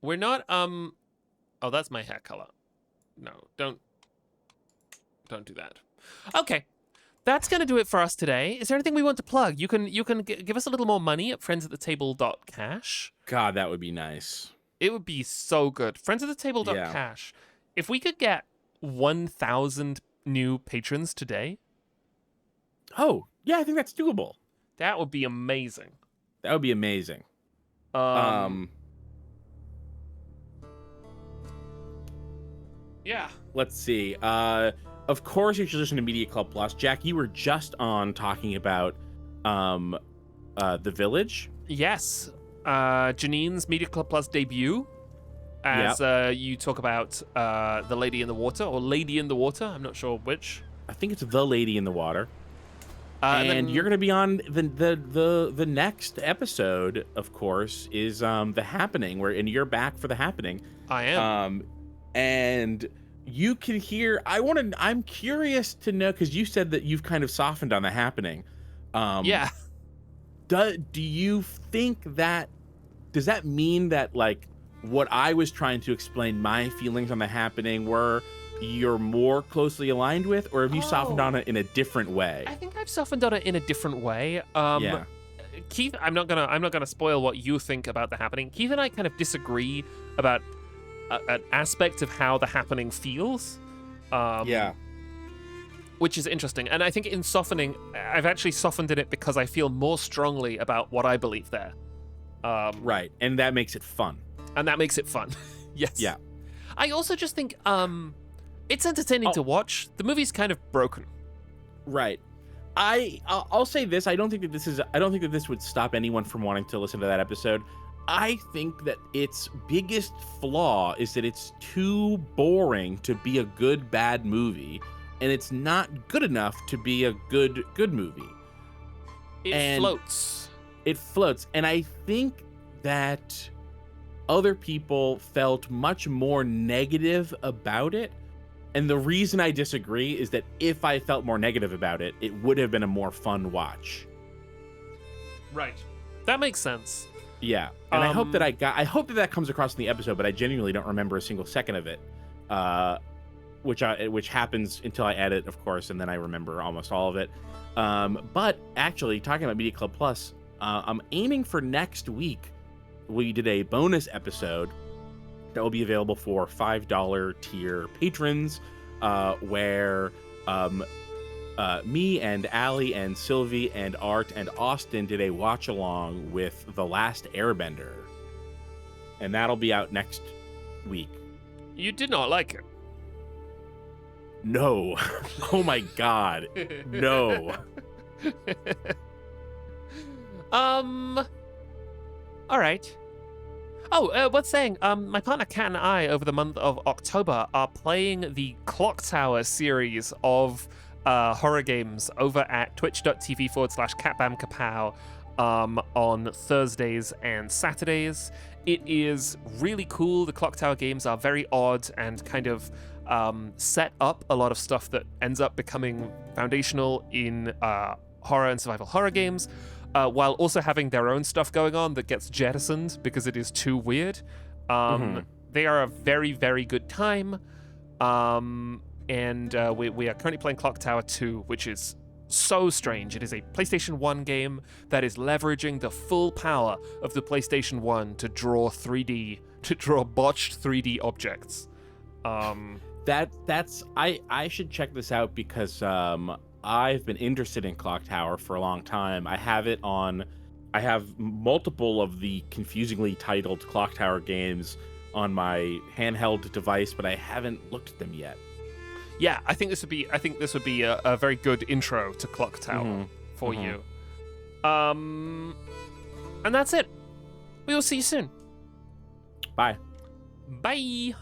We're not. Oh, that's my hair color. No, don't do that. Okay, that's gonna do it for us today. Is there anything we want to plug? You can give us a little more money at friendsattetable.cash. God, that would be nice. It would be so good. Friendsattetable.cash. If we could get 1,000 new patrons today, Oh, yeah, I think that's doable. that would be amazing. That would be amazing. Yeah. Let's see. Of course, you should listen to Media Club Plus. Jack, you were just on talking about The Village. Yes. Janine's Media Club Plus debut. As you talk about The Lady in the Water, or Lady in the Water. I'm not sure which. I think it's The Lady in the Water. And And then- you're going to be on the next episode, of course, is The Happening, and you're back for The Happening. I am. And you can hear, I'm curious to know, because you said that you've kind of softened on The Happening. Yeah. Do you think that, does that mean that, like, what I was trying to explain, my feelings on The Happening, were you're more closely aligned with, or have you softened on it in a different way? I think I've softened on it in a different way. Yeah. Keith, I'm not gonna spoil what you think about The Happening. Keith and I kind of disagree about an aspect of how The Happening feels. Yeah. Which is interesting. And I think in softening, I've actually softened in it because I feel more strongly about what I believe there. Right. And that makes it fun. And that makes it fun. Yes. Yeah. I also just think it's entertaining to watch. The movie's kind of broken. Right. I'll say this. I don't think that this would stop anyone from wanting to listen to that episode. I think that its biggest flaw is that it's too boring to be a good bad movie, and it's not good enough to be a good movie. It floats. It floats, and I think that other people felt much more negative about it. And the reason I disagree is that if I felt more negative about it, it would have been a more fun watch. Right. That makes sense. Yeah, and I hope that that comes across in the episode, but I genuinely don't remember a single second of it, which happens until I edit, of course, and then I remember almost all of it. But actually, talking about Media Club Plus, I'm aiming for next week. We did a bonus episode that will be available for $5 tier patrons, where me and Allie and Sylvie and Art and Austin did a watch along with The Last Airbender, and that'll be out next week. You did not like it. No. Oh my god. No. All right. Oh, what's saying? My partner Kat and I, over the month of October, are playing the Clock Tower series of horror games over at twitch.tv/catbamkapow on Thursdays and Saturdays. It is really cool. The Clock Tower games are very odd and kind of set up a lot of stuff that ends up becoming foundational in horror and survival horror games, while also having their own stuff going on that gets jettisoned because it is too weird. They are a very, very good time. And we are currently playing Clock Tower 2, which is so strange. It is a PlayStation 1 game that is leveraging the full power of the PlayStation 1 to draw botched 3D objects. I should check this out because I've been interested in Clock Tower for a long time. I have multiple of the confusingly titled Clock Tower games on my handheld device, but I haven't looked at them yet. Yeah, I think this would be a very good intro to Clock Tower for you. And that's it. We will see you soon. Bye. Bye.